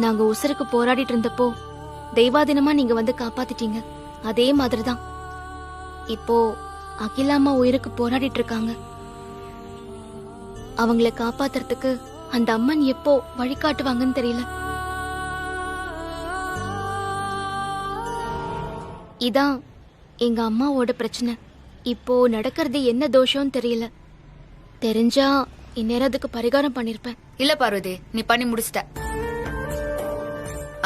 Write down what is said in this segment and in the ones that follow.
நாங்க உசுருக்கு போராடிட்டு இருந்தப்போ தெய்வாதீனமா நீங்க வந்து காப்பாத்திட்டீங்க. அதே மாதிரிதான் இப்போ அகிலாமா உயிருக்கு போராடிட்டு இருக்காங்க. அவங்கள காப்பாத்துறதுக்கு அந்த அம்மன் எப்போ வழிகாட்டுவாங்கன்னு தெரியல. இதான் எங்க அம்மாவோட பிரச்சனை. இப்போ நடக்கிறது என்ன தோஷம் தெரியல. தெரிஞ்சா இந்நேரம் அதுக்கு பரிகாரம் பண்ணிருப்பேன். இல்ல பார்வதி, நீ பண்ணி முடிச்சிட்ட.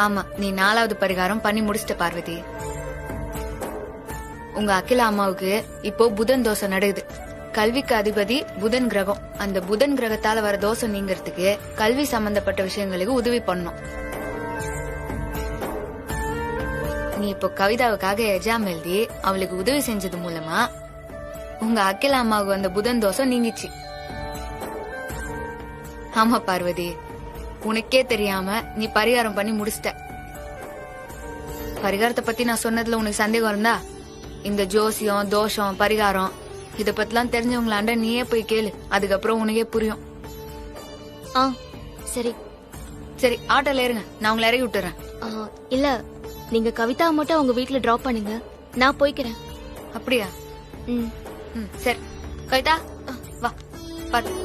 ஆமா, நீ 4வது பரிகாரம் பண்ணி முடிச்சிட்ட பார்வதி. உங்க அகிலா அம்மாவுக்கு இப்போ புதன் தோஷம் நடக்குது. கல்விக்கு அதிபதி புதன் கிரகம். அந்த புதன் கிரகத்தால வர தோஷம் நீங்கிறதுக்கு கல்வி சம்பந்தப்பட்ட விஷயங்களுக்கு உதவி பண்ணும். நீ இப்போ கவிதாவுக்காக எக்ஸாம் எழுதி அவளுக்கு உதவி செஞ்சது மூலமா உங்க அகிலா அம்மாவுக்கு வந்த புதன் தோஷம் நீங்கிச்சு. ஆமா பார்வதி, உனக்கே தெரியாம நீ பரிகாரம் பண்ணி முடிச்சிட்ட. பரிகாரத்தை பத்தி நான் சொன்னதுல உனக்கு சந்தேகம் இருந்தா இந்த ஜோசியம், தோஷம், பரிகாரம் இத பத்திலாம் தெரிஞ்சவங்களாண்ட நீயே போய் கேளு. அதுக்கப்புறம் உனக்கே புரியும். சரி சரி, ஆட்டோல ஏறுங்க, நான் உங்களை இறக்கி விட்டுறேன். இல்ல, நீங்க கவிதா மட்டும் அவங்க வீட்டுல டிராப் பண்ணுங்க, நான் போய்க்கிறேன். அப்படியா? சரி கவிதா, வா பாத்து.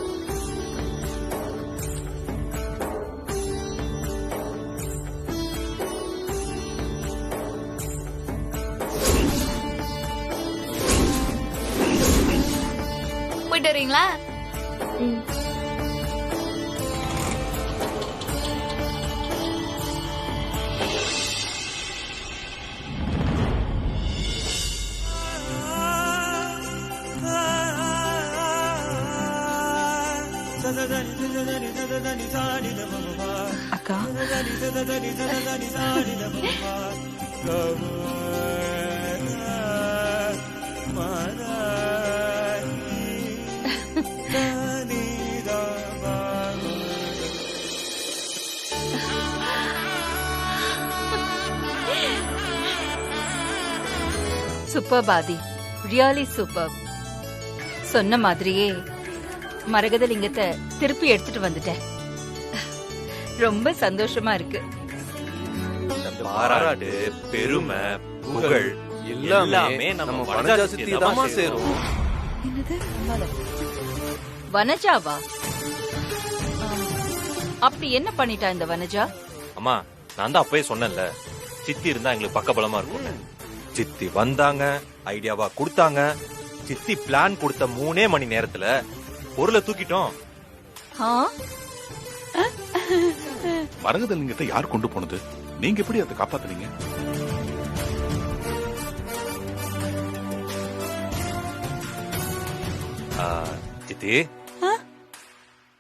போயிட்டு வரீங்களா? அக்கா, சூப்பர் பாதி, ரியலி சூப்பர். சொன்ன மாதிரியே மரகத லிங்கத்தை திருப்பி எடுத்துட்டு வந்துட்டேன். ரொம்ப சந்தோஷமா இருக்கு. பாராட்டு, பெருமை, புகழ் எல்லாமே நம்ம வனஜா சித்தி தான் சேரும். என்னது வனஜாவா? அப்படி என்ன பண்ணிட்டா இந்த வனஜா? அம்மா, நான் தான் அப்பவே சொன்னேன்ல, சித்தி இருந்தா எங்களுக்கு பக்கபலமா இருக்கும். சித்தி வந்தாங்க, ஐடியாவா கொடுத்தாங்க. சித்தி பிளான் கொடுத்த 3 மணி நேரத்துல பொருளை தூக்கிட்டோம். மரகத லிங்கத்தை யார் கொண்டு போனது? நீங்க எப்படி அதை காப்பாத்துனீங்க? சித்தி,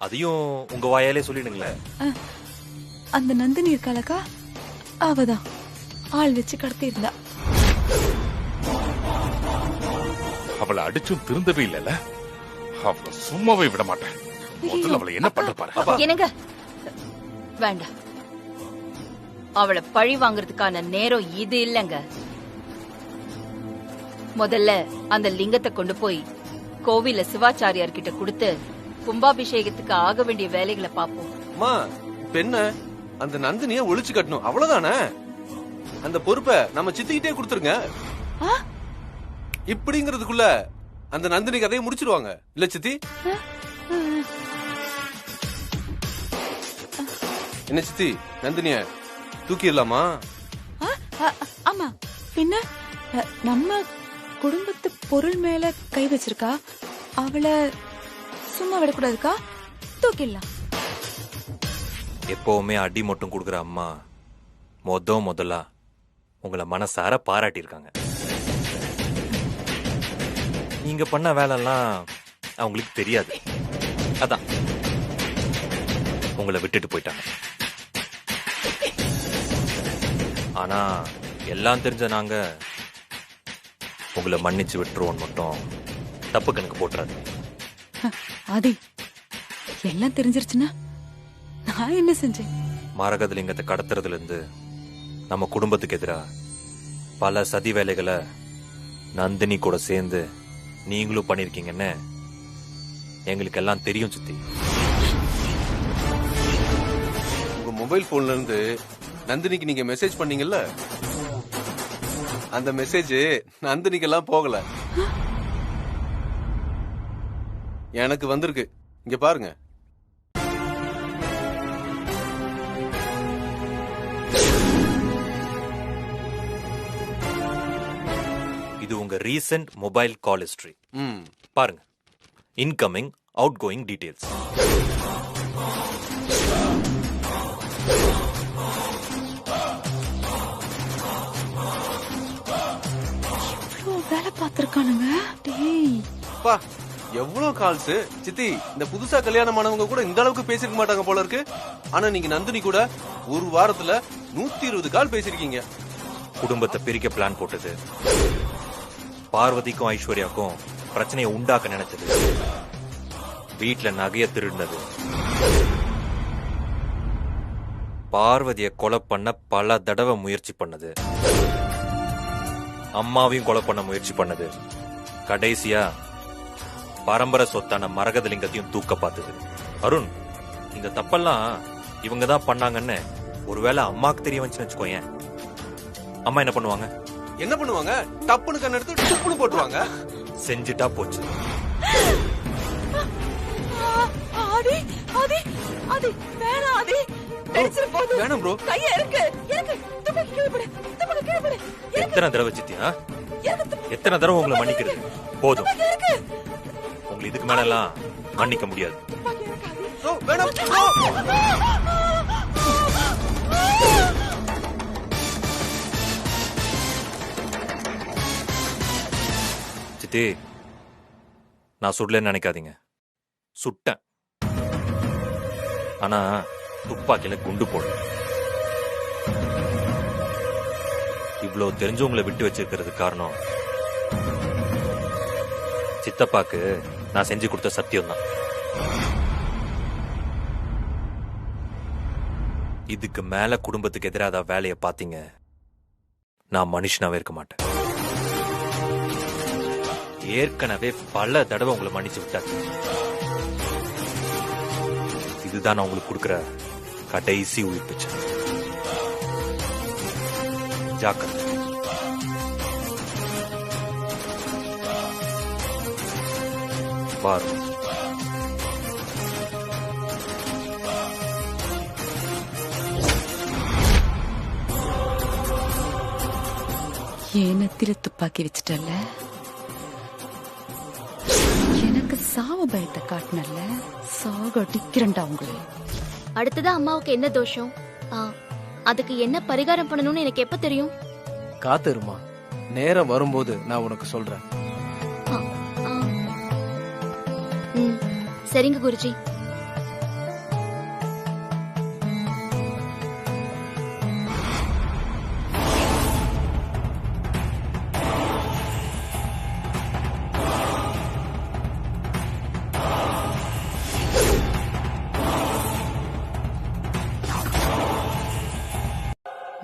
அதையும் உங்க வாயாலே சொல்லிடுங்களேன். அந்த நந்தினி இருக்காளக்கா, அவதான் ஆள் வச்சு கடத்தி இருந்தா. அவளை அடிச்சும் திருந்தவே இல்லல. அவளை சும்மாவே விட மாட்டேன். முதல்ல அவளை என்ன பண்ற பாரு. என்னங்க, வேண்டாம். அவளை பழி வாங்குறதுக்கான நேரம் இது இல்லங்க. முதல்ல அந்த லிங்கத்தை கொண்டு போய் கோவில சிவாச்சாரியார் கிட்ட கொடுத்து கும்பாபிஷேகத்துக்கு ஆக வேண்டிய வேலைகளை பாப்போம். அம்மா, பெண்ண அந்த நந்தினிய ஒழிச்சு கட்டணும், அவ்வளவுதானே? அந்த பொறுப்பை நம்ம சித்திக்கிட்டே கொடுத்துருங்க. இப்படிங்கிறதுக்குள்ள அந்த நந்தினி கதையை முடிச்சிருவாங்க இல்ல சித்தி? என்ன சித்தி, நந்தினிய தூக்கிடலாமா? ஆமா, பின்ன நம்ம குடும்பத்து பொருள் மேல கை வச்சிருக்கா, அவளை சும்மா விடக்கூடாதுக்கா, தூக்கிடலாம். எப்பவுமே அடி மட்டும் கொடுக்குற அம்மா முதலா உங்களை மனசார பாராட்டியிருக்காங்க. நீங்க பண்ண வேலைலாம் அவங்களுக்கு தெரியாது, அதான் உங்களை விட்டுட்டு போயிட்டாங்க. ஆனா எல்லாம் தெரிஞ்ச நாங்க உங்களை மன்னிச்சு விட்டுருவோம் மட்டும் தப்பு கணக்கு போட்டுறாது. ஆதி, எல்லாம் தெரிஞ்சிருச்சுன்னா நான் என்ன செஞ்சேன்? மரகதலிங்கத்தை கடத்துறதுல இருந்து நம்ம குடும்பத்துக்கு எதிரா பல சதி வேலைகளை நந்தினி கூட சேர்ந்து நீங்களும் பண்ணிருக்கீங்கன்னு எங்களுக்கு எல்லாம் தெரியும் சித்தி. உங்க மொபைல் போன்ல இருந்து நந்தினிக்கு நீங்க மெசேஜ் பண்ணீங்கல்ல, அந்த மெசேஜ் நந்தினிக்கு எல்லாம் போகல, எனக்கு வந்திருக்கு. இங்க பாருங்க. இது உங்க ரீசெண்ட் மொபைல் கால் ஹிஸ்டரி. பாருங்க. Incoming, out going details. வேலை பார்த்திருக்கானுங்க. பா, எவ்வளவு கால்ஸ் சித்தி. இந்த புதுசா கல்யாணமானவங்க கூட இந்த அளவுக்கு பேசிருக்க மாட்டாங்க போல இருக்கு. ஆனா நீங்க நந்தினி கூட ஒரு வாரத்துல 120 கால் பேசிருக்கீங்க. குடும்பத்தை பிரிக்க பிளான் போட்டது, பார்வதிக்கும் ஐஸ்வர்யாக்கும் பிரச்சனையை உண்டாக்க நினைச்சது, வீட்டுல நகைய திருடினது, பார்வதியை கொலை பண்ண பல தடவை முயற்சி பண்ணது, அம்மாவையும் கொலை பண்ண முயற்சி பண்ணது, கடைசியா பரம்பரை சொத்தான மரகதலிங்கத்தையும் தூக்க பார்த்தது. அருண், இந்த தப்பெல்லாம் இவங்க தான் பண்ணாங்கன்னு ஒருவேளை அம்மாக்கு தெரிய வந்துச்சுன்னு வச்சுக்கோயேன், அம்மா என்ன பண்ணுவாங்க? என்ன பண்ணுவாங்க? டப்புனு கண்ண எடுத்து டுப்புனு போட்டுவாங்க. செஞ்சுட்டா போச்சு. வேணாம் ப்ரோ. எத்தனை தடவை சித்தியா? எத்தனை தடவை உங்களை மன்னிக்கிறது? போதும். உங்களை இதுக்கு மேல எல்லாம் மன்னிக்க முடியாது. சித்தி, நான் சுடலன்னு நினைக்காதீங்க. சுட்டேன். ஆனா துப்பாக்கியில குண்டு போடல. இவ்வளவு தெரிஞ்சவங்களை விட்டு வச்சிருக்கிறது காரணம் சித்தப்பாக்கு நான் செஞ்சு கொடுத்த சத்தியம் தான். இதுக்கு மேல குடும்பத்துக்கு எதிராக வேலையை பாத்தீங்க, நான் மனுஷனாவே இருக்க மாட்டேன். ஏற்கனவே பல தடவை உங்களை மன்னிச்சு விட்டாச்சு. இதுதான் நான் உங்களுக்கு கொடுக்கிற கடைசி உயிர் பிச்சை. ஜாக்கிரதை. பாரு. ஏனத்தில துப்பாக்கி வச்சுட்டல்ல, எனக்கு சாவ பயத்தை காட்டினல்ல, சாக அடிக்கிறண்டா உங்களை. அடுத்ததா அம்மாவுக்கு என்ன தோஷம், அதுக்கு என்ன பரிகாரம் பண்ணணும்னு எனக்கு எப்ப தெரியும்? காத்துருமா, நேரம் வரும்போது நான் உனக்கு சொல்றேன். சரிங்க குருஜி.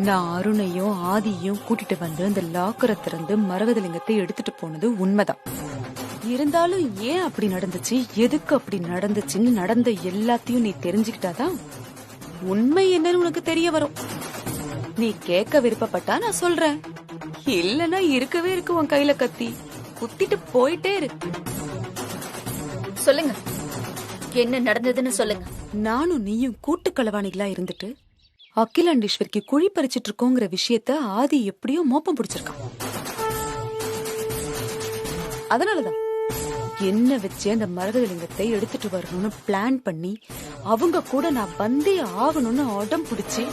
நான் அருணையும் ஆதியையும் கூட்டிட்டு வந்து அந்த லாக்கரை திறந்து மரகதலிங்கத்தை எடுத்துட்டு போனது உண்மைதான். இருந்தாலும் ஏன் அப்படி நடந்துச்சு, எதுக்கு அப்படி நடந்துச்சுன்னு நடந்த எல்லாத்தையும் நீ தெரிஞ்சுக்கிட்டாதான் உண்மை என்னன்னு உனக்கு தெரிய வரும். நீ கேட்க விருப்பப்பட்டா நான் சொல்றேன், இல்லன்னா இருக்கவே இருக்கு உன் கையில கத்தி, குத்திட்டு போயிட்டே இரு. சொல்லுங்க, என்ன நடந்ததுன்னு சொல்லுங்க. நானும் நீயும் கூட்டு களவாணிகளா இருந்துட்டு அகிலாண்டேஸ்வரிக்கு குழி பறிச்சிட்டு இருக்கோங்கிற விஷயத்த ஆதி எப்படியோ மோப்பம் பிடிச்சிருக்கான். அதனாலதான் என்ன வச்சு அந்த மரகதலிங்கத்தை எடுத்துட்டு வரணும்னு பிளான் பண்ணி அவங்க கூட நான் வந்தே ஆகணும்னு அடம் பிடிச்சி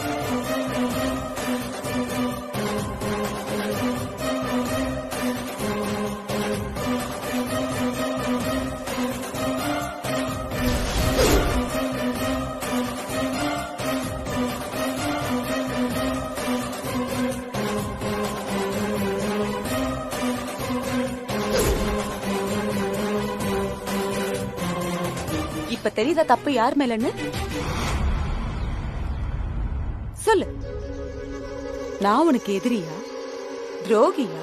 இப்ப தெரியுதா தப்பு யார் மேலன்னு? சொல்லு. நான் உனக்கு எதிரியா, துரோகியா,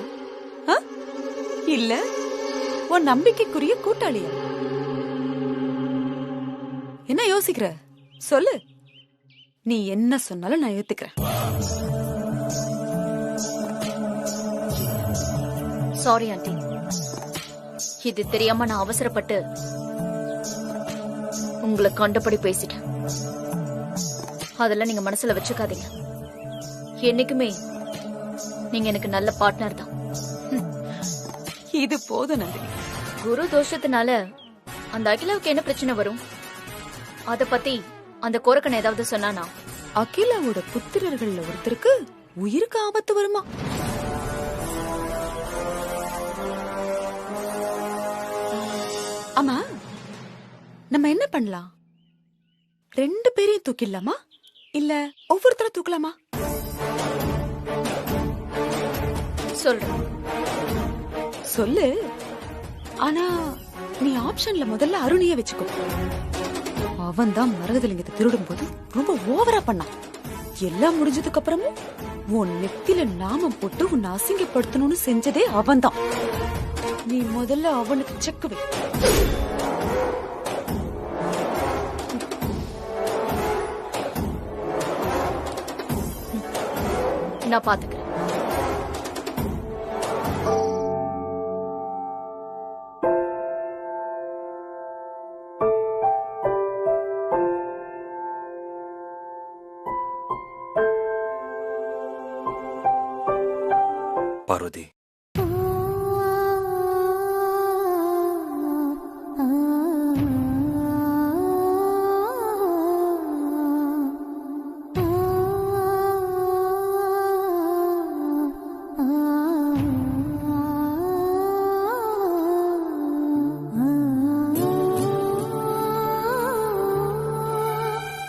இல்ல உன் நம்பிக்கைக்குரிய கூட்டாளியா? என்ன யோசிக்கிற? சொல்லு. நீ என்ன சொன்னாலும் நான் ஏத்துக்கிறேன். சாரி ஆண்டி, இது தெரியாம நான் அவசரப்பட்டு உங்களை கண்டபடி பேசிட்டேன். அதெல்லாம் நீங்க மனசுல வச்சுக்காதீங்க. என்னைக்குமே நீங்க எனக்கு நல்ல பார்ட்னர் தான். இது போதும் நந்தினி. குரு தோஷத்தினால அந்த அகிலாவுக்கு என்ன பிரச்சனை வரும்? அத பத்தி அந்த கோரக்கன் ஏதாவது சொன்னானா? அகிலாவோட புத்திரர்கள்ல ஒருத்தருக்கு உயிருக்கு ஆபத்து வருமா? ஆமா, நம்ம என்ன பண்ணலாம்? 2 பேரையும் தூக்கிடலாமா, இல்ல ஒவ்வொருத்தர தூக்கலாமா? சொல்றேன். சொல்லு. ஆனா நீ ஆப்ஷன்ல முதல்ல அருணிய வச்சுக்கோ. அவன் தான் மரகதலிங்கத்தை திருடும் போது ரொம்ப ஓவரா பண்ணான். எல்லாம் முடிஞ்சதுக்கு அப்புறமும் உன் நெத்தில நாமம் போட்டு உன்னை அசிங்கப்படுத்தணும்னு செஞ்சதே அவன்தான். நீ முதல்ல அவனுக்கு செக் வை. நான் பாத்துக்கிறேன். பார்வதி,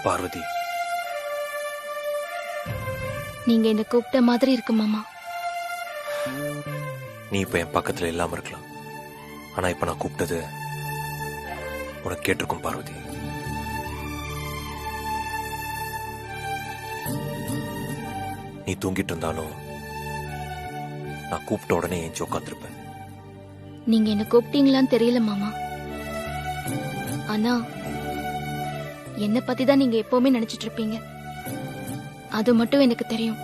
பார்வதி, நீங்க என்ன கூப்பிட்ட மாதிரி இருக்கு மாமா. நீ இப்ப என் பக்கத்துல இல்லாம இருக்கலாம், ஆனா இப்ப நான் கூப்பிட்டது உனக்கு கேட்டிருக்கும் பார்வதி. நீ தூங்கிட்டு இருந்தாலும் நான் கூப்பிட்ட உடனே ஏஞ்சி உட்காந்துருப்பேன். நீங்க என்ன கூப்பிட்டீங்களான்னு தெரியல மாமா, ஆனா என்ன பத்தி தான் நீங்க எப்பவுமே நினைச்சிட்டு இருப்பீங்க. அது மட்டும் எனக்கு தெரியும்.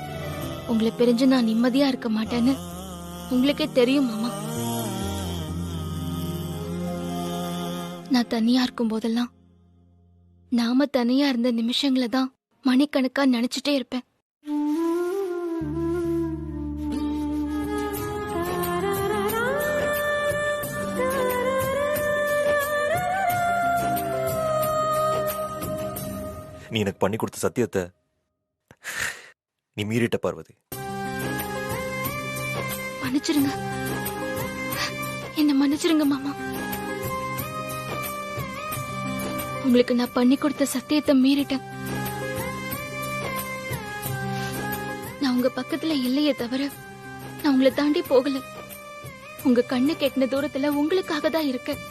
உங்களை பிரிஞ்சு நான் நிம்மதியா இருக்க மாட்டேன்னு உங்களுக்கே தெரியும் மாமா. நான் தனியா இருக்கும் போதெல்லாம் நாம தனியா இருந்த நிமிஷங்களை தான் மணிக்கணக்கா நினைச்சிட்டே இருப்பேன். நீ எனக்கு பண்ணி கொடுத்த சத்தியத்தை நீ மீறிட்ட பார்வதி. மன்னிச்சிருங்க, என்ன மன்னிச்சிருங்க மாமா. உங்களுக்கு நான் பண்ணி கொடுத்த சத்தியத்தை மீறிட்டேன். நான் உங்க பக்கத்துல இல்லையே தவிர நான் உங்களை தாண்டி போகல. உங்க கண்ணு கெட்டின தூரத்துல உங்களுக்காக தான் இருக்கேன்.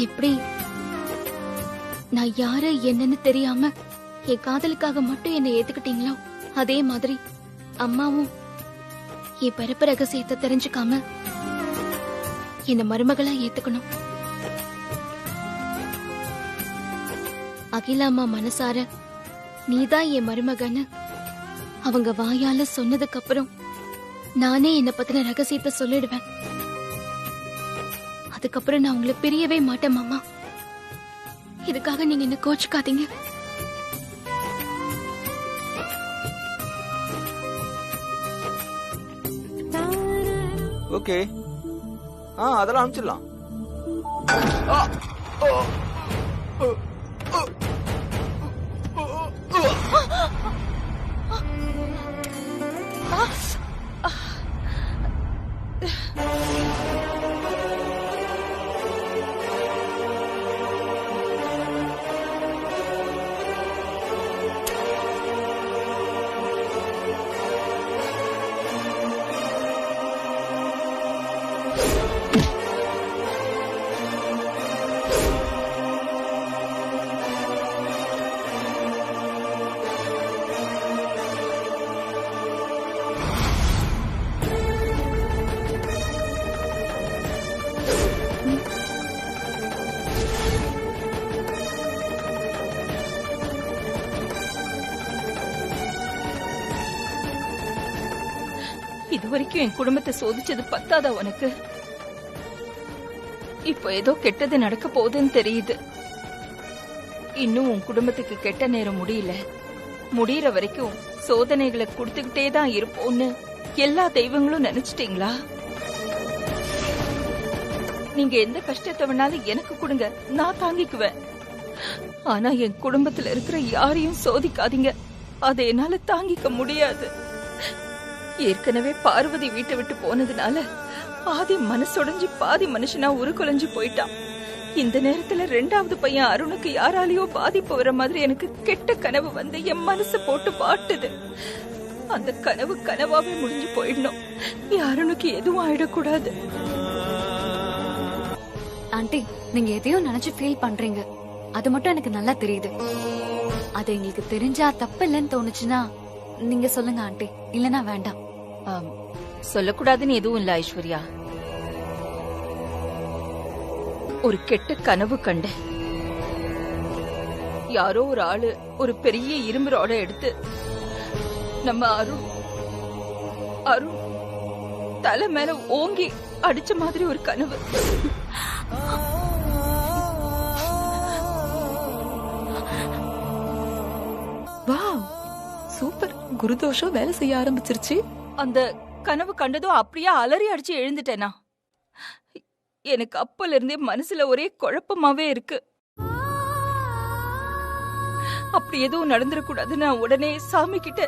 எப்படி நான் யாரு என்னன்னு தெரியாம என் காதலுக்காக மட்டும் என்னை ஏத்துக்கிட்டீங்களோ, அதே மாதிரி அம்மாவும் என் பிறப்பு ரகசியத்தை தெரிஞ்சுக்காம என்ன மருமகளா ஏத்துக்கணும். அகிலா அம்மா மனசார நீதான் என் மருமகன்னு அவங்க வாயால சொன்னதுக்கு அப்புறம் நானே என்ன பத்தின ரகசியத்தை சொல்லிடுவேன். அதுக்கப்புறம் நான் உங்களை பிரியவே மாட்டேன் மாமா. இதுக்காக நீங்க என்ன கோச்சுக்காதீங்க. ஓகே, அதெல்லாம் அனுப்பிச்சிடலாம். வரைக்கும் என் குடும்பத்தை சோதிச்சது பத்தாதா உனக்கு? இப்போ ஏதோ கெட்டது நடக்க போகுதுன்னு தெரியுது. இன்னும் உன் குடும்பத்துக்கு கெட்ட நேரம் முடியல. முடியற வரைக்கும் சோதனைகளை கொடுத்துக்கிட்டே தான் இருப்போம்னு எல்லா தெய்வங்களும் நினைச்சிட்டீங்களா? நீங்க எந்த கஷ்டத்தை வேணாலும் எனக்கு கொடுங்க, நான் தாங்கிக்குவேன். ஆனா என் குடும்பத்துல இருக்கிற யாரையும் சோதிக்காதீங்க, அதை என்னால தாங்கிக்க முடியாது. ஏற்கனவே பார்வதி வீட்டை விட்டு போனதுனால பாதி மனசுடைஞ்சு பாதி மனுஷனா உருக்குலைஞ்சு போயிட்டான். இந்த நேரத்துல ரெண்டாவது பையன் அருணுக்கு யாராலேயோ பாதிப்பு வர மாதிரி எனக்கு கெட்ட கனவு வந்து என் மனசு போட்டு பாட்டுது. அந்த கனவு கனவாவே முடிஞ்சு போயிடணும். அருணுக்கு எதுவும் ஆயிடக்கூடாது. ஆண்டி, நீங்க எதையும் நினைச்சு ஃபீல் பண்றீங்க, அது மட்டும் எனக்கு நல்லா தெரியுது. அது எங்களுக்கு தெரிஞ்சா தப்பு இல்லைன்னு தோணுச்சுன்னா நீங்க சொல்லுங்க ஆண்டி, இல்லனா வேண்டாம். சொல்லக்கூடாதுன்னு எதுவும் இல்ல ஐஸ்வர்யா. ஒரு கெட்ட கனவு கண்டேன். யாரோ ஒரு ஆளு ஒரு பெரிய இரும்பு ரோட எடுத்து நம்ம அருண் தலை மேல ஓங்கி அடிச்ச மாதிரி ஒரு கனவு. Wow, super. குருதோஷம் வேலை செய்ய ஆரம்பிச்சிருச்சு. அந்த கனவு கண்டதும் அப்படியே அலறி அடிச்சு எழுந்துட்டேனா. எனக்கு அப்பல இருந்தே மனசுல ஒரே குழப்பமாவே இருக்கு. அப்படி எதுவும் நடந்துடக்கூடாது. நான் உடனே சாமி கிட்ட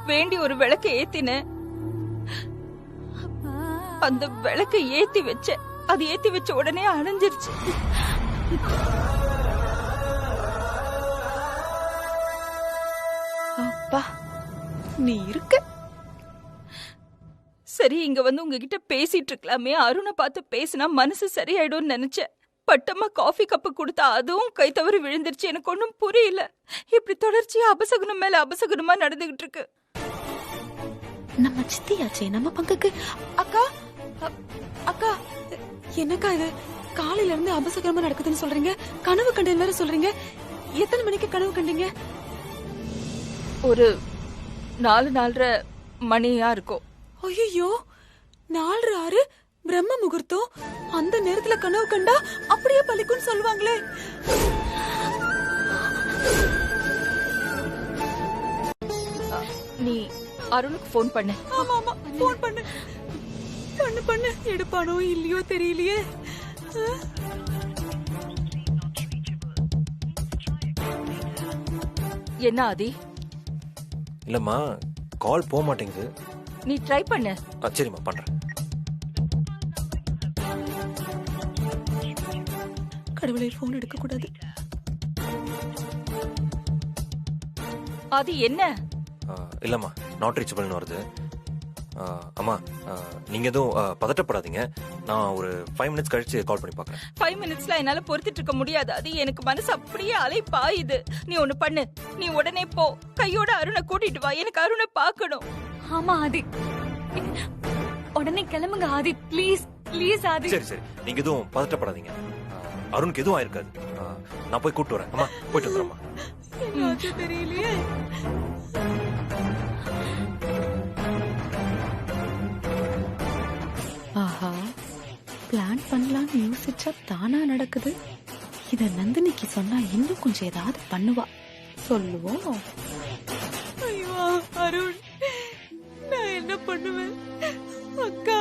வேண்டி ஒரு விளக்கை ஏத்தினேன். அந்த விளக்கை ஏத்தி வச்சேன். அது ஏத்தி வச்ச உடனே அணைஞ்சிருச்சு. அப்பா, நீ இருக்க. சரி, இங்க வந்து உங்ககிட்ட பேசிட்டு இருக்கலாமே, அருணை பார்த்து பேசினா மனசு சரியாயிடும் நினைச்சேன். பட்டமா காஃபி கப்பு கொடுத்தா அதுவும் கை தவறி விழுந்துருச்சு. எனக்கு ஒன்னும் புரியல. இப்படி தொடர்ச்சியா அபசகுனம் மேல அபசகுனமா நடந்துகிட்டு இருக்கு. நம்ம சித்தியாச்சே, நம்ம பங்குக்கு. அக்கா அக்கா, என்னக்கா இது? காலையில இருந்து அபசகரமா நடக்குதுன்னு சொல்றீங்க, கனவு கண்டேன்னு வேற சொல்றீங்க. எத்தனை மணிக்கு கனவு கண்டீங்க? ஒரு 4-4:30 மணியா இருக்கும். ஐயோ, 4-6 பிரம்ம முகூர்த்தம். அந்த நேரத்துல கனவு கண்டா அப்படியே பலிக்குன்னு சொல்லுவாங்களே. நீ அருணுக்கு போன் பண்ணு. ஆமா ஆமா, போன் பண்ணு. எடுப்பானோ இல்லையோ தெரியலையே. என்ன ஆதி? இல்லம்மா, கால் போக மாட்டேங்குது. நீ ட்ரை பண்ணு. சரிம்மா, பண்றேன். கடவுளை, போன் எடுக்க கூடாது. அது என்ன? இல்லம்மா, நாட் ரீச்சபிள்னு வருது. அம்மா, நீங்க எதுவும் பதட்டப்படாதீங்க. நான் ஒரு 5 மினிட்ஸ் கழிச்சு கால் பண்ணி பாக்குறேன். 5 மினிட்ஸ்ல என்னால பொறுத்துட்டு இருக்க முடியாது. அது எனக்கு மனசு அப்படியே அலை பாயுது. நீ ஒண்ணு பண்ணு, நீ உடனே போ, கையோட அருணை கூட்டிட்டு வா. எனக்கு அருணை பார்க்கணும். ஆமா ஆதி, உடனே கிளம்புங்க ஆதி, ப்ளீஸ் ப்ளீஸ் ஆதி. சரி சரி, நீங்க எதுவும் பதட்டப்படாதீங்க. அருணுக்கு எதுவும் ஆயிருக்காது. நான் போய் கூட்டு வரேன். அம்மா, போயிட்டு வந்துடுறேம்மா. தெரியலையே. ஆஹா, பிளான் பண்ணலாம்னு யோசிச்சா தானா நடக்குது. இத நந்தினிக்கு சொன்னா இன்னும் கொஞ்சம் ஏதாவது பண்ணுவா. சொல்லுவோம். ஐயோ அருண், நான் என்ன பண்ணுவேன்? அக்கா,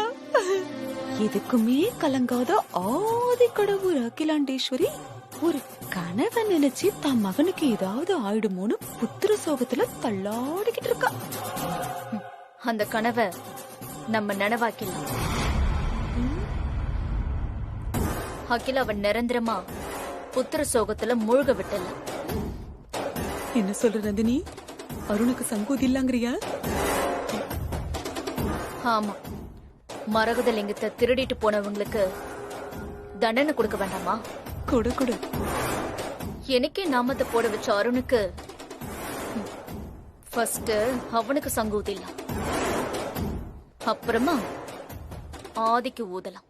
எதுக்குமே கலங்காத ஆதி கடவுள் அகிலாண்டேஸ்வரி ஒரு கனவை நினைச்சு தன் மகனுக்கு ஏதாவது ஆயிடுமோன்னு புத்திர சோகத்துல தள்ளாடிக்கிட்டு இருக்கா. அந்த கனவை நம்ம நனவாக்கலாம். அகில அவன் நிரந்தரமா புத்திர சோகத்துல மூழ்க விட்டல. என்ன சொல்ற நந்தினி? அருணுக்கு சங்கூதி இல்லங்கிறியா? ஆமா, மரகத லிங்கத்தை திருடிட்டு போனவங்களுக்கு தண்டனை கொடுக்க வேண்டாமா? கொடு கொடு. எனக்கே நாமத்தை போட வச்ச அருணுக்கு ஃபர்ஸ்ட் அவனுக்கு சங்கூதி இல்ல, அப்புறமா ஆதிக்கு ஊதலாம்.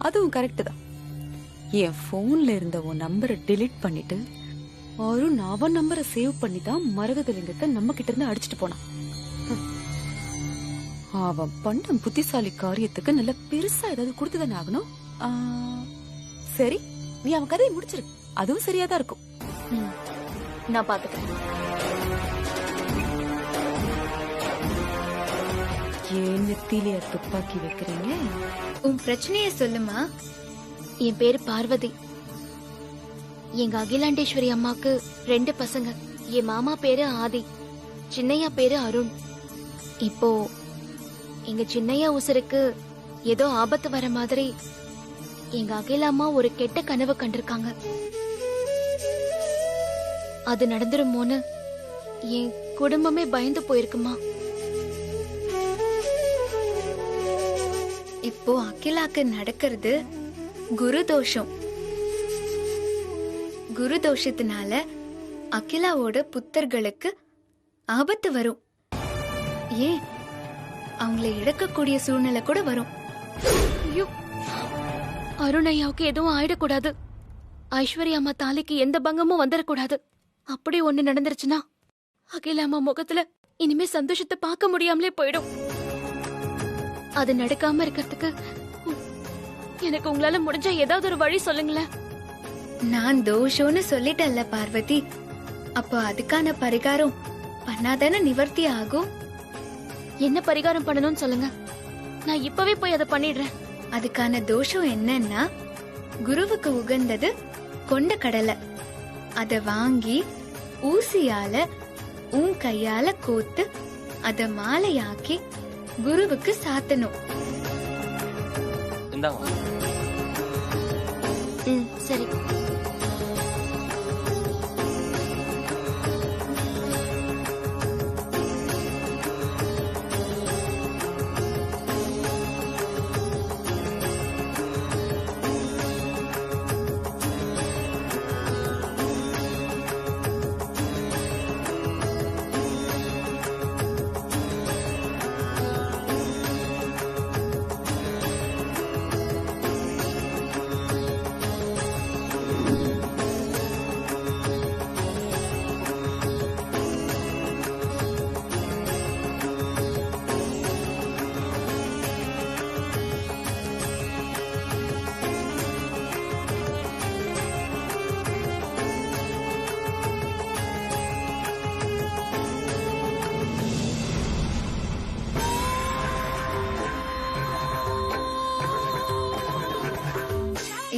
அதுவும் கரெக்ட் தான். என் போன்ல இருந்த உன் நம்பரை டெலீட் பண்ணிட்டு அருண் அவன் நம்பரை சேவ் பண்ணி தான் மரகத லிங்கத்தை நம்ம கிட்ட இருந்து அடிச்சிட்டு போனான். அவன் பண்ண புத்திசாலி காரியத்துக்கு நல்ல பெருசா ஏதாவது கொடுத்துதானே ஆகணும். சரி, நீ அவன் கதையை முடிச்சிரு, அதுவும் சரியாதான் இருக்கும். நான் பாத்துக்கிறேன். ஏன் நெத்தியில துப்பாக்கி வைக்கிறீங்க? உன் பிரச்சனைய சொல்லுமா. என் பேரு பார்வதி. எங்க அகிலாண்டேஸ்வரி அம்மாக்கு 2 பசங்க. என் மாமா பேரு ஆதி, சின்னையா பேரு அருண். இப்போ எங்க சின்னையா உசுருக்கு ஏதோ ஆபத்து வர மாதிரி எங்க அகில அம்மா ஒரு கெட்ட கனவு கண்டிருக்காங்க. அது நடந்துருமோன்னு என் குடும்பமே பயந்து போயிருக்குமா. இப்போ அகிலாக்கு நடக்கிறது குரு தோஷம். குரு தோஷத்தினால அகிலாவோட புத்தர்களுக்கு ஆபத்து வரும். ஏன் அவங்களை இழக்கக்கூடிய சூழ்நிலை கூட வரும். ஐயோ, அருண் ஐயாவுக்கு எதுவும் ஆயிடக்கூடாது. ஐஸ்வர்யா அம்மா தாலிக்கு எந்த பங்கமும் வந்துடக்கூடாது. அப்படி ஒண்ணு நடந்துருச்சுன்னா அகில அம்மா முகத்துல இனிமே சந்தோஷத்தை பார்க்க முடியாமலே போயிடும். அது நடக்காம இருக்கிறதுக்கு எனக்கு உங்களால முடிஞ்ச ஏதாவது ஒரு வழி சொல்லுங்களேன். நான் தோஷம்னு சொல்லிட்டல்ல பார்வதி, அப்போ அதுக்கான பரிகாரம் பண்ணாதானே நிவர்த்தி ஆகும். என்ன பரிகாரம் பண்ணணும்னு சொல்லுங்க, நான் இப்பவே போய் அதை பண்ணிடுறேன். அதுக்கான தோஷம் என்னன்னா, குருவுக்கு உகந்தது கொண்ட கடலை. அத வாங்கி ஊசியால உன் கையால கோத்து அத மாலையாக்கி குருவுக்கு சாத்தணும். சரி.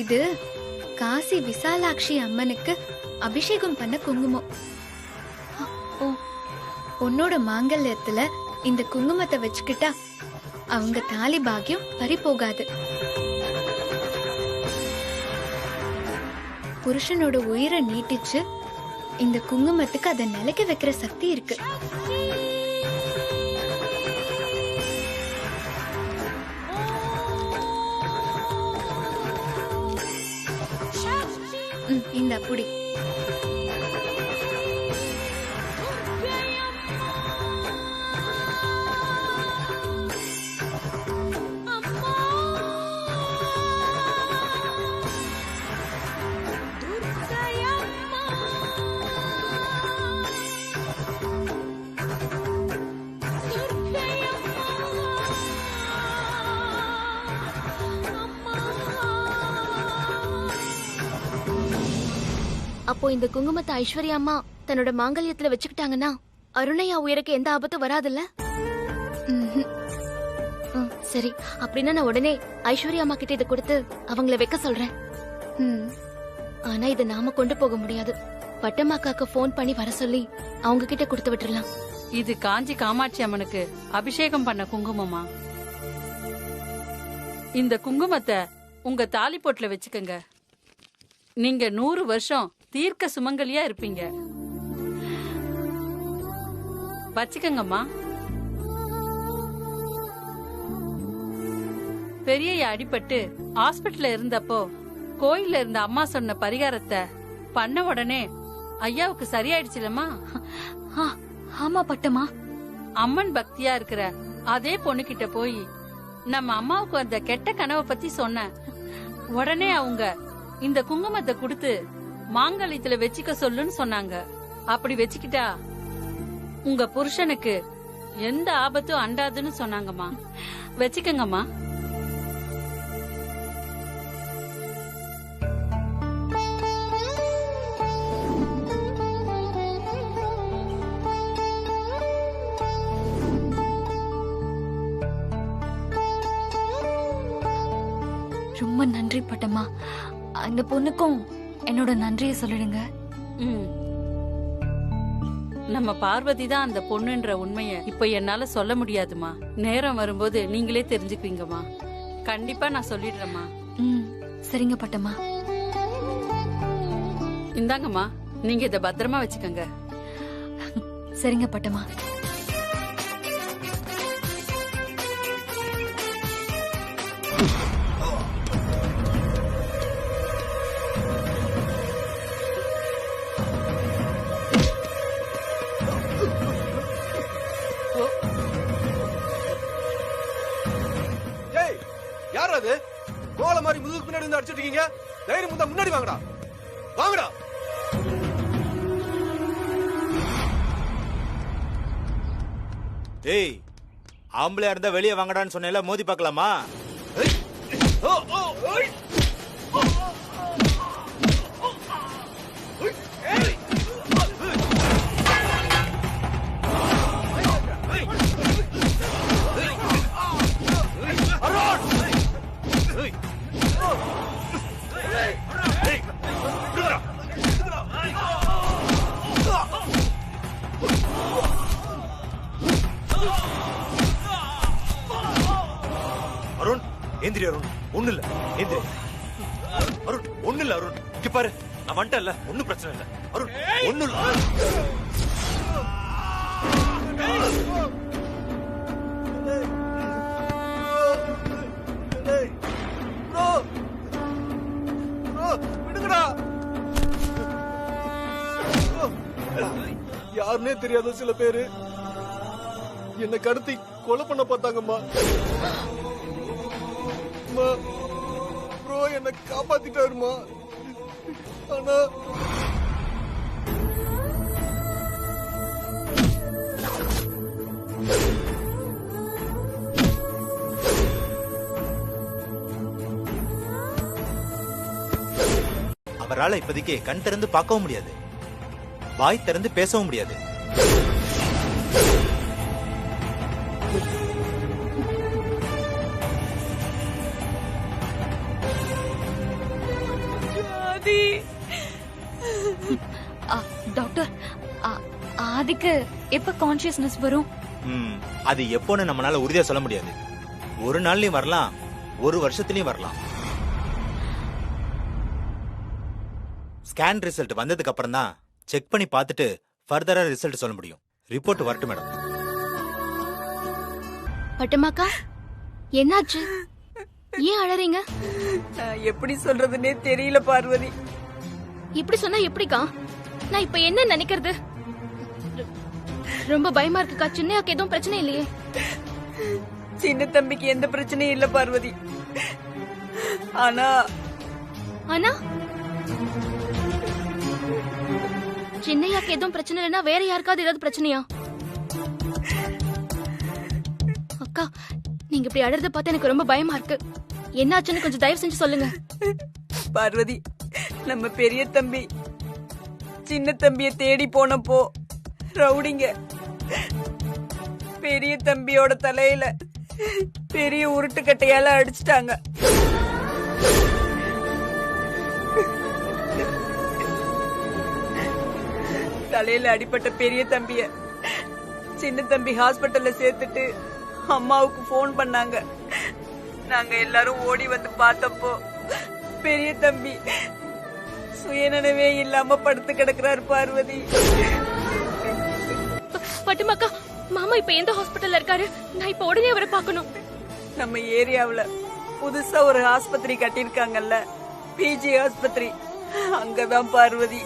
இது காசி விசாலாட்சி அம்மனுக்கு அபிஷேகம் பண்ண குங்குமம். உன்னோட மாங்கல்யத்துல இந்த குங்குமத்தை வச்சுக்கிட்டா அவங்க தாலி பாக்கியம் பறி போகாது. புருஷனோட உயிரை நீட்டிச்சு இந்த குங்குமத்துக்கு அதை நிலைக்க வைக்கிற சக்தி இருக்கு. இந்த புடி. அப்போ இந்த குங்குமத்தை ஐஸ்வர்யா அம்மா தன்னோட மாங்கல்யத்துல வச்சுக்கிட்டாங்கன்னா அருணையா உயிருக்கு எந்த ஆபத்தும் வராதுல்ல? சரி, அப்படின்னா நான் உடனே ஐஸ்வர்யா அம்மா கிட்ட இதை கொடுத்து அவங்கள வைக்க சொல்றேன். ஆனா இதை நாம கொண்டு போக முடியாது. பட்டம்மாக்காக்கு போன் பண்ணி வர சொல்லி அவங்க கிட்ட கொடுத்து விட்டுறலாம். இது காஞ்சி காமாட்சி அம்மனுக்கு அபிஷேகம் பண்ண குங்குமமா? இந்த குங்குமத்தை உங்க தாலி போட்டுல வச்சுக்கங்க. நீங்க 100 வருஷம் தீர்க்க சுமங்கலியா இருப்பீங்க. வச்சுக்கங்கம்மா. பெரிய அடிபட்டு ஹாஸ்பிட்டல்ல இருந்தப்போ கோயில்ல இருந்த அம்மா சொன்ன பரிகாரத்தை பண்ண உடனே ஐயாவுக்கு சரியாயிடுச்சுலம்மா? ஆமா பட்டமா. அம்மன் பக்தியா இருக்கிற அதே பொண்ணுகிட்ட போய் நம்ம அம்மாவுக்கு அந்த கெட்ட கனவை பத்தி சொன்ன உடனே அவங்க இந்த குங்குமத்தை கொடுத்து மாங்கல்யத்துல வச்சுக்க சொல்லுன்னு சொன்னாங்க. அப்படி வச்சுக்கிட்டா உங்க புருஷனுக்கு எந்த ஆபத்தும் அண்டாதுன்னு சொன்னாங்கம்மா. வச்சுக்கங்கம்மா. ரொம்ப நன்றி பட்டம்மா. அந்த பொண்ணுக்கும் என்னோட நன்றியை சொல்லிடுங்க. நம்ம பார்வதி தான் அந்த பொண்ணுன்ற உண்மைய இப்ப என்னால சொல்ல முடியாதுமா. நேரம் வரும்போது நீங்களே தெரிஞ்சுக்குவீங்கம்மா. கண்டிப்பா நான் சொல்லிடுறேம்மா. சரிங்க பட்டம்மா. இந்தாங்கம்மா, நீங்க இத பத்திரமா வச்சுக்கோங்க. சரிங்க பட்டம்மா. யார் அது? கோல மாதிரி முதுகுக்கு பின்னாடி வந்து அடிச்சிட்டு இருக்கீங்க. தைரியம் இருந்தா முன்னாடி வாங்கடா. வாங்கடா. டேய், ஆம்பளையா இருந்தா வெளியே வாங்கடான்னு சொன்னேல, மோதி பார்க்கலாமா? அருண், எந்திரி அருண். ஒண்ணு இல்ல, எந்திரி அருண். ஒண்ணு இல்ல அருண். இங்க பாரு, நான் வந்துட்டேன்ல, ஒண்ணும் பிரச்சனை இல்ல அருண். ஒண்ணு இல்ல. யாருன்னே தெரியாத சில பேரு என்ன கடத்தி கொலை பண்ண பார்த்தாங்கம்மா. ப்ரோ என்ன காப்பாத்திட்டாருமா. ஆனா அவரால இப்போதைக்கு கண் திறந்து பார்க்கவும் முடியாது, வாய் திறந்து பேசவும் முடியாது. டாக்டர், ஆதிக்கு எப்ப கான்சியஸ்னஸ் வரும்? அது எப்போன்னு நம்மளால உறுதியா சொல்ல முடியாது. ஒரு நாள்லயும் வரலாம், ஒரு வருஷத்துலயும் வரலாம். ஸ்கேன் ரிசல்ட் வந்ததுக்கு அப்புறம் தான் செக் பண்ணி பார்த்துட்டு ஃபர்தரா ரிசல்ட் சொல்ல முடியும். ரிப்போர்ட் வரட்டும் மேடம். பட்டமாக்கா, என்னாச்சு? ஏன் அழறீங்க? எப்படி சொல்றதுன்னே தெரியல பார்வதி. இப்படி சொன்னா எப்படிக்கா? நான் இப்ப என்ன நினைக்கிறது? ரொம்ப பயமா இருக்குக்கா. சின்னையாக்கு எதுவும் பிரச்சனை இல்லையே? சின்ன தம்பிக்கு எந்த பிரச்சனையும் இல்ல பார்வதி. ஆனா ஆனா சின்னையாக்கு எதுவும் பிரச்சனை இல்லைன்னா வேற யாருக்காவது ஏதாவது பிரச்சனையா? அக்கா, நீங்க இப்படி அழறத பார்த்து எனக்கு ரொம்ப பயமா இருக்கு. என்னாச்சுன்னு கொஞ்சம் தயவு செஞ்சு சொல்லுங்க. பார்வதி, நம்ம பெரிய தம்பி சின்ன தம்பிய தேடி போனப்போ ரவுடிங்க பெரிய தம்பியோட தலையில பெரிய உருட்டுக்கட்டையால அடிச்சிட்டாங்க. தலையில அடிபட்ட பெரிய தம்பிய சின்ன தம்பி ஹாஸ்பிட்டல்ல சேர்த்துட்டு அம்மாவுக்கு போன் பண்ணாங்க. நாங்க எல்லாரும் ஓடி வந்து பார்த்தப்போ பெரிய தம்பி சுயநினைவே இல்லாம படுத்து கிடக்குறாரு பார்வதி. பட்டுமாக்கா, மாமா இப்ப எந்த ஹாஸ்பிட்டல்ல இருக்காரு? நான் இப்ப உடனே அவரை பார்க்கணும். நம்ம ஏரியாவுல புதுசா ஒரு ஆஸ்பத்திரி கட்டிருக்காங்கல்ல, பிஜி ஆஸ்பத்திரி, அங்கதான் பார்வதி.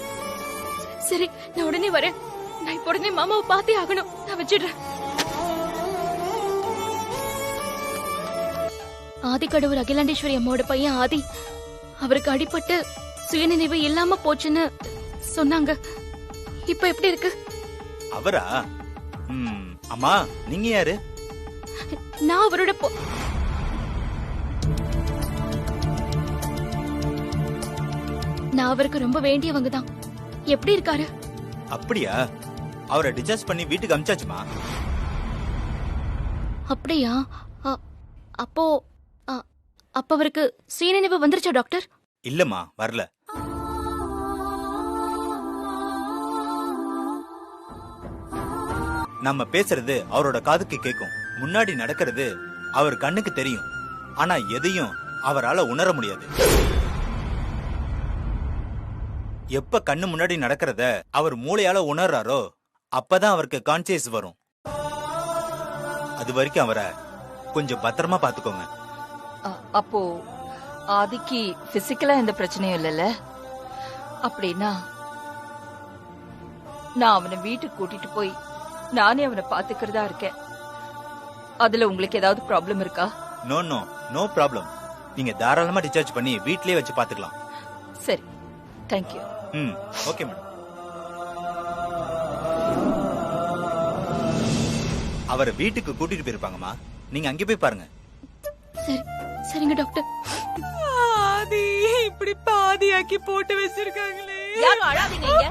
சரி, நான் உடனே வரேன். நான் இப்ப உடனே மாமாவை பார்த்தே ஆகணும். நான் வச்சிடுறேன். ஆதிக்கடவுர் அகிலாண்டேஸ்வரி அம்மாவோட பையன் ஆதி, அவருக்கு அடிபட்டு சுயநினைவு இல்லாம போச்சுன்னு சொன்னாங்க. இப்ப எப்படி இருக்கு? அவரா? அம்மா நீங்க யாரு? நான் அவரோட நான் அவருக்கு ரொம்ப வேண்டியவங்க தான். எப்படி இருக்காரு? அப்படியா? அவரை டிஸ்சார்ஜ் பண்ணி வீட்டுக்கு அனுப்பிச்சாச்சுமா. அப்படியா? அப்போ அப்ப அவருக்கு சுயநினைவு வந்துருச்சா டாக்டர்? இல்லம்மா வரல. நம்ம பேசுறது அவரோட காதுக்கு கேட்கும். முன்னாடி நடக்கிறது அவர் கண்ணுக்கு தெரியும். ஆனா எதையும் அவரால உணர முடியாது. எப்ப கண்ணு முன்னாடி நடக்கிறத அவர் மூளையால உணர்றாரோ அப்பதான் அவருக்கு கான்சியஸ் வரும். அது வரைக்கும் அவரை கொஞ்சம் பத்திரமா பாத்துக்கோங்க. அப்போ ஆதிக்கு பிசிக்கலா எந்த பிரச்சனையும் இல்லைல்ல? அப்படின்னா நான் அவனை வீட்டுக்கு கூட்டிட்டு போய் நானே அவனை பாத்துக்கிறதா இருக்கேன். அதுல உங்களுக்கு ஏதாவது ப்ராப்ளம் இருக்கா? No no no problem. நீங்க தாராளமா டிஸ்சார்ஜ் பண்ணி வீட்லயே வச்சு பாத்துக்கலாம். சரி, தேங்க்யூ. Okay madam. அவரை வீட்டுக்கு கூட்டிட்டு போயிருப்பாங்கம்மா. நீங்க அங்கே போய் பாருங்க. சரி, சரிங்க டாக்டர். ஆதி இப்படி பாதியாக்கி போட்டு வச்சிருக்காங்களே. யாரும் அழாதீங்க இங்க.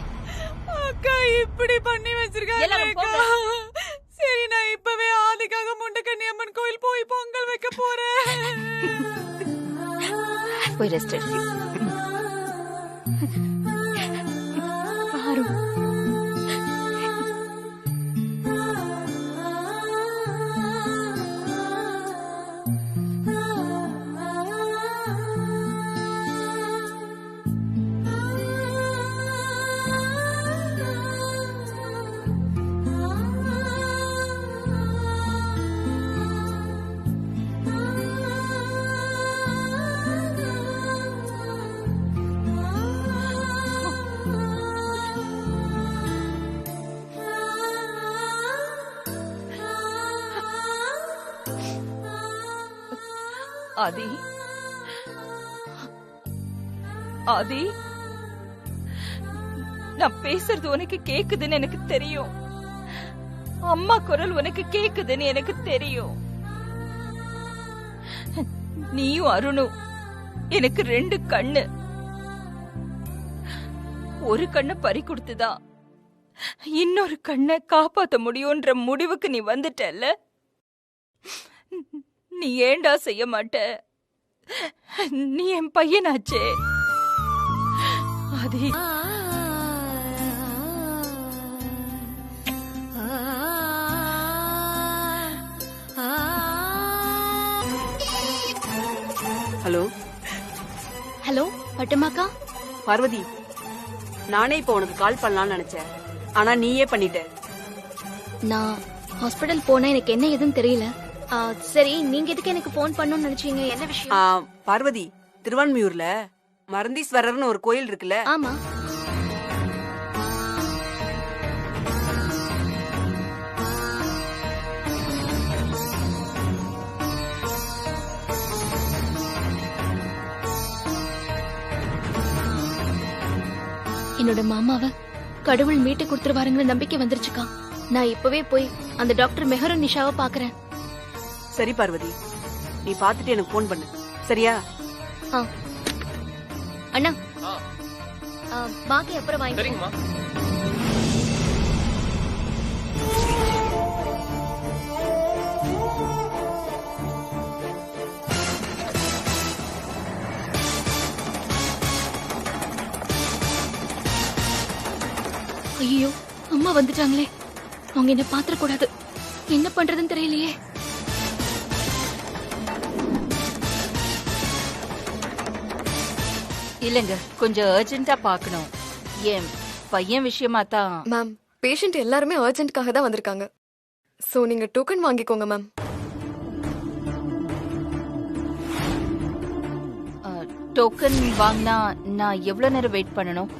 அக்கா இப்படி பண்ணி வச்சிருக்காங்க. சரி, நான் இப்பவே ஆதிக்காக முண்டக்கண்ணி அம்மன் கோயில் போய் பொங்கல் வைக்க போறேன். போய் ரெஸ்ட் எடுத்து ஆதி. ஆதி, நான் பேசுறது உனக்கு கேக்குதுன்னு எனக்கு தெரியும். அம்மா குரல் உனக்கு கேக்குதுன்னு எனக்கு தெரியும். நீயும் அருணும் எனக்கு 2 கண்ணு. ஒரு கண்ணை பறி கொடுத்துதான் இன்னொரு கண்ணை காப்பாத்த முடியும்ன்ற முடிவுக்கு நீ வந்துட்டல்ல. நீ ஏண்டா செய்ய மாட்ட? நீ என் பையனாச்சே. ஆதி, ஹலோ ஹலோ பட்டமாக்கா. பார்வதி, நானே இப்போ உனக்கு கால் பண்ணலாம்னு நினைச்சேன். ஆனா நீயே பண்ணிட்ட. நான் ஹாஸ்பிடல் போனா எனக்கு என்ன ஏதுன்னு தெரியல. சரி, நீங்க எதுக்கு எனக்கு போன் பண்ணணும்னு நினைச்சீங்க? என்ன விஷயம்? பார்வதி, திருவான்மியூர்ல மருந்தீஸ்வரர்னு ஒரு கோயில் இருக்குல்ல? ஆமா. என்னோட மாமாவை கடவுள் மீட்டு கொடுத்துருவாருங்கிற நம்பிக்கை வந்துருச்சுக்கா. நான் இப்பவே போய் அந்த டாக்டர் மெஹரும் நிஷாவை பாக்குறேன். சரி பார்வதி, நீ பாத்துட்டு எனக்கு போன் பண்ணு, சரியா? அண்ணா, பாக்கி அப்புறம் வாங்கி. சரிங்கம்மா. ஐயோ, அம்மா வந்துட்டாங்களே. அவங்க என்ன பாத்திர கூடாது. என்ன பண்றதுன்னு தெரியலையே. இல்லங்க, கொஞ்சம் அர்ஜென்ட்டா பாக்கணும். என் பையன் விஷயமா தான். மேம், பேஷண்ட் எல்லாருமே அர்ஜென்ட்காக தான் வந்திருக்காங்க. சோ நீங்க டோக்கன் வாங்கிக்கோங்க மேம். டோக்கன் வாங்கினா நான் எவ்வளவு நேரம் வெயிட் பண்ணணும்?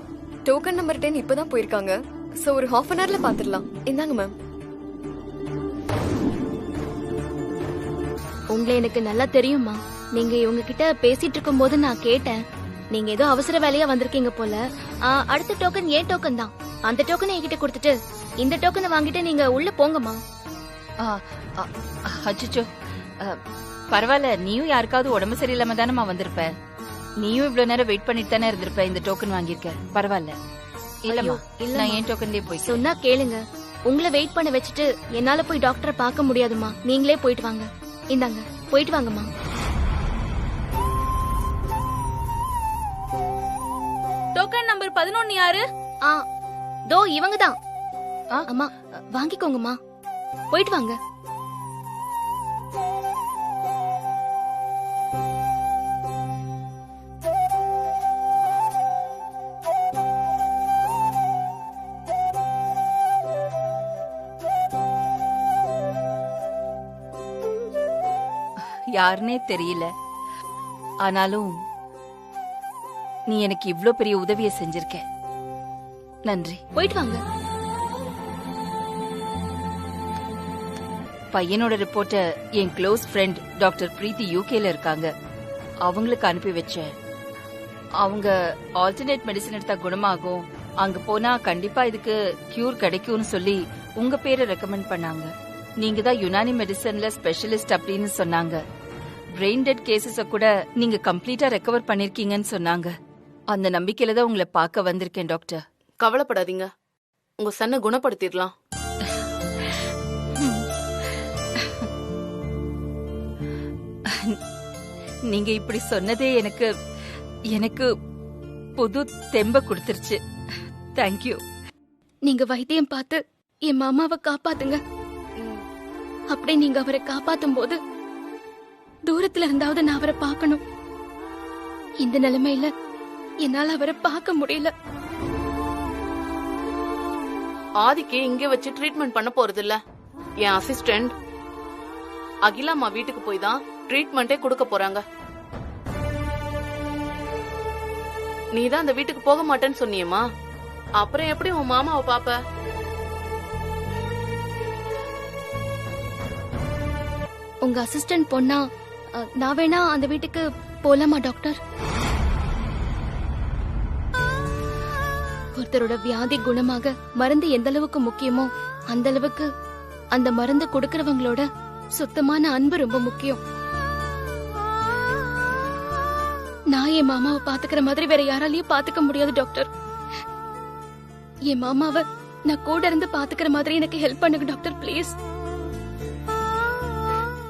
டோக்கன் நம்பர் 10 இப்பதான் போயிருக்காங்க. சோ ஒரு ½ அன் ஹவர்ல பாத்துடலாம். இந்தாங்க மேம். உங்களை எனக்கு நல்லா தெரியுமா. நீங்க இவங்க கிட்ட பேசிட்டு இருக்கும் போது நான் கேட்டேன். நீங்க ஏதோ அவசர வேலையா வந்திருக்கீங்க போல. அடுத்த டோக்கன் ஏன் டோக்கன் தான். அந்த டோக்கனை என்கிட்ட கொடுத்துட்டு இந்த டோக்கனை வாங்கிட்டு நீங்க உள்ள போங்கம்மா. அச்சோ, பரவாயில்ல. நீயும் யாருக்காவது உடம்பு சரியில்லாம தானேமா வந்திருப்ப. நீயும் இவ்வளவு நேரம் வெயிட் பண்ணிட்டு தானே இருந்திருப்ப. இந்த டோக்கன் வாங்கியிருக்க. பரவாயில்ல. இல்லம்மா, நான் ஏன் டோக்கன்லயே போய் சொன்னா கேளுங்க. உங்களை வெயிட் பண்ண வச்சுட்டு என்னால போய் டாக்டரை பார்க்க முடியாதுமா. நீங்களே போயிட்டு வாங்க. இந்தாங்க, போயிட்டு வாங்கம்மா. டோக்கன் நம்பர் 11 யாரு? தோ இவங்க தான். அம்மா வாங்கிக்கோங்கம்மா, போயிட்டு வாங்க. யாருன்னே தெரியல. ஆனாலும் நீ எனக்கு இவ்ளோ பெரிய உதவியை செஞ்சிருக்க. நன்றி. போயிட்டு வாங்க. பையனோட ரிப்போர்ட்ட என் க்ளோஸ் ஃப்ரெண்ட் டாக்டர் பிரீத்தி யூகேல இருக்காங்க. அவங்களுக்கு அனுப்பி வச்சேன். அவங்க ஆல்டர்னேட் மெடிசன் எடுத்தா குணமாகும், அங்க போனா கண்டிப்பா இதுக்கு கியூர் கிடைக்கும்னு சொல்லி உங்க பேரை ரெக்கமெண்ட் பண்ணாங்க. நீங்க தான் யுனானி மெடிசன்ல ஸ்பெஷலிஸ்ட் அப்படின்னு சொன்னாங்க. பிரெயின் டெட் கேசஸ கூட நீங்க கம்ப்ளீட்டா ரெக்கவர் பண்ணிருக்கீங்கன்னு சொன்னாங்க. அந்த நம்பிக்கையில தான் உங்களை பார்க்க வந்திருக்கேன் டாக்டர். கவலைப்படாதீங்க, உங்க சன்னை குணப்படுத்திடலாம். நீங்க இப்படி சொன்னதே எனக்கு எனக்கு புது தெம்ப கொடுத்துருச்சு. தேங்க்யூ. நீங்க வைத்தியம் பார்த்து என் மாமாவை காப்பாத்துங்க. அப்படி நீங்க அவரை காப்பாத்தும் போது தூரத்துல இருந்தாவது நான் அவரை பார்க்கணும். இந்த நிலைமையில என்னால அவரை பார்க்க முடியல. ஆதிக்கு இங்க வச்சு ட்ரீட்மெண்ட் பண்ண போறது இல்ல. என் அசிஸ்டன்ட் அகிலாமா வீட்டுக்கு போய் தான் ட்ரீட்மெண்டே கொடுக்க போறாங்க. நீதான் அந்த வீட்டுக்கு போக மாட்டேன்னு சொன்னியேமா, அப்புறம் எப்படி உன் மாமாவை பாப்ப? உங்க அசிஸ்டன்ட் பொண்ணா நான் வேணா அந்த வீட்டுக்கு போலாமா டாக்டர்? ஒருத்தரோட வியாதி குணமாக மருந்து எந்த அளவுக்கு முக்கியமோ அந்த அளவுக்கு அந்த மருந்து கொடுக்கறவங்களோட சுத்தமான அன்பு ரொம்ப முக்கியம். நான் என் மாமாவை பாத்துக்கிற மாதிரி வேற யாராலையும் பாத்துக்க முடியாது டாக்டர். என் மாமாவை நான் கூட இருந்து பாத்துக்கிற மாதிரி எனக்கு ஹெல்ப் பண்ணுங்க டாக்டர், பிளீஸ்.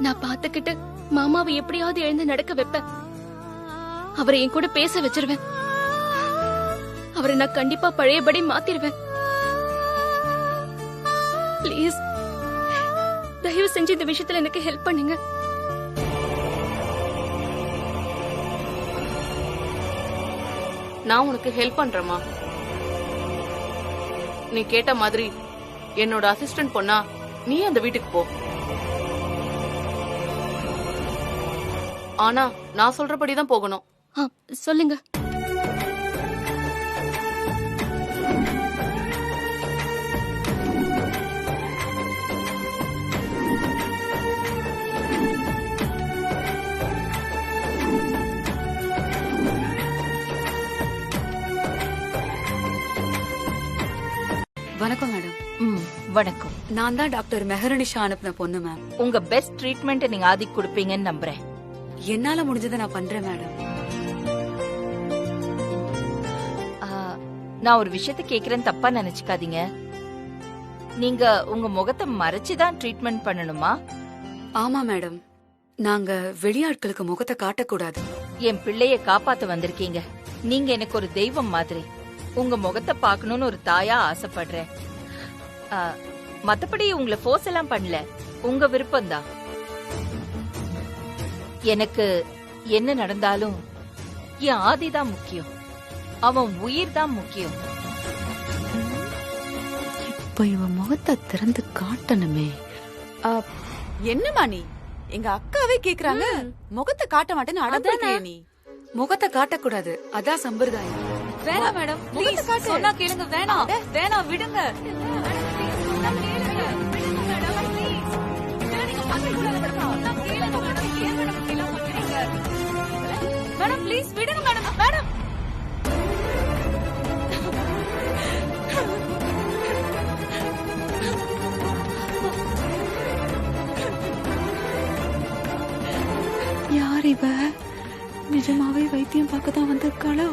நான் பாத்துக்கிட்டு மாமாவை எப்படியாவது எழுந்து நடக்க வைப்பேன். அவரை என் கூட பேச வச்சிருவேன். அவரை நான் கண்டிப்பா பழையபடி மாத்திருவேன். பிளீஸ், தயவு செஞ்சு இந்த விஷயத்துல எனக்கு ஹெல்ப் பண்ணுங்க. நான் உனக்கு ஹெல்ப் பண்றேமா. நீ கேட்ட மாதிரி என்னோட அசிஸ்டன்ட் பொண்ணா நீ அந்த வீட்டுக்கு போ. ஆனா நான் சொல்றபடிதான் போகணும். சொல்லுங்க. வணக்கம் மேடம். வணக்கம். நான் தான் டாக்டர் மெஹரனிஷா அனுப்பின பொண்ணு மேம். உங்க பெஸ்ட் ட்ரீட்மெண்ட் நீங்க ஆதிக்கு கொடுப்பீங்கன்னு நம்புறேன். என்னால முடிஞ்சதை நான் பண்றேன் மேடம். நான் ஒரு விஷயத்த கேக்குறேன், தப்பா நினைச்சுக்காதீங்க. நீங்க உங்க முகத்தை மறைச்சுதான் ட்ரீட்மெண்ட் பண்ணணுமா? ஆமா மேடம், நாங்க வெளியாட்களுக்கு முகத்தை காட்டக்கூடாது. என் பிள்ளைய காப்பாத்த வந்திருக்கீங்க. நீங்க எனக்கு ஒரு தெய்வம் மாதிரி. உங்க முகத்தை பாக்கணும்னு ஒரு தாயா ஆசைப்படுறேன். மத்தபடி உங்களை ஃபோர்ஸ் எல்லாம் பண்ணல, உங்க விருப்பம்தான். எனக்கு என்ன நடந்தாலும் என் ஆதிதான் முக்கியம். அவன் உயிர் தான் முக்கியம். இப்ப இவன் முகத்தை திறந்து காட்டணுமே. என்னமா நீ? எங்க அக்காவே கேக்குறாங்க, முகத்தை காட்ட மாட்டேன்னு அடம்பிடிக்கிறியே நீ. முகத்தை காட்டக்கூடாது, அதான் சம்பிரதாயம். வேணாம் மேடம், ப்ளீஸ் சொன்னா கேளுங்க. வேணாம் வேணாம், விடுங்க. மேடம் ப்ளீஸ் விடுங்க மேடம். மேடம் நிஜமாவே வைத்தியம் பார்க்க தான் வந்திருக்காளோ?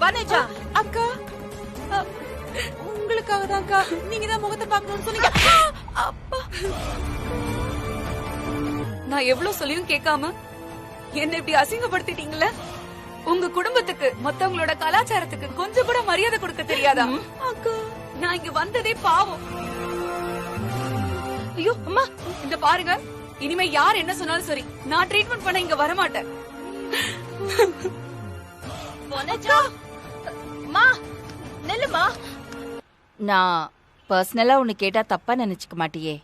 வனஜா அக்கா, உங்களுக்காக தான் அக்கா. நீங்க தான் முகத்தை பார்க்கணும்னு சொன்னீங்க. அப்பா, நான் எவ்வளவு சொல்லியும் கேட்காம என்ன இப்படி அசிங்கப்படுத்திட்டீங்களே. உங்க குடும்பத்துக்கு, மத்தவங்களோட கலாச்சாரத்துக்கு கொஞ்சம் கூட மரியாதை கொடுக்க தெரியாதா? அக்கா, நான் இங்க வந்ததே பாவம். ஐயோ அம்மா, இந்த பாருங்க, இனிமே யார் என்ன சொன்னாலும் சரி, நான் ட்ரீட்மெண்ட் பண்ண இங்க வரமாட்டேன். வனஜா மா, நெல்லுமா. நான் பர்சனலா உன்னை கேட்டா தப்பா நினைச்சுக்க மாட்டியே?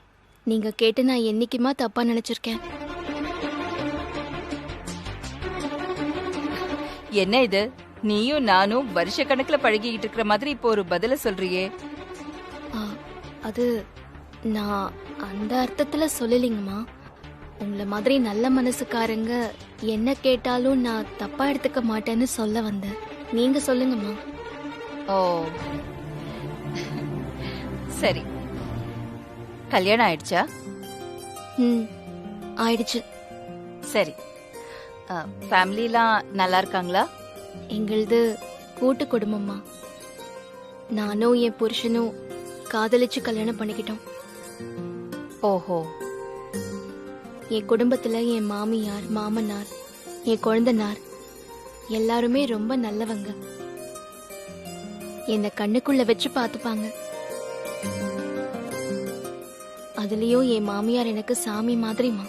நீங்க கேட்டு நான் என்னைக்குமா தப்பா நினைச்சிருக்கேன்? என்ன இது, நீயும் நானும் வருஷ கணக்குல பழகிக்கிட்டு இருக்கிற மாதிரி இப்போ ஒரு பதில சொல்றியே? அது நான் அந்த அர்த்தத்துல சொல்லலைங்கம்மா. உங்களை மாதிரி நல்ல மனசுக்காரங்க என்ன கேட்டாலும் நான் தப்பா எடுத்துக்க மாட்டேன்னு சொல்ல வந்தேன். நீங்க சொல்லுங்கம்மா. ஓ சரி, கல்யாணம் ஆயிடுச்சா? ஆயிடுச்சு. சரி, ஃபேமிலிலாம் நல்லா இருக்காங்களா? எங்களது கூட்டு குடும்பம்மா. நானும் என் புருஷனும் காதலிச்சு கல்யாணம் பண்ணிக்கிட்டோம். ஓஹோ. என் குடும்பத்துல என் மாமியார், மாமனார், என் குழந்தனார் எல்லாருமே ரொம்ப நல்லவங்க. என்ன கண்ணுக்குள்ள வச்சு பாத்துப்பாங்க. அதுலயும் என் மாமியார் எனக்கு சாமி மாதிரிமா.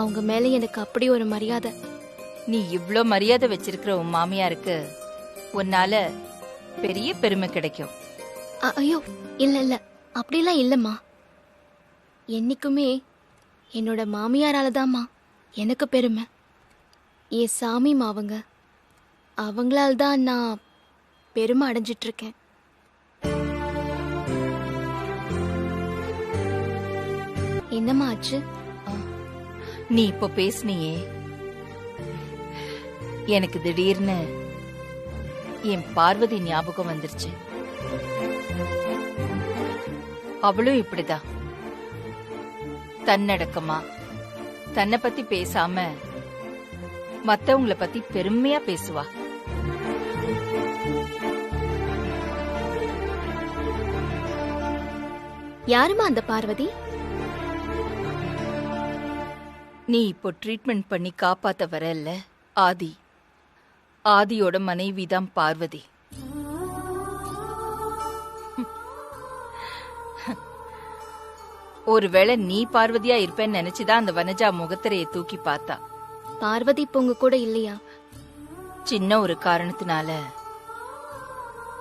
அவங்க மேல எனக்கு அப்படி ஒரு மரியாதை. நீ இவ்ளோ மரியாதை வச்சிருக்கிற உன் மாமியாருக்கு உன்னால பெரிய பெருமை கிடைக்கும். ஐயோ இல்ல இல்ல, அப்படிலாம் இல்லம்மா. என்னைக்குமே என்னோட மாமியாராலதாம்மா எனக்கு பெருமை. என் சாமிமா அவங்க. அவங்களால்தான் நான் பெருமை அடைஞ்சிட்டு இருக்கேன். என்னம்மா ஆச்சு? நீ இப்போ பேசுனியே, எனக்கு திடீர்னு என் பார்வதி ஞாபகம் வந்துருச்சு. அவளும் இப்படிதான் தன்னடக்கமா தன்னை பத்தி பேசாம மத்தவங்கள பத்தி பெருமையா பேசுவா. யாருமா அந்த பார்வதி? நீ இப்போ ட்ரீட்மெண்ட் பண்ணி காப்பாத்த வரல ஆதி. ஆதியோட மனைவிதான் பார்வதி. ஒருவேளை நீ பார்வதியா இருப்பேன்னு நினைச்சுதான் அந்த வனஜா முகத்திரையை தூக்கி பார்த்தா. பார்வதி இப்ப உங்க கூட இல்லையா? சின்ன ஒரு காரணத்தினால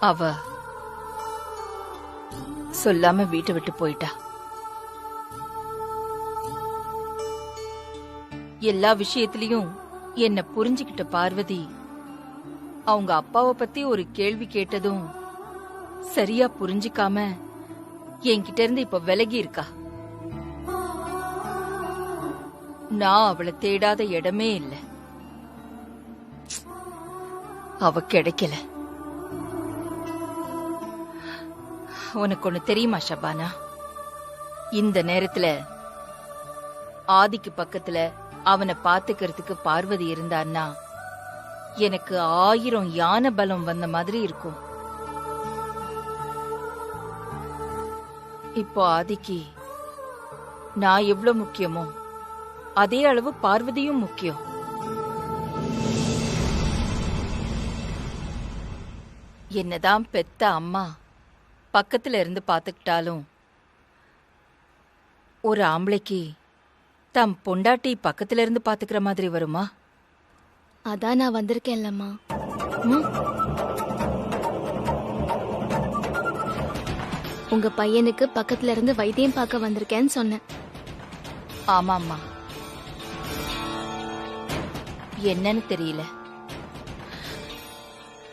அவ சொல்லாம வீட்டை விட்டு போயிட்டா. எல்லா விஷயத்திலயும் என்ன புரிஞ்சுக்கிட்ட பார்வதி அவங்க அப்பாவை பத்தி ஒரு கேள்வி கேட்டதும் சரியா புரிஞ்சுக்காம என்கிட்ட இருந்து இப்ப விலகி இருக்கா. நான் அவளை தேடாத இடமே இல்லை. அவ கிடைக்கல. உனக்கு ஒண்ணு தெரியுமா ஷபானா? இந்த நேரத்துல ஆதிக்கு பக்கத்துல அவனை பாத்துக்கிறதுக்கு பார்வதி இருந்தான்னா எனக்கு 1000 யானை பலம் வந்த மாதிரி இருக்கும். இப்போ ஆதிக்கு நான் எவ்வளவு முக்கியமோ அதே அளவு பார்வதியும் முக்கியம். என்னதான் பெத்த அம்மா பக்கத்துல இருந்து பாத்துக்கிட்டாலும் ஒரு ஆம்பளைக்கு தம் பொண்டாட்டி பக்கத்துல இருந்து பாத்துக்கிற மாதிரி வருமா? அதான் நான் வந்திருக்கேன்லம்மா. உங்க பையனுக்கு பக்கத்துல இருந்து வைத்தியம் பார்க்க வந்திருக்கேன்னு சொன்னேன். ஆமாம்மா. என்னன்னு தெரியல,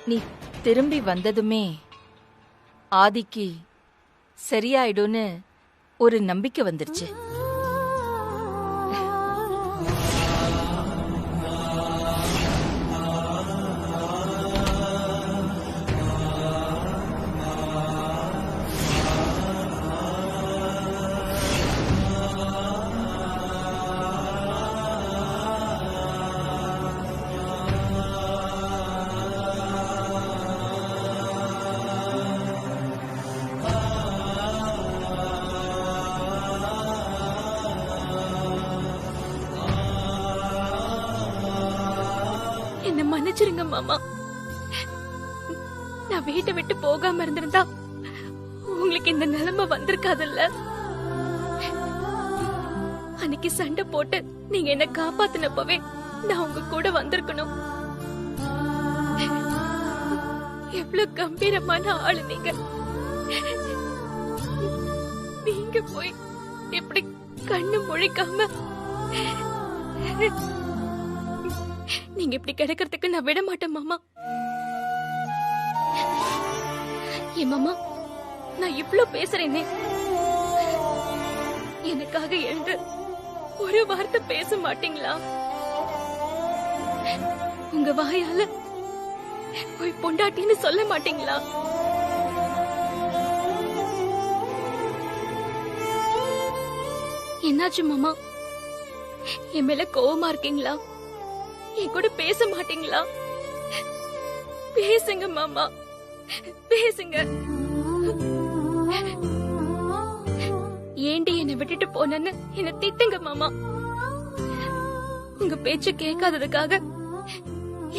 நீ திரும்பி வந்ததுமே ஆதிக்கு சரியாயிடும்னு ஒரு நம்பிக்கை வந்துருச்சு. மன்னிச்சிருங்க மாமா. நான் வீட்டை விட்டு போகாம இருந்திருந்தா உங்களுக்கு இந்த நிலைமை வந்திருக்காதுல்ல. அன்னைக்கு சண்டை போட்டு நீங்க என்ன காப்பாத்தினப்பவே நான் உங்க கூட வந்திருக்கணும். எவ்வளவு கம்பீரமான ஆளு நீங்க. நீங்க போய் எப்படி கண்ணு முழிக்காம நீங்க இப்படி கிடக்கிறதுக்கு நான் விட மாட்டேன் மாமா. ஏன் மாமா, நான் இவ்ளோ பேசுறேனே, எனக்காக எழுந்து ஒரு வார்த்தை பேச மாட்டீங்களா? உங்க வாயால போய் பொண்டாட்டின்னு சொல்ல மாட்டீங்களா? என்னாச்சு மாமா? என் மேல கோவமா இருக்கீங்களா? என் கூட பேச மாட்டீங்களா? பேசுங்க மாமா, பேசுங்க. ஏண்டி என்னை விட்டுட்டு போனன்னு என்ன திட்டுங்க மாமா. உங்க பேச்சு கேட்காததுக்காக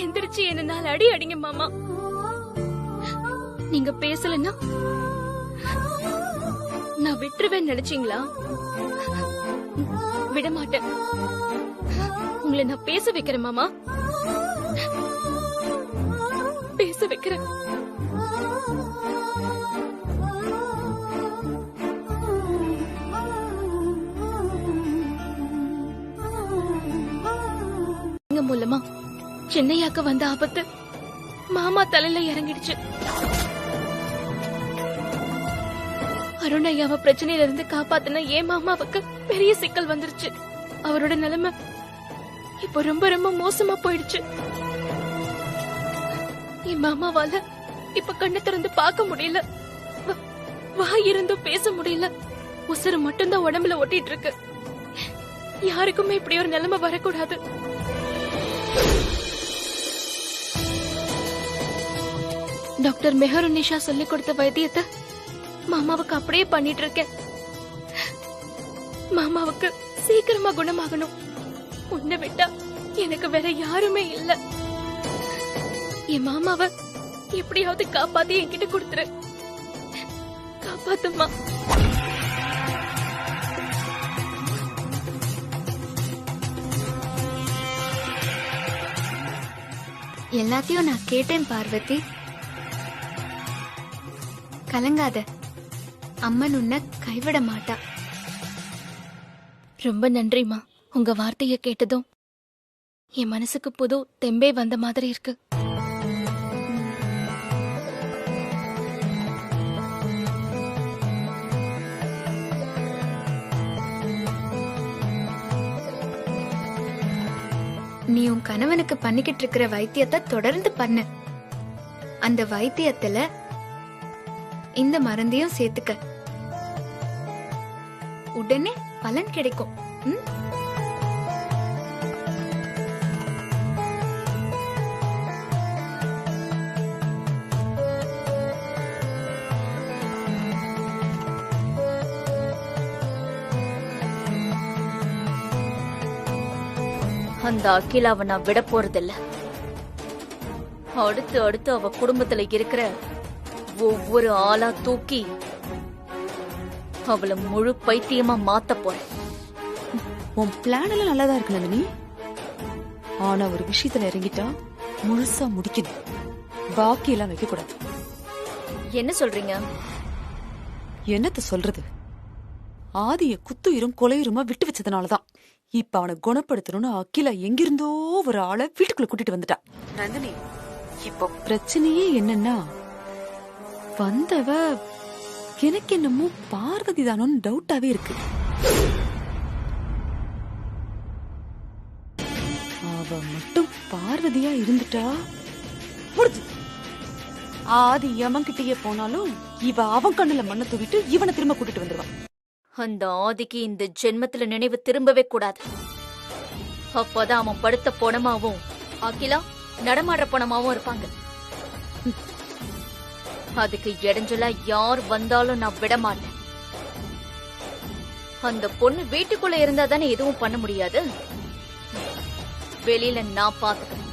எந்திரிச்சு என்ன 4 அடி அடிங்க மாமா. நீங்க பேசலன்னா நான் விட்டுருவேன் நினைச்சீங்களா? விட மாட்டேன். உங்களை நான் பேச வைக்கிறேன் மாமா, பேச வைக்கிறேன். மூலமா சென்னையாக்க வந்த ஆபத்து மாமா தலையில இறங்கிடுச்சு. அருணையாவ பிரச்சனையில இருந்து காப்பாத்தின என் மாமாவுக்கு பெரிய சிக்கல் வந்துருச்சு. அவரோட நிலைமை இப்ப ரொம்ப ரொம்ப மோசமா போயிடுச்சு. என் மாமாவால இப்ப கண்ணை திறந்து பார்க்க முடியல, வாய் இருந்தும் பேச முடியல. உசுறு மட்டும்தான் உடம்புல ஒட்டிட்டு இருக்கு. யாருக்குமே இப்படி ஒரு நிலைமை வரக்கூடாது. டாக்டர் மெஹருநிஷா சொல்லி கொடுத்த வைத்தியத்தை மாமாவுக்கு அப்படியே பண்ணிட்டு இருக்கேன். மாமாவுக்கு சீக்கிரமா குணமாகணும். உன்னை விட்டா எனக்கு வேற யாருமே இல்ல. என் மாமாவை எப்படியாவது காப்பாத்தி என்கிட்ட கொடுத்துரு. காப்பாத்துமா. எல்லாத்தையும் நான் கேட்டேன் பார்வதி, கலங்காத. அம்மன் உன்னை கைவிட மாட்டா. ரொம்ப நன்றிமா. உங்க வார்த்தைய கேட்டதும் என் மனசுக்கு புது தெம்பே வந்த மாதிரி இருக்கு. நீ உன் கணவனுக்கு பண்ணிக்கிட்டு இருக்கிற வைத்தியத்தை தொடர்ந்து பண்ணு. அந்த வைத்தியத்துல இந்த மருந்தையும் சேர்த்துக்க. உடனே பலன் கிடைக்கும். அந்த அகிலாவை நான் விட போறதில்ல. அடுத்து அடுத்து அவ குடும்பத்துல இருக்கிற ஒவ்வொரு ஆளா தூக்கி அவளை முழு பைத்தியமா மாத்த போறேன். உன் பிளான் எல்லாம் நல்லாதான் இருக்கு நந்தினி. ஆனா ஒரு விஷயத்துல இறங்கிட்டா முழுசா முடிக்கணும். பாக்கி எல்லாம் வைக்க கூடாது. என்ன சொல்றீங்க? என்னத்த சொல்றது? ஆதிய குத்துயிரும் கொலையுருமா விட்டு வச்சதுனாலதான் இப்ப அவனை குணப்படுத்தணும்னு அகிலா எங்கிருந்தோ ஒரு ஆளை வீட்டுக்குள்ள கூட்டிட்டு வந்துட்டா. நந்தினி, இப்ப பிரச்சனையே என்னன்னா, வந்தவ எனக்கு என்னமோ பார்வதி தானோன்னு டவுட்டாவே இருக்கு. அவ மட்டும் பார்வதியா இருந்துட்டா முடிஞ்சு. ஆதி எவன்கிட்டயே போனாலும் இவ அவன் கண்ணுல மண்ணை தூவிட்டு இவனை திரும்ப கூட்டிட்டு வந்துருவான். அந்த ஆதிக்கு இந்த ஜென்மத்துல நினைவு திரும்பவே கூடாது. அப்பதான் அவன் படுத்த பொணமாவும் அகிலா நடமாடுற பொணமாவும் இருப்பாங்க. அதுக்கு இடைஞ்சலா யார் வந்தாலும் நான் விட மாட்டேன். அந்த பொண்ணு வீட்டுக்குள்ள இருந்தா தானே எதுவும் பண்ண முடியாது. வெளியில நான் பாத்துக்கிறேன்.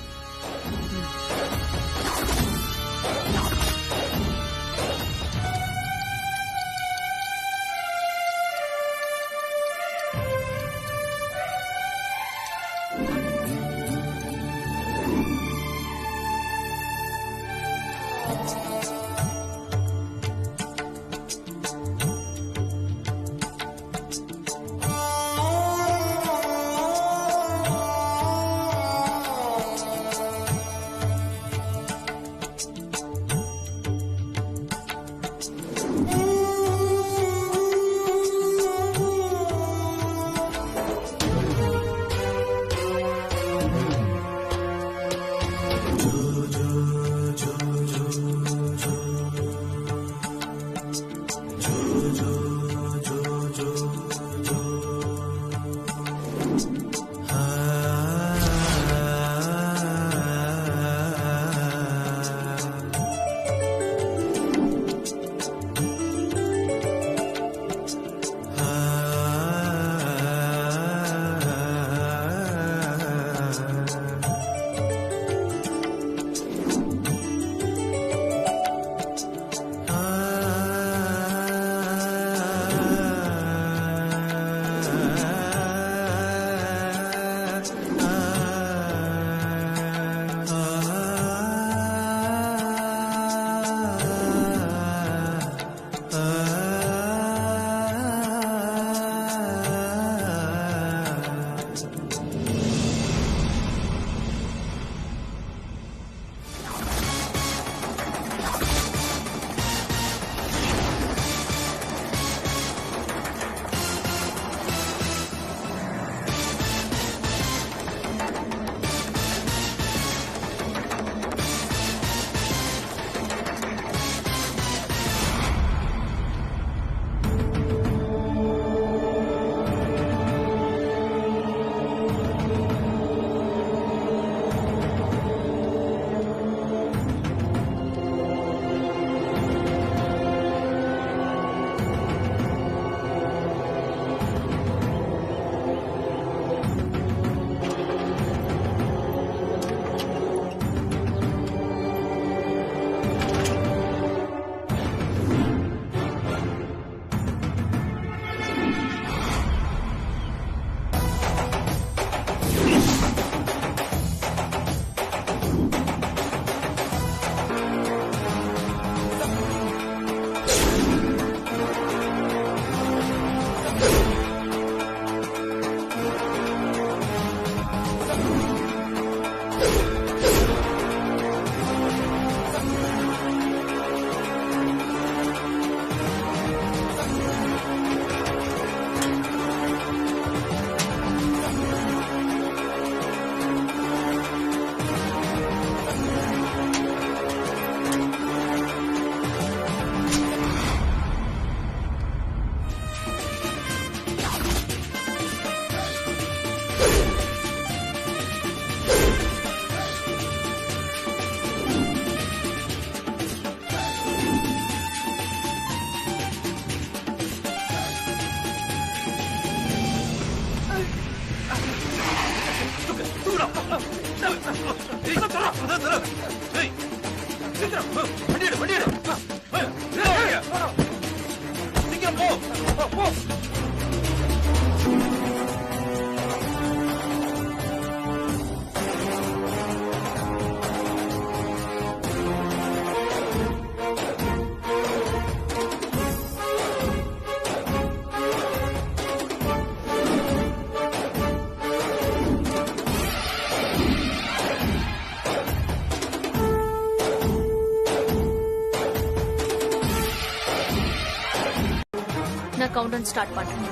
நான் கவுண்ட் டவுன் ஸ்டார்ட் பண்றேன்.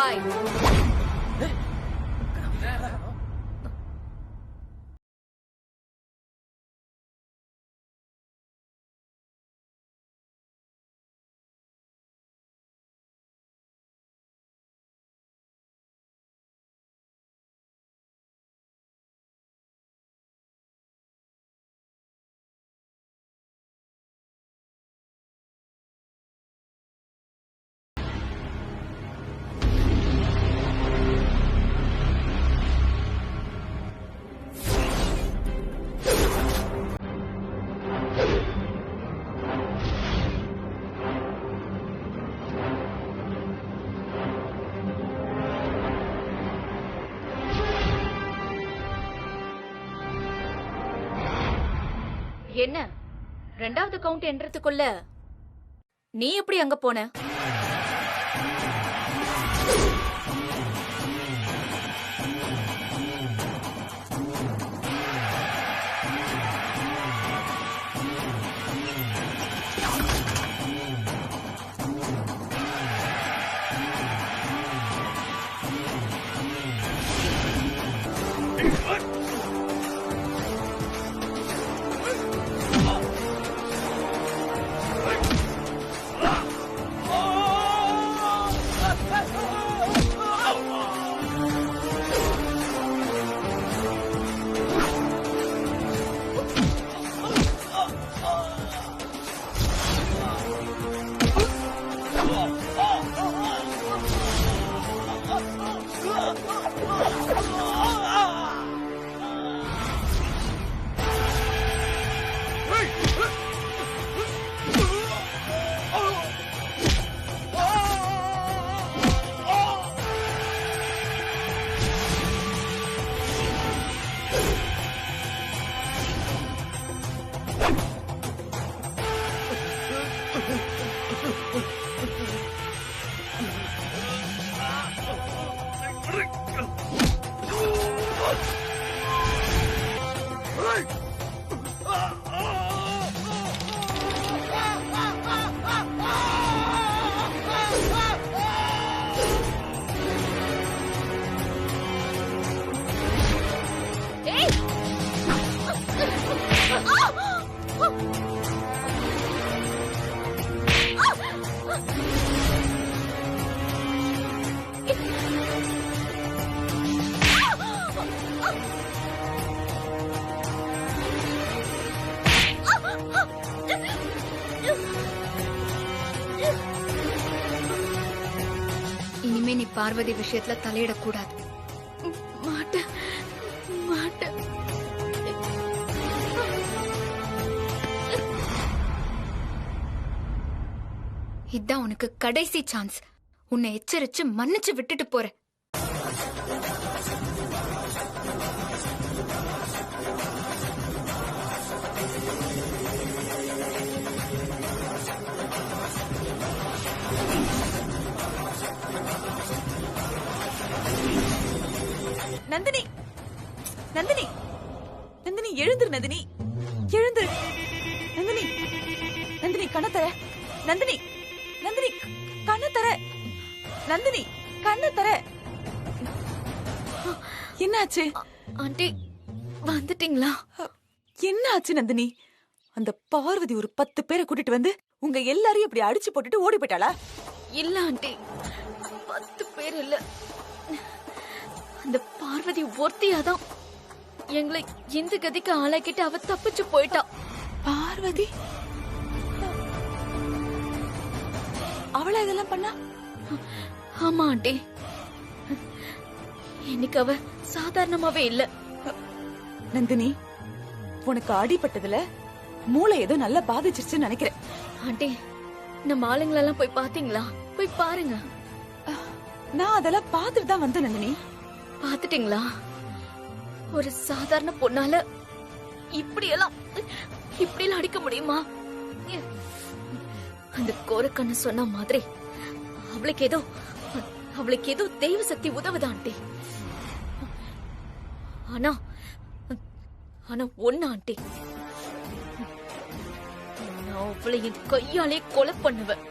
5 என்ன ரெண்டாவது கவுண்ட் என்றதுக்குள்ள நீ எப்படி அங்க போன? இனிமே நீ பார்வதி விஷயத்துல தலையிடக்கூடாது. மாட்டேன் மாட்டேன். இதான் உனக்கு கடைசி சான்ஸ். உன்னை எச்சரிச்சு மன்னிச்சு விட்டுட்டு போறேன். நந்தினி நந்தினி நந்தினி எழுந்துரு. நந்தினி எழுந்துரு. நந்தினி நந்தினி கண்ண தர. நந்தினி நந்தினி கண்ண தர. நந்தினி கண்ண தர. என்னாச்சு? ஆண்டி வந்துட்டீங்களா? என்ன ஆச்சு நந்தினி? அந்த பார்வதி ஒரு 10 பேரை கூட்டிட்டு வந்து உங்க எல்லாரையும் இப்படி அடிச்சு போட்டுட்டு ஓடி போயிட்டாளா? இல்ல ஆண்டி, 10 பேர் இல்ல. அந்த பார்வதி ஒருத்தியாதான் எங்களை இந்த கதிக்கு ஆளாக்கிட்டு அவ தப்பிச்சு போயிட்டா. பார்வதி அவளா இதெல்லாம் பண்ணா? ஆமா ஆண்டி. இன்னைக்கு அவ சாதாரணமாவே இல்ல. நந்தினி, உனக்கு அடிபட்டதுல மூளை ஏதோ நல்லா பாதிச்சிருச்சுன்னு நினைக்கிறேன். ஆண்டி, நம்ம ஆளுங்களெல்லாம் போய் பாத்தீங்களா? போய் பாருங்க. நான் அதெல்லாம் பாத்துட்டு தான் வந்தேன் நந்தினி. பாத்துட்டீங்களா? ஒரு சாதாரண பொண்ணால இப்படியெல்லாம் அடிக்க முடியுமா? அந்த கோரக்கண்ணு சொன்ன மாதிரி அவளுக்கு ஏதோ தெய்வ சக்தி உதவுதா ஆண்டி. ஆனா ஒண்ணு ஆண்டி, நான் அவளை என் கையாலே கொலை பண்ணுவேன்.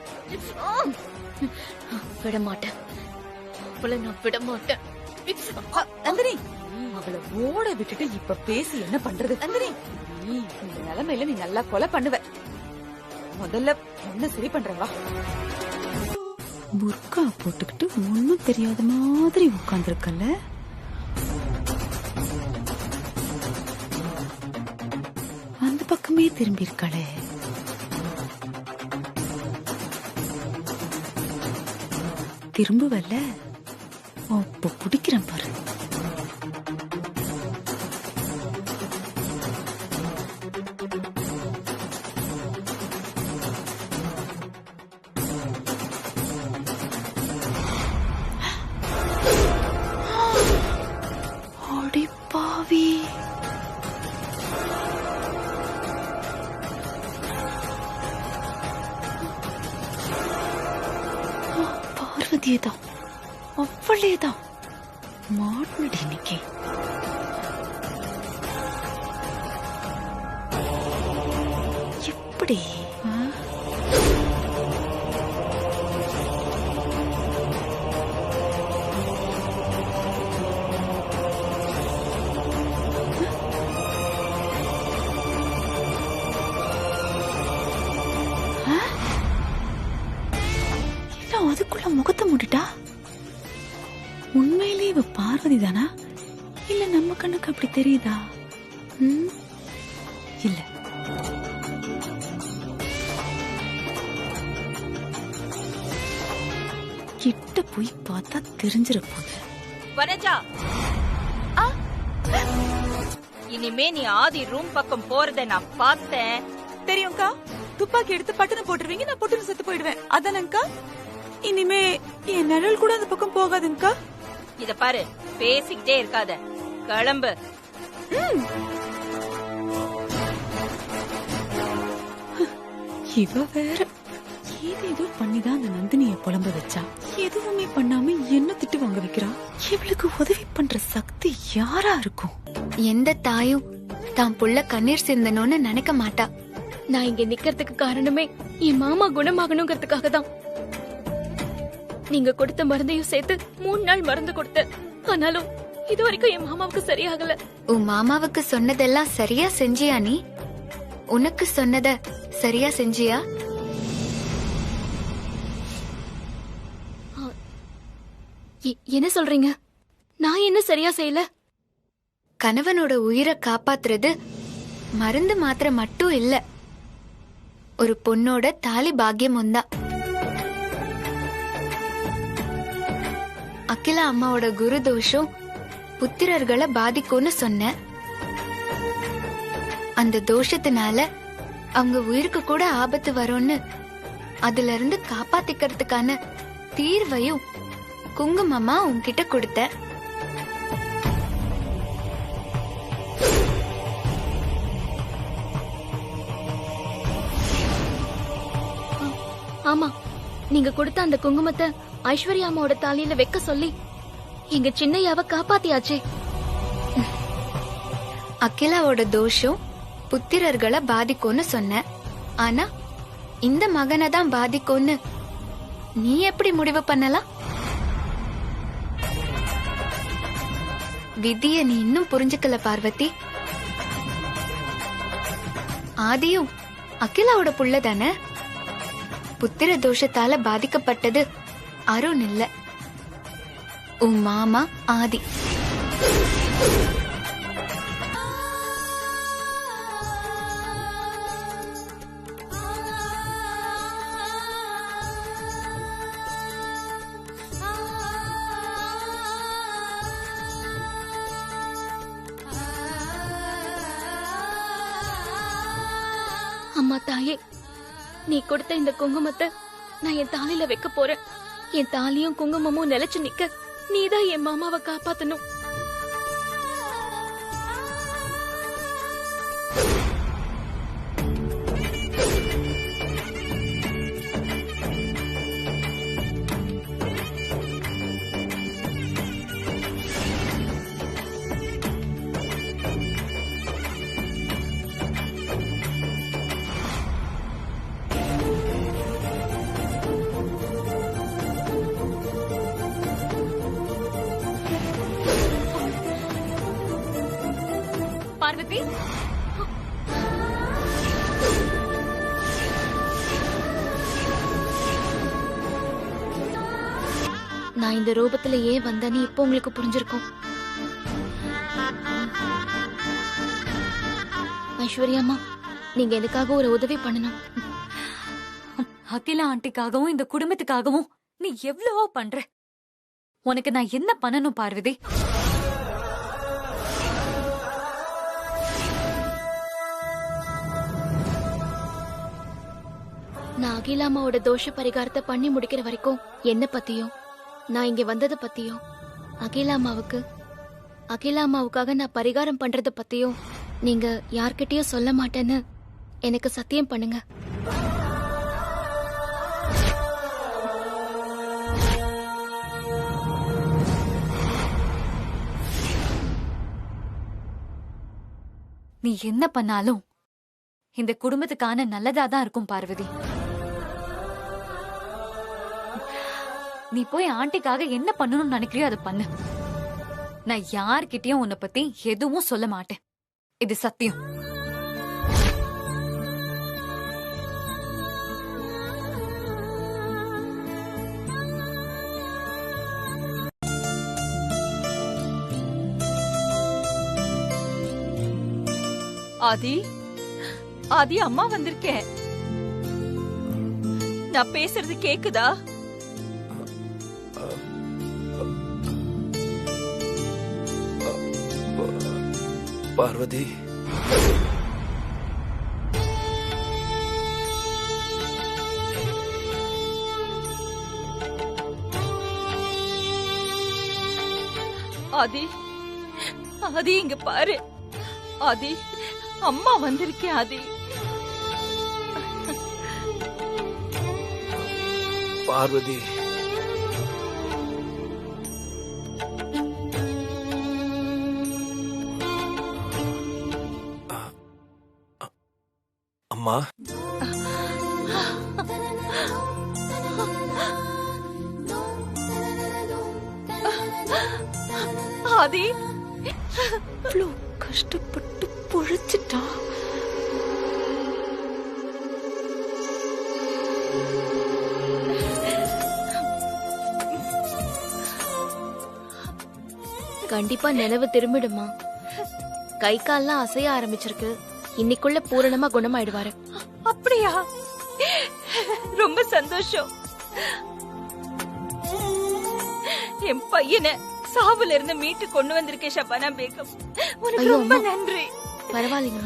விடமாட்டேன், அவளை நான் விடமாட்டேன். நந்தினி, அவளை ஓட விட்டுட்டு இப்ப பேசி என்ன பண்றது? நந்தினி, இந்த நிலைமையில நீ நல்லா கொலை பண்ணுவ. முதல்ல ஒண்ணு சரி பண்றவா. புர்கா போட்டுக்கிட்டு ஒண்ணும் தெரியாத மாதிரி உட்கார்ந்துருக்கல. அந்த பக்கமே திரும்பி இருக்காளே. திரும்புவல்ல, அப்ப பிடிக்கிறேன் பாரு. பார்வதியேதான், அவ்வளேதான் மாட்னடி இன்னைக்கு. எப்படி அதுக்குள்ள முகத்தை மூடிட்டா? உண்மையிலே இவ பார்வதி தானா இல்ல நம்ம கண்ணுக்கு அப்படி தெரியுதா? இல்ல, கிட்ட போய் பார்த்தா தெரிஞ்சிட போகுது. வனஜா, இனிமே நீ ஆதி ரூம் பக்கம் போறத நான் பார்த்தேன். தெரியும்க்கா, துப்பாக்கி எடுத்து பட்டுன்னு போட்டுருவீங்க, நான் பொட்டுன்னு செத்து போயிடுவேன். அதானங்கா? இனிமே என் நிழல் கூட அந்த பக்கம் போகாதுங்கா. இத பாரு, பேசிக்கிட்டே இருக்காத, கிளம்பு. இவ வேற ஏதேதோ பண்ணிதான் அந்த நந்தினிய புலம்ப வச்சா. எதுவுமே பண்ணாம என்ன திட்டு வாங்க வைக்கிறா. இவளுக்கு உதவி பண்ற சக்தி யாரா இருக்கும்? எந்த தாயும் தான் புள்ள கண்ணீர் சிந்தணும்னு நினைக்க மாட்டா. நான் இங்க நிக்கிறதுக்கு காரணமே என் மாமா குணமாகணுங்கிறதுக்காக தான். நீங்க கொடுத்த மருந்தையும் சேர்த்து 3 நாள் மருந்து கொடுத்தேன். ஆனாலும் இது வரைக்கும் என் மாமாவுக்கு சரியாகல. உன் மாமாவுக்கு சொன்னதெல்லாம் சரியா செஞ்சியா? நீ உனக்கு சொன்னத சரியா செஞ்சியா? என்ன சொல்றீங்க? நான் என்ன சரியா செய்யல? கணவனோட உயிரை காப்பாத்துறது மருந்து மாத்திரை மட்டும் இல்ல, ஒரு பொண்ணோட தாலி பாக்கியம் தான். அகிலா அம்மாவோட குரு தோஷம் புத்திரர்களை பாதிக்கும்னு சொன்ன. அந்த தோஷத்தினால அவங்க உயிருக்கு கூட ஆபத்து வரும்னு அதுல இருந்து காப்பாத்திக்கிறதுக்கான தீர்வையும் குங்குமமா உன்கிட்ட கொடுத்த. ஆமா, நீங்க கொடுத்த அந்த குங்குமத்தை ஐஸ்வர்யா அம்மாவோட தாலியில வைக்க சொல்லி எங்க சின்னையாவ காப்பாத்தியாச்சே. அகிலாவோட தோஷம் புத்திரர்களை பாதிக்கும்னு சொன்ன. ஆனா இந்த மகனை தான் பாதிக்கும்னு நீ எப்படி முடிவு பண்ணலாம்? விதிய நீ இன்னும் புரிஞ்சுக்கல பார்வதி. ஆதியும் அகிலாவோட புள்ள தானே. புத்திர தோஷத்தால பாதிக்கப்பட்டது அருண் இல்ல, உன் மாமா ஆதி. அம்மா தாயே, நீ கொடுத்த இந்த குங்குமத்தை நான் என் தாலியில வைக்க போறேன். என் தாலியும் குங்குமமும் நிலைச்சு நிக்க நீதான் என் மாமாவை காப்பாத்தணும். பார்வதி, நான் இந்த ரூபத்துல ஏன் வந்தேன்னு இப்போ உங்களுக்கு புரிஞ்சிருக்கும். ஐஸ்வர்யாமா, நீங்க எனக்காக ஒரு உதவி பண்ணணும். அகிலா ஆண்டிக்காகவும் இந்த குடும்பத்துக்காகவும் நீ எவ்வளவோ பண்ற. உனக்கு நான் என்ன பண்ணணும் பார்வதி? நான் அகிலாமாவோட தோஷ பரிகாரத்தை பண்ணி முடிக்கிற வரைக்கும் என்ன பத்தியும், நான் இங்க வந்ததை பத்தியும், அகிலாமாவுக்காக நான் பரிகாரம் பண்றத பத்தியும் நீங்க யார்கிட்டயும் சொல்ல மாட்டேன்னு எனக்கு சத்தியம் பண்ணுங்க. நீ என்ன பண்ணாலும் இந்த குடும்பத்துக்கான நல்லதாதான் இருக்கும் பார்வதி. நீ போய் ஆண்டிக்காக என்ன பண்ணணும்னு நினைக்கிறியோ அதை பண்ணு. நான் யார்கிட்டயும் உன்னை பத்தி எதுவும் சொல்ல மாட்டேன். இது சத்தியம். ஆதி, ஆதி, அம்மா வந்திருக்கேன். நான் பேசுறது கேக்குதா? பார்வதி, ஆதி, ஆதி, இங்க பாரு. ஆதி, அம்மா வந்திருக்கேன். ஆதி, பார்வதி, அம்மா. ஆதி, இவ்ளோ கஷ்டப்பட்டு பொழைச்சிட்டா. கண்டிப்பா நினைவு திரும்பிடுமா. கை கால்லாம் அசைய ஆரம்பிச்சிருக்கு. இன்னைக்குள்ள பூரணமா குணமாயிடுவாரு. அப்படியா? ரொம்ப சந்தோஷம். என் பையனை சாவுல இருந்து மீட்டு கொண்டு வந்திருக்கேன் ஷபானா பேகம். உனக்கு ரொம்ப நன்றி. பரவாயில்லைங்க.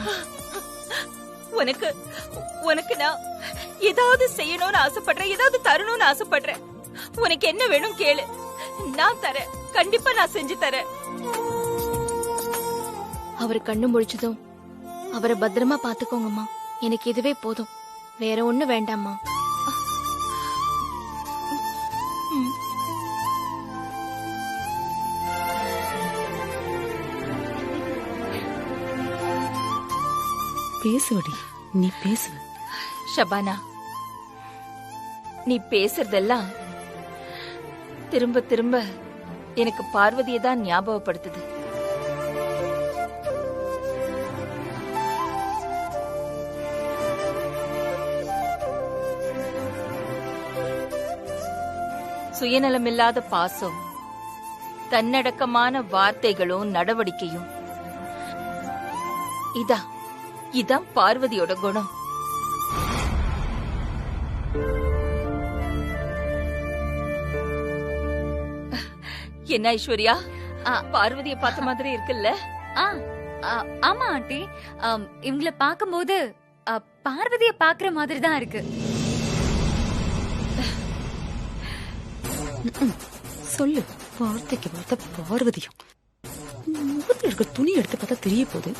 உனக்கு நான் ஏதாவது செய்யணும்னு ஆசைப்படுறேன், ஏதாவது தரணும்னு ஆசைப்படுறேன். உனக்கு என்ன வேணும் கேளு, நான் தரேன். கண்டிப்பா நான் செஞ்சு தரேன். அவர் கண்ணு முழிச்சதும் அவரை பத்திரமா பாத்துக்கோங்கம்மா. எனக்கு இதுவே போதும், வேற ஒண்ணு வேண்டாம்மா. பேசுவடி, நீ பேசுவ. ஷபானா, நீ பேசுறதெல்லாம் திரும்ப திரும்ப எனக்கு பார்வதியை தான் ஞாபகப்படுத்துது. சுயநலமில்லாத பாசம், தன்னடக்கமான வார்த்தைகளும் நடவடிக்கையும், இதான் பார்வதியோட குணம். என்ன ஐஸ்வர்யா, பார்வதியை பார்த்த மாதிரி இருக்குல்ல? ஆமா ஆண்டி, இவங்களை பார்க்கும்போது பார்வதிய பாக்குற மாதிரி தான் இருக்கு. சொல்லு, வார்த்தைக்கு வார்த்தை பார்வதியும். முகத்துல இருக்க துணி எடுத்து பார்த்தா தெரிய போகுது.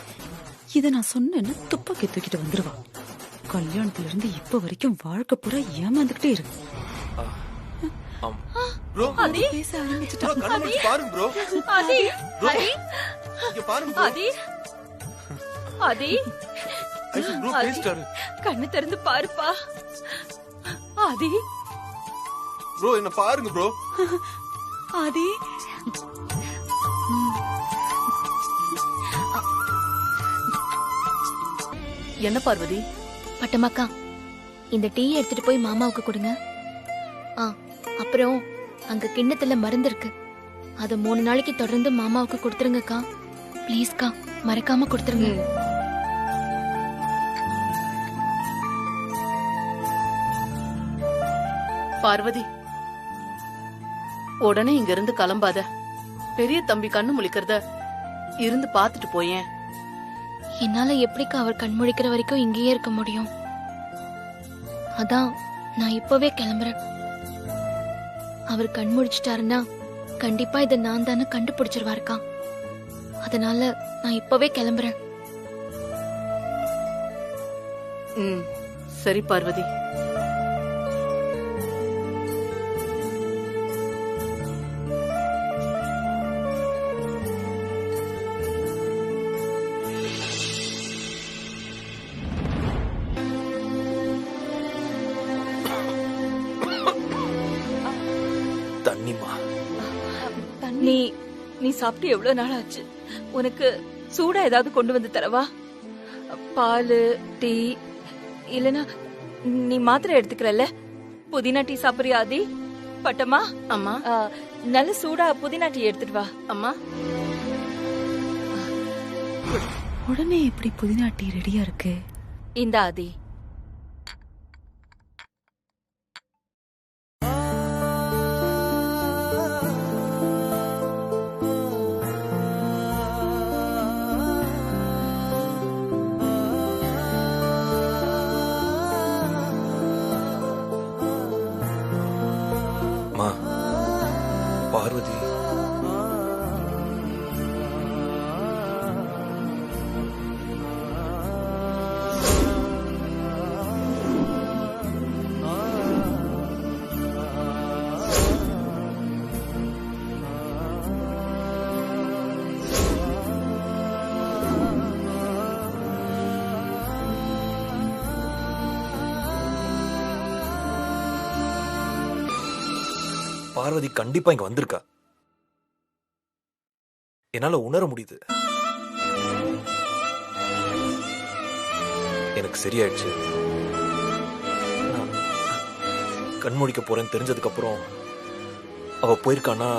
இத நான் சொன்னேன்னு துப்பாக்கி தூக்கிட்டு வந்துருவா. கல்யாணத்துல இருந்து இப்ப வரைக்கும் வாழ்க்கை பூரா ஏமாந்துகிட்டே இருக்கு. ப்ரோ ஆதி பேச ஆரம்பிச்சுட்டா. ப்ரோ கண்ணு மூடி பாருங்க ப்ரோ. ஆதி ப்ரோ ஆதி இங்க பாருங்க ப்ரோ. ஆதி ஆதி ஐசு ப்ரோ ஆதி, பேசிட்டாரு. கண்ணு திறந்து பாருப்பா. ஆதி ப்ரோ என்ன பாருங்க ப்ரோ. ஆதி என்ன பார்வதி? பட்டமாக்கா, இந்த டீ எடுத்துட்டு போய் மாமாவுக்கு கொடுங்க. அப்புறம் அங்க கிண்ணத்துல மருந்து இருக்கு, அத 3 நாளைக்கு தொடர்ந்து மாமாவுக்கு கொடுத்துருங்கக்கா. ப்ளீஸ்க்கா, மறக்காம கொடுத்துருங்க. பார்வதி, உடனே இங்க இருந்து கிளம்பாத. பெரிய தம்பி கண்ணு முழிக்கிறத இருந்து பாத்துட்டு போயேன். என்னால எப்படிக்கா அவர் கண்முழிக்கிற வரைக்கும் இங்கேயே இருக்க முடியும்? அதான் நான் இப்பவே கிளம்புறேன். அவர் கண் முழிச்சிட்டாருன்னா கண்டிப்பா இதை நான் தானே கண்டுபிடிச்சிருவாருக்கா. அதனால நான் இப்பவே கிளம்புறேன். சரி பார்வதி. தண்ணிமா. நீ நீ சாப்பிட்டு எவ்வளவு நாள் ஆச்சு? உனக்கு சூடா ஏதாவது கொண்டு வந்து தரவா? பால், டீ, இல்லனா நீ மாத்திரை எடுத்துக்கிறல்ல? புதினா டீ சாப்பிடுறியா ஆதி? பட்டமா? அம்மா நல்ல சூடா புதினா டீ எடுத்துட்டு வா. அம்மா உடனே எப்படி புதினா டீ ரெடியா இருக்கு? இந்த ஆதி. பார்வதி, பார்வதி கண்டிப்பா இங்க வந்திருக்கா. என்னால உணர முடியுது. எனக்கு சரியாயிடுச்சு. நான் கண்மூடிக்க போறேன்னு தெரிஞ்சதுக்கு அப்புறம் அவ போயிருக்கானா?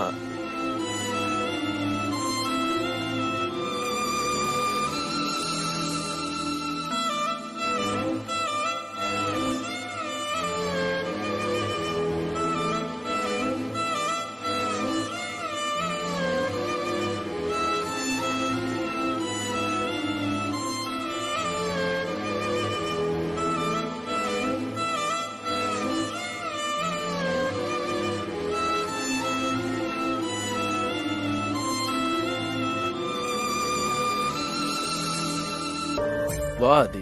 வா ஆதி.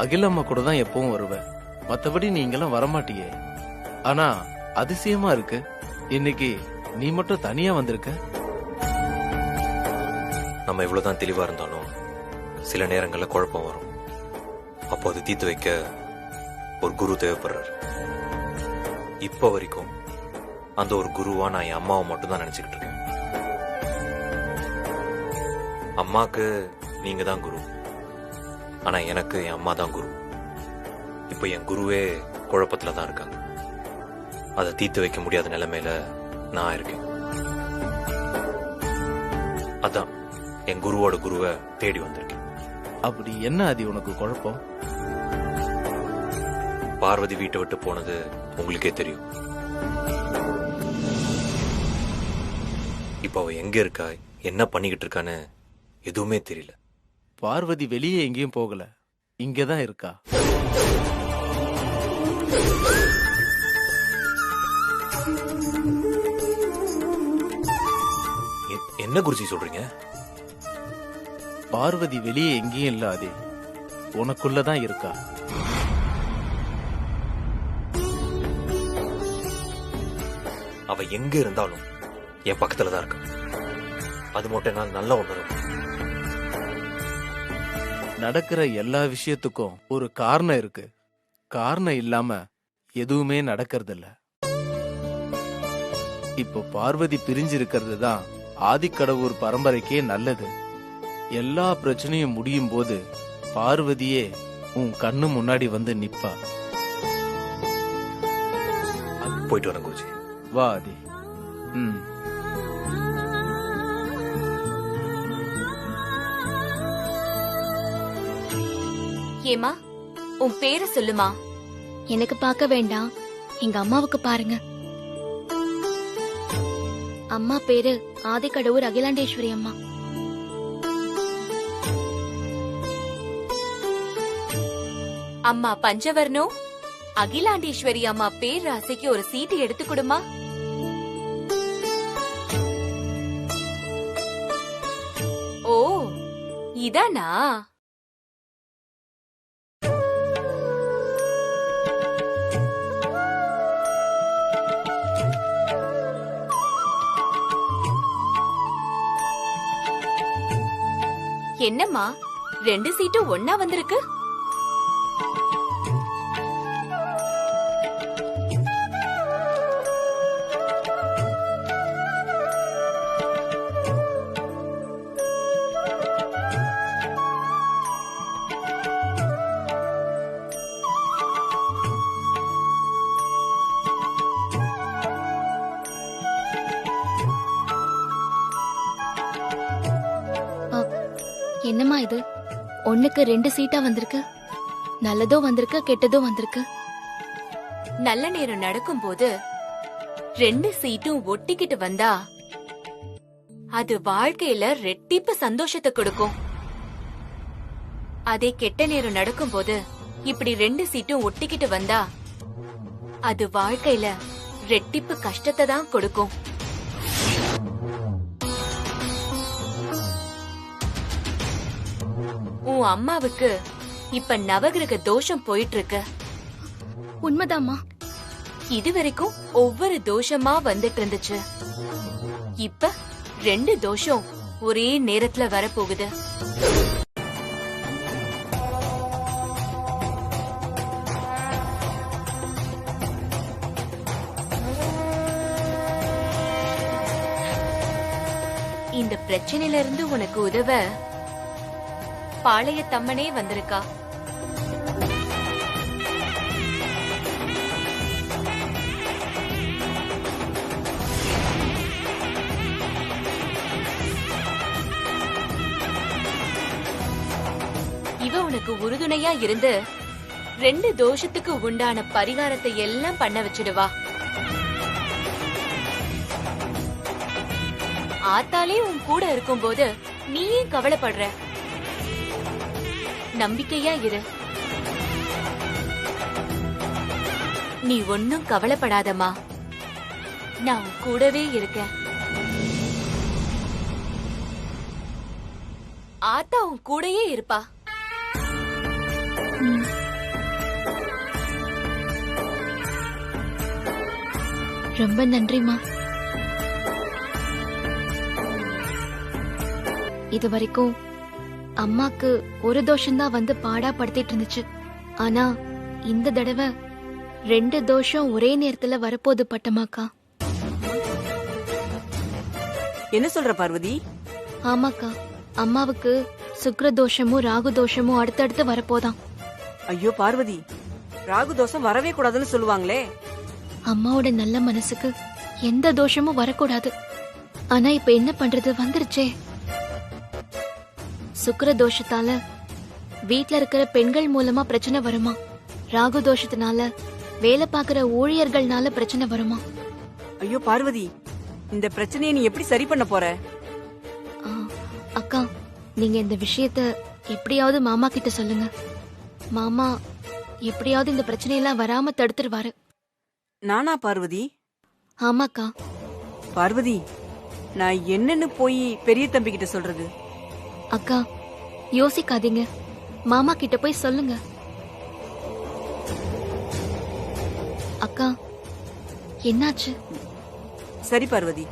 அகிலம்மா கூட தான் எப்பவும் வருவேன். மத்தபடி நீங்களும் வரமாட்டியே. ஆனா அதிசயமா இருக்கு, இன்னைக்கு நீ மட்டும் தனியா வந்திருக்க. நம்ம இவ்வளவுதான் தெளிவா இருந்தாலும் சில நேரங்கள்ல குழப்பம் வரும். அப்போ அது தீர்த்து வைக்க ஒரு குரு தேவைப்படுறாரு. இப்ப வரைக்கும் அந்த ஒரு குருவா நான் என் அம்மாவை மட்டும் தான் நினைச்சுக்கிட்டு இருக்கேன். அம்மாக்கு நீங்க தான் குரு, ஆனா எனக்கு என் அம்மா தான் குரு. இப்ப என் குருவே குழப்பத்துல தான் இருக்காங்க. அதை தீர்த்து வைக்க முடியாத நிலைமையில நான் இருக்கேன். அதான் என் குருவோட குருவை தேடி வந்திருக்கேன். அப்படி என்ன ஆதி உனக்கு குழப்பம்? பார்வதி வீட்டை விட்டு போனது உங்களுக்கே தெரியும். இப்ப அவ எங்க இருக்கா, என்ன பண்ணிக்கிட்டு இருக்கான்னு எதுவுமே தெரியல. பார்வதி வெளியே எங்கேயும் போகல. இங்கதான் இருக்கா. என்ன குருஜி சொல்றீங்க? பார்வதி வெளியே எங்கேயும் இல்லாதே, உனக்குள்ளதான் இருக்கா. அவ எங்க இருந்தாலும் என் பக்கத்துல தான் இருக்கா. அது மட்டும் என்னால் நல்லா உணரும். நடக்கிற எல்லா விஷயத்துக்கும் ஒரு காரணம் இருக்கு. காரணம் இல்லாம எதுவுமே நடக்கிறது இல்ல. இப்போ பார்வதி பிரிஞ்சிருக்கிறது தான் ஆதிக்கடவுர் பரம்பரைக்கே நல்லது. எல்லா பிரச்சனையும் முடியும் போது பார்வதியே உன் கண்ணு முன்னாடி வந்து நிப்பா. போயிட்டு வரேன் குருஜி. வா ஆதி. ஏமா, உன் பேரை சொல்லுமா. எனக்கு பார்க்க வேண்டாம், எங்க அம்மாவுக்கு பாருங்க. அம்மா பேரு ஆதிக்கடவுர் அகிலாண்டேஸ்வரி அம்மா. அம்மா பஞ்சவர்ணம், அகிலாண்டேஸ்வரி அம்மா பேர் ராசிக்கு ஒரு சீட்டு எடுத்து கொடுமா. ஓ, இதானா? என்னம்மா, 2 சீட்டும் ஒன்னா வந்திருக்கு. என்னம்மா இது, 1க்கு 2 சீட்டா வந்திருக்கு. நல்லதோ வந்திருக்கு, கெட்டதோ வந்திருக்கு. நல்ல நேரம் நடக்கும் போது 2 சீட்டும் ஒட்டிக்கிட்டு வந்தா அது வாழ்க்கையில ரெட்டிப்பு சந்தோஷத்தை கொடுக்கும். அதே கெட்ட நேரம் நடக்கும் போது இப்படி 2 சீட்டும் ஒட்டிக்கிட்டு வந்தா அது வாழ்க்கையில ரெட்டிப்பு கஷ்டத்தை தான் கொடுக்கும். உன் அம்மாவுக்கு இப்ப நவகிரக தோஷம் போயிட்டு இருக்கு. உண்மைதாம்மா. இதுவரைக்கும் ஒவ்வொரு தோஷமா வந்துட்டு இருந்துச்சு. இப்ப 2 தோஷம் ஒரே நேரத்துல வரப்போகுது. இந்த பிரச்சனையில இருந்து உனக்கு உதவ பாளையத்தம்மனே வந்திருக்கா. இவ உனக்கு உறுதுணையா இருந்து 2 தோஷத்துக்கு உண்டான பரிகாரத்தை எல்லாம் பண்ண வச்சிடுவா. ஆத்தாலே உன் கூட இருக்கும்போது நீ ஏன் கவலைப்படுற? நம்பிக்கையா இரு. நீ ஒன்னும் கவலைப்படாதம்மா, நான் உன் கூடவே இருக்கேன். ஆத்தா உன் கூடயே இருப்பா. ரொம்ப நன்றிமா. இது வரைக்கும் அம்மாக்கு ஒரு தோஷம்தான் வந்து பாடா படுத்திட்டு இருந்துச்சு. ஆனா இந்த தடவை 2 தோஷம் ஒரே நேரத்துல வரப்போது பட்டமாக்கா. என்ன சொல்ற பார்வதி? ஆமாக்கா, அம்மாவுக்கு சுக்கிர தோஷமும் ராகு தோஷமும் அடுத்தடுத்து வரப்போதான். ஐயோ பார்வதி, ராகு தோஷம் வரவே கூடாதுன்னு சொல்லுவாங்களே. அம்மாவோட நல்ல மனசுக்கு எந்த தோஷமும் வரக்கூடாது. ஆனா இப்ப என்ன பண்றது, வந்துருச்சே. சுக்கிர தோஷத்தால வீட்ல இருக்கிற பெண்கள் மூலமா பிரச்சனை வருமா, ராகு தோஷத்தினால வேலை பாக்குற ஊழியர்கள்னால பிரச்சனை வருமா. ஐயோ பார்வதி, இந்த பிரச்சனையை நீ எப்படி சரி பண்ண போற? அக்கா, நீங்க இந்த விஷயத்த எப்படியாவது மாமா கிட்ட சொல்லுங்க. மாமா எப்படியாவது இந்த பிரச்சனையெல்லாம் வராம தடுத்துருவாரு. நானா பார்வதி? ஆமாக்கா. பார்வதி, நான் என்னன்னு போய் பெரிய தம்பி கிட்ட சொல்றது? அக்கா யோசிக்காதீங்க, மாமா கிட்ட போய் சொல்லுங்க. அக்கா என்னாச்சு? சரி பார்வதி.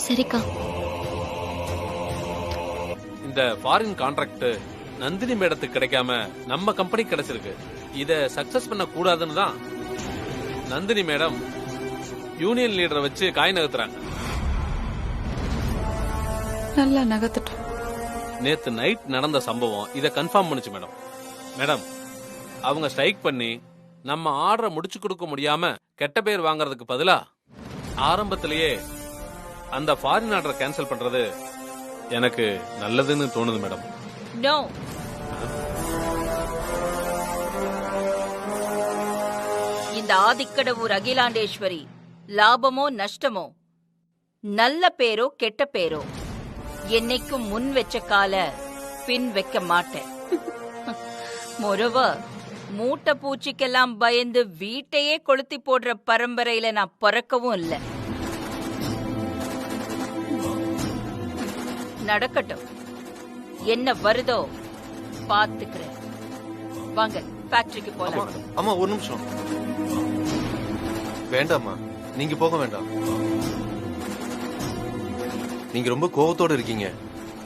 சரிக்கா. இந்த ஃபாரின் கான்ட்ராக்ட் நந்தினி மேடத்துக்கு கிடைக்காம நம்ம கம்பெனி கிடைச்சிருக்கு. இத சக்சஸ் பண்ண கூடாதுன்னு தான் நந்தினி மேடம் யூனியன் லீடரை வச்சு காய் நகர்த்துறாங்க. நல்லா நகர்த்தட்டும். நேத்து நைட் நடந்த சம்பவம் இத கன்ஃபார்ம் பண்ணுச்சு மேடம். மேடம், அவங்க ஸ்ட்ரைக் பண்ணி நம்ம ஆர்டரை முடிச்சு கொடுக்க முடியாம கெட்ட பேர் வாங்குறதுக்கு பதிலா ஆரம்பத்திலேயே அந்த ஃபாரின் ஆர்டரை கேன்சல் பண்றது எனக்கு நல்லதுன்னு தோணுது மேடம். நோ, இந்த ஆதிக்கடவூர் அகிலாண்டேஸ்வரி லாபமோ நஷ்டமோ, நல்ல பேரோ கெட்ட பேரோ, என்னைக்கும் முன் வச்ச கால பின் வைக்க மாட்டேன். மொரவர் மூட்டை பூச்சிக்கெல்லாம் பயந்து வீட்டையே கொளுத்தி போடுற பரம்பரையில நான் பிறக்கவும் இல்ல. நடக்கட்டும், என்ன வருதோ பாத்துக்கிறேன். வாங்க ஃபேக்டரிக்கு போலாம். அம்மா ஒரு நிமிஷம். வேண்டாம்மா, நீங்க போக வேண்டாம். நீங்க ரொம்ப கோவத்தோட இருக்கீங்க.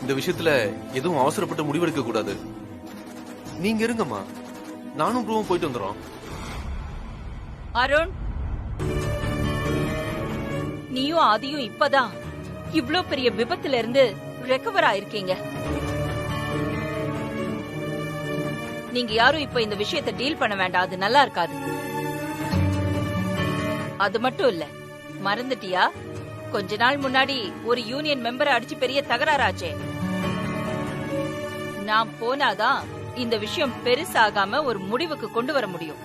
இந்த விஷயத்துல எதுவும் அவசரப்பட்டு முடிவெடுக்க கூடாது. நீங்க இருங்கம்மா, நானும் ப்ரூவும் போயிட்டு வந்துடும். அருண், நீயும் ஆதியும் இப்பதான் இவ்ளோ பெரிய விபத்துல இருந்து ரெக்கவர் ஆயிருக்கீங்க. நீங்க யாரும் இப்ப இந்த விஷயத்தை டீல் பண்ண வேண்டாம், அது நல்லா இருக்காது. அது மட்டும் இல்ல, மறந்துட்டியா? கொஞ்ச நாள் முன்னாடி ஒரு யூனியன் மெம்பரை அடிச்சு பெரிய தகராறாச்சே. நான் போனாதான் இந்த விஷயம் பெருசாகாம ஒரு முடிவுக்கு கொண்டு வர முடியும்.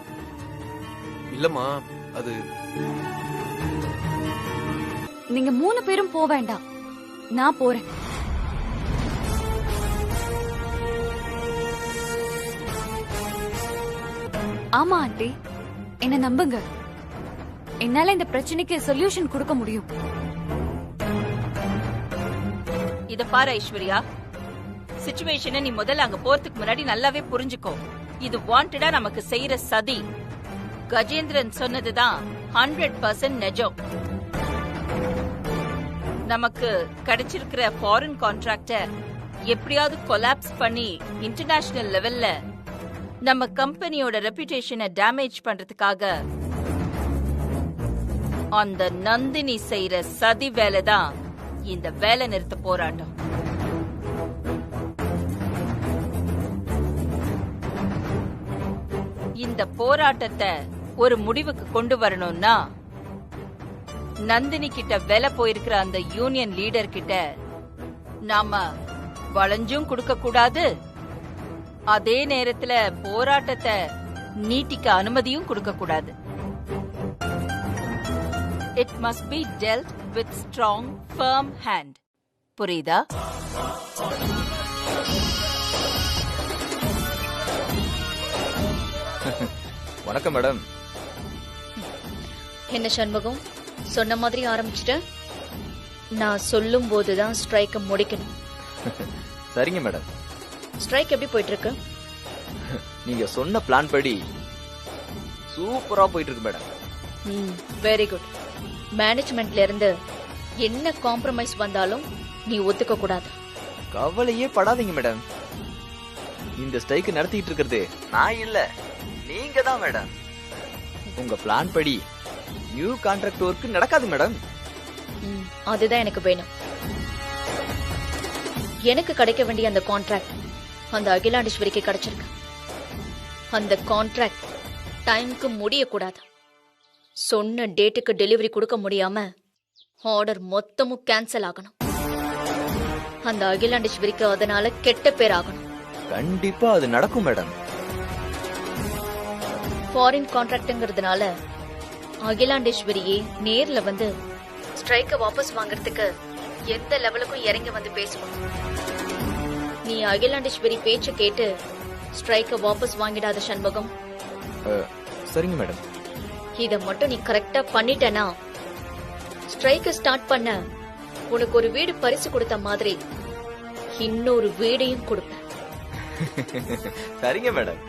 இல்லம்மா, அது நீங்க 3 பேரும் போக வேண்டாம், நான் போறேன். ஆமா ஆண்டி, என்ன நம்புங்க. என்னால இந்த பிரச்சனைக்கு சொல்யூஷன் கொடுக்க முடியும். இத பாரு ஐஸ்வர்யா, சிச்சுவேஷனை நீ முதல்ல அங்க போறதுக்கு முன்னாடி நல்லாவே புரிஞ்சுக்கோ. இது வாண்டடா நமக்கு செய்யற சதி. கஜேந்திரன் சொன்னதுதான் 100% நிஜம். நமக்கு கிடைச்சிருக்கிற ஃபாரின் கான்ட்ராக்டர் எப்படியாவது கொலாப்ஸ் பண்ணி இன்டர்நேஷனல் லெவல்ல நம்ம கம்பெனியோட ரெputation டேமேஜ் பண்றதுக்காக அந்த நந்தினி செய்யற சதி வேலைதான் இந்த வேலை நிறுத்த போராட்டம். இந்த போராட்டத்தை ஒரு முடிவுக்கு கொண்டு வரணும்னா நந்தினி கிட்ட வேலை போயிருக்கிற அந்த யூனியன் லீடர் கிட்ட நாம வளைஞ்சும் கொடுக்க கூடாது, அதே நேரத்துல போராட்டத்தை நீட்டிக்க அனுமதியும் கொடுக்க கூடாது. It must be dealt with strong, firm hand. புரியுதா? வணக்கம் மேடம். என்ன சண்முகம், சொன்ன மாதிரி ஆரம்பிச்சுட்ட? நான் சொல்லும் போதுதான் ஸ்ட்ரைக்க முடிக்கணும். சரிங்க மேடம். ஸ்ட்ரைக் எப்படி போயிட்டு இருக்கு? நீங்க சொன்ன பிளான் படி சூப்பரா போயிட்டு இருக்கு மேடம். Very good. மேனேஜ்மெண்ட்ல இருந்து என்ன காம்ப்ரமைஸ் வந்தாலும் நீ ஒத்துக்க கூடாது. கவலையே படாதீங்க மேடம். இந்த ஸ்ட்ரைக் நடத்திட்டு இருக்கிறது நான் இல்ல, நீங்க தான் மேடம். உங்க பிளான் படி நியூ கான்ட்ராக்ட் ஒர்க் நடக்காது மேடம். அதுதான் எனக்கு வேணும். எனக்கு கிடைக்க வேண்டிய அந்த கான்ட்ராக்ட் அந்த அகிலாண்டேஸ்வரிக்கு கிடைச்சிருக்கு. அந்த கான்ட்ராக்ட் டைம்க்கு முடியக்கூடாது. சொன்ன டேட்டுக்கு டெலிவரி கொடுக்க முடியாம ஆர்டர் மொத்தமும் கேன்சல் ஆகணும். அந்த அகிலாண்டேஸ்வரிக்கு அதனால கெட்ட பேர் ஆகணும். கண்டிப்பா அது நடக்கும் மேடம். ஃபாரின் கான்ட்ராக்ட்ங்கிறதுனால அகிலாண்டேஸ்வரியே நேர்ல வந்து ஸ்ட்ரைக்க வாபஸ் வாங்குறதுக்கு எந்த லெவலுக்கும் இறங்கி வந்து பேசுவோம். நீ அகிலாண்டேஸ்வரி பேச்ச கேட்டு ஸ்ட்ரைக்க வாபஸ் வாங்கிடாத சண்முகம். சரிங்க மேடம். இத மட்டும் நீ கரெக்டா பண்ணிட்டனா ஸ்ட்ரைக்க ஸ்டார்ட் பண்ண உனக்கு ஒரு வீடு பரிசு கொடுத்த மாதிரி இன்னொரு வீடையும் கொடுப்பேன். சரிங்க மேடம்.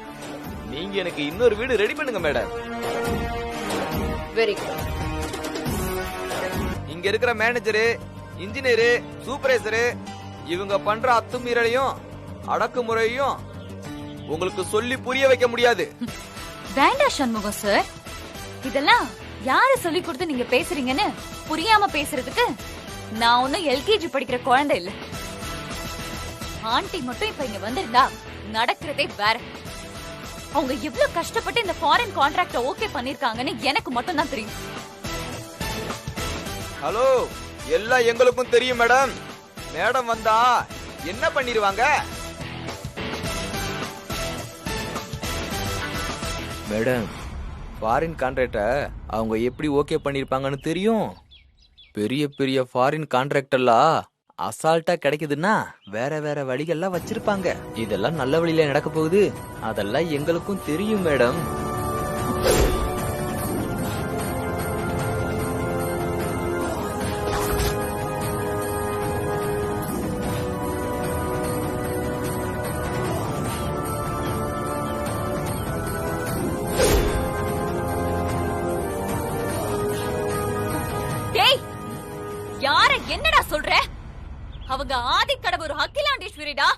நீங்க எனக்கு இன்னொரு வீடு ரெடி பண்ணுங்க மேடம். Very good. இங்க இருக்கிற மேனேஜரு, இன்ஜினியரு, சூப்பர்வைசரு இவங்க பண்ற அத்துமீறலையும் அடக்குமுறையும் உங்களுக்கு சொல்லி புரிய வைக்க முடியாது. வேண்டாம் சண்முகம் சார், இதெல்லாம் யாரு சொல்லி கொடுத்து நீங்க பேசுறீங்கன்னு புரியாம பேசுறதுக்கு நான் ஒன்னும் எல்கேஜி படிக்கிற குழந்தை இல்ல. ஆண்டி மட்டும் இப்ப இங்க வந்திருந்தா நடக்கிறதே வேற. அவங்க எவ்வளவு கஷ்டப்பட்டு இந்த ஃபாரின் கான்ட்ராக்ட ஓகே பண்ணிருக்காங்கன்னு எனக்கு மட்டும் தான் தெரியும். ஹலோ, எல்லாம் எங்களுக்கும் தெரியும் மேடம். மேடம் வந்தா என்ன பண்ணிடுவாங்க? மேடம், ஃபாரின் கான்ட்ராக்ட அவங்க எப்படி ஓகே பண்ணிருப்பாங்கன்னு தெரியும். பெரிய பெரிய ஃபாரின் கான்ட்ராக்ட் எல்லாம் அசால்ட்டா கிடைக்குதுன்னா வேற வேற வழிகள்லாம் வச்சிருப்பாங்க. இதெல்லாம் நல்ல வழியில நடக்க போகுது, அதெல்லாம் எங்களுக்கும் தெரியும் மேடம். யார என்னடா சொல்ற? அவங்க ஆதிக்கடவுர் அகிலாண்டேஸ்வரிடா.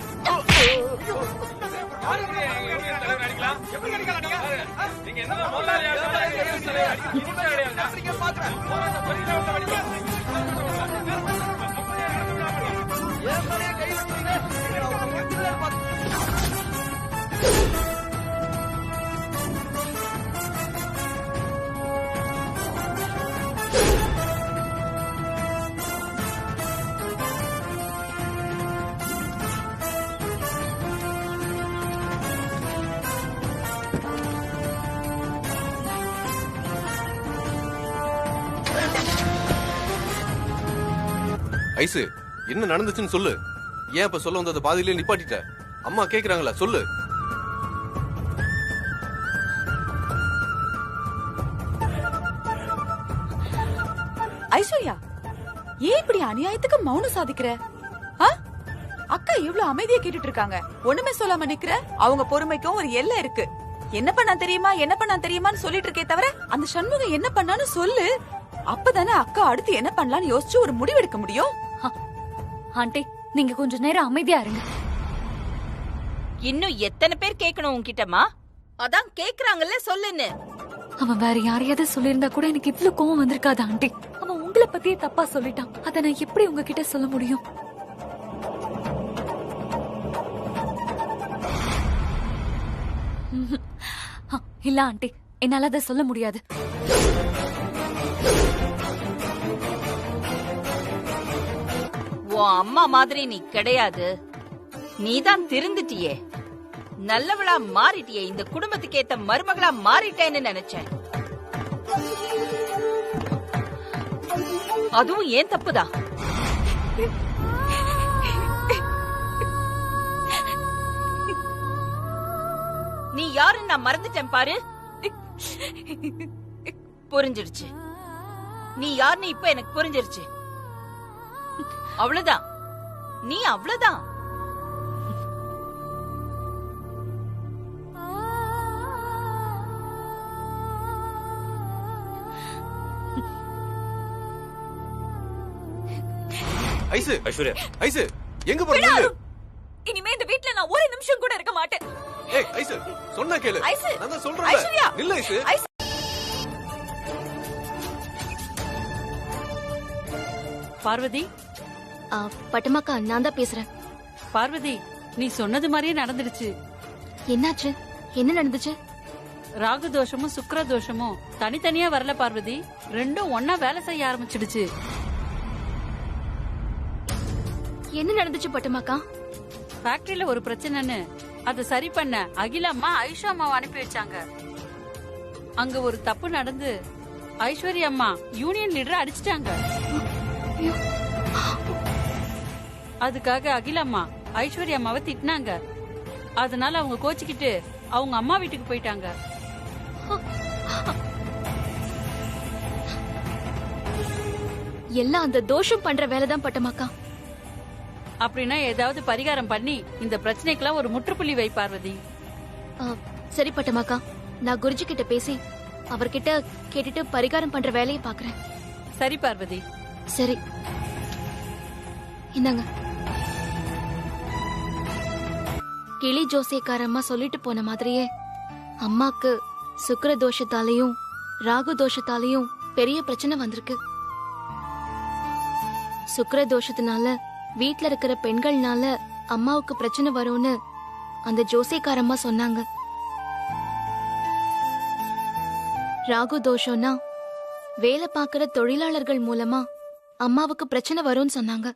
ஐசு, என்ன நடந்துச்சுன்னு சொல்லு. ஏன் இப்ப சொல்ல வந்தத பாதியிலே நிப்பாட்டிட்ட? அம்மா கேக்குறாங்களா, சொல்லு. ஐஸ்வர்யா, ஏன் இப்படி அநியாயத்துக்கு மௌனம் சாதிக்கிற? அக்கா எவ்வளவு அமைதியா கேட்டுட்டு இருக்காங்க, ஒண்ணுமே சொல்லாம நிக்கிற. அவங்க பொறுமைக்கும் ஒரு எல்லை இருக்கு. என்ன பண்ணா தெரியுமா, என்ன பண்ணா தெரியுமான்னு சொல்லிட்டு இருக்கே தவிர அந்த சண்முகம் என்ன பண்ணான்னு சொல்லு. அப்பதானே அக்கா அடுத்து என்ன பண்ணலாம்னு யோசிச்சு ஒரு முடிவெடுக்க முடியும். ஆண்டி, நீங்க கொஞ்ச நேரம் அமைதியா இருங்க. இன்னும் எத்தனை பேர் கேட்கணும் உன்கிட்டமா? அதான் கேக்குறாங்கல்ல, சொல்லுன்னு. அவன் வேற யாரையாவது சொல்லிருந்தா கூட எனக்கு இவ்ளோ கோவம் வந்திருக்காது ஆண்டி. அவன் உங்களை பத்தியே தப்பா சொல்லிட்டான். அத நான் எப்படி உங்ககிட்ட சொல்ல முடியும்? இல்ல ஆண்டி, என்னால அதை சொல்ல முடியாது. உன் அம்மா மாதிரி நீ கிடையாது. நீதான் திருந்துட்டியே, நல்லவளா மாறிட்டியே, இந்த குடும்பத்துக்கு ஏத்த மருமகளா மாறிட்டேன்னு நினைச்சேன். அதுவும் ஏன் தப்புதான். நீ யாருன்னு நான் மறந்துட்டேன் பாரு. புரிஞ்சிருச்சு. நீ யாருன்னு இப்ப எனக்கு புரிஞ்சிருச்சு. அவ்வளவுதான், நீ அவ்வளவுதான். ஐசு, ஐஸ்வர்யா, ஐசு எங்க போற? நில்லு. இனிமே இந்த வீட்ல நான் ஒரு நிமிஷம் கூட இருக்க மாட்டேன். ஏய் ஐசு, சொன்னா கேளு. ஐசு, நான் தான் சொல்றேன். ஐஸ்வர்யா, நில்லு ஐசு. பார்வதி. பட்டமாக்கா, நான் தான் பேசுறேன். பார்வதி, நீ சொன்னது மாதிரியே நடந்துடுச்சு. என்னாச்சு? என்ன நடந்துச்சு? ராகு தோஷமும் சுக்கிர தோஷமும் தனித்தனியா வரல பார்வதி, ரெண்டும் ஒன்னா வேலை செய்ய ஆரம்பிச்சிடுச்சு. என்ன நடந்துச்சு பட்டமாக்கா? ஃபேக்டரியில ஒரு பிரச்சனைன்னு அதை சரி பண்ண அகிலாம்மா ஐஷா அம்மாவை அனுப்பி வச்சாங்க. அங்க ஒரு தப்பு நடந்து ஐஸ்வர்யா அம்மா யூனியன் லீடரை அடிச்சிட்டாங்க. அதுக்காக அகிலாம்மா ஐஸ்வர்யா அம்மாவை திட்டினாங்க. அதனால அவங்க கோச்சிக்கிட்டு அவங்க அம்மா வீட்டுக்கு போயிட்டாங்க. எல்லாம் அந்த தோஷம் பண்ற வேலைதான் பட்டமாக்கா. அப்படின்னா ஏதாவது பரிகாரம் பண்ணி இந்த பிரச்சனைக்கெல்லாம் ஒரு முற்றுப்புள்ளி வை பார்வதி. சரி பட்டமாக்கா, நான் குருஜி கிட்ட பேசி அவர்கிட்ட கேட்டுட்டு பரிகாரம் பண்ற வேலையை பாக்குறேன். சரி பார்வதி. சரி, இந்தாங்க. கிளி ஜோசியக்காரம்மா சொல்லிட்டு போன மாதிரியே அம்மாக்கு சுக்கிர தோஷத்தாலையும் ராகு தோஷத்தாலையும் பெரிய பிரச்சனை வந்திருக்கு. சுக்கிர தோஷத்தினால வீட்ல இருக்கிற பெண்கள்னால அம்மாவுக்கு பிரச்சனை வரும்னு அந்த ஜோசியக்காரம்மா சொன்னாங்க. ராகு தோஷம்னா வேலை பார்க்கிற தொழிலாளர்கள் மூலமா அம்மாவுக்கு பிரச்சனை வரும்னு சொன்னாங்க.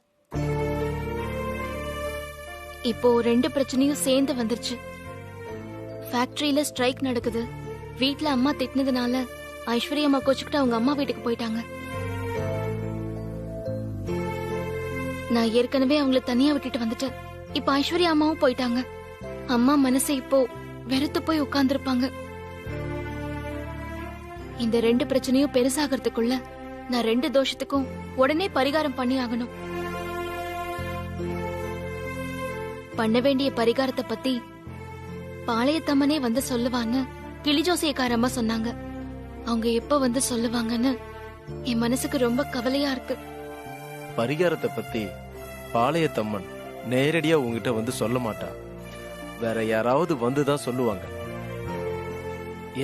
இப்போ 2 பிரச்சனையும் சேர்ந்து வந்துருச்சு. ஃபேக்டரியில ஸ்ட்ரைக் நடக்குது. வீட்ல அம்மா திட்டினதுனால ஐஸ்வர்யா அம்மா கோச்சுக்கிட்டு அவங்க அம்மா வீட்டுக்கு போயிட்டாங்க. நான் ஏற்கனவே அவங்கள தனியா விட்டுட்டு வந்துட்டேன். இப்ப ஐஸ்வர்யா அம்மாவும் போயிட்டாங்க. அம்மா மனசு இப்போ வெறுத்து போய் உட்கார்ந்துருப்பாங்க. இந்த 2 பிரச்சனையும் பெருசாகிறதுக்குள்ள நான் 2 தோஷத்துக்கும் உடனே பரிகாரம் பண்ணி ஆகணும். பண்ண வேண்டிய பரிகாரத்தை பத்தி பாளையத்தம்மனே வந்து சொல்லுவான்னு கிளிஜோசியக்காரம்மா சொன்னாங்க. அவங்க எப்ப வந்து சொல்லுவாங்கன்னு என் மனசுக்கு ரொம்ப கவலையா இருக்கு. பரிகாரத்தை பத்தி பாளையத்தம்மன் நேரடியா உங்ககிட்ட வந்து சொல்ல மாட்டா. வேற யாராவது வந்துதான் சொல்லுவாங்க.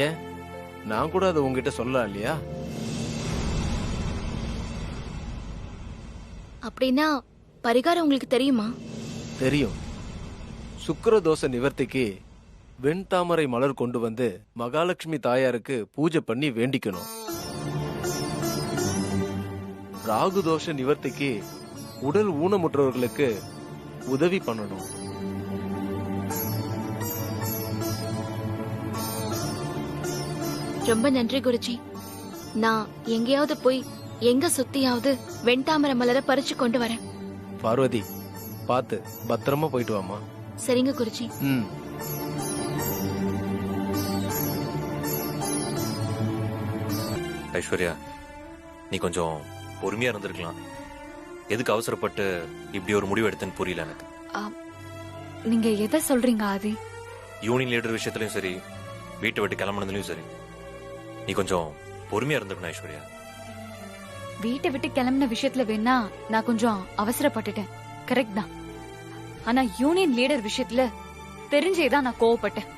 ஏன் நான் கூட அதை உங்ககிட்ட சொல்லலாம் இல்லையா? அப்படின்னா பரிகாரம் உங்களுக்கு தெரியுமா? தெரியும். சுக்கிர தோஷ நிவர்த்திக்கு வெண்தாமரை மலர் கொண்டு வந்து மகாலட்சுமி தாயாருக்கு பூஜை பண்ணி வேண்டிக்கணும். ராகு தோஷ நிவர்த்திக்கு உடல் ஊனமுற்றவர்களுக்கு உதவி பண்ணணும். ரொம்ப நன்றி குருஜி. நான் எங்கேயாவது போய் எங்க சுத்தியாவது வெண்தாமரை மலரை பறிச்சு கொண்டு வரேன். பார்வதி, பார்த்து பத்திரமா போயிட்டு வாமா. சரிங்க குருஜி. ஐஸ்வர்யா, நீ கொஞ்சம் பொறுமையா இருந்திருக்கலாம். எதுக்கு அவசரப்பட்டு இப்படி ஒரு முடிவு எடுத்தேன்னு புரியல எனக்கு. நீங்க எதை சொல்றீங்க ஆதி? யூனியன் லீடர் விஷயத்திலயும் சரி, வீட்டை விட்டு கிளம்புனதுலயும் சரி, நீ கொஞ்சம் பொறுமையா இருந்திருக்கணும் ஐஸ்வர்யா. வீட்டை விட்டு கிளம்பின விஷயத்துல வேணா நான் கொஞ்சம் அவசரப்பட்டுட்டேன், கரெக்ட் தான். ஆனா யூனியன் லீடர் விஷயத்துல தெரிஞ்சேதான் நான் கோவப்பட்டேன்.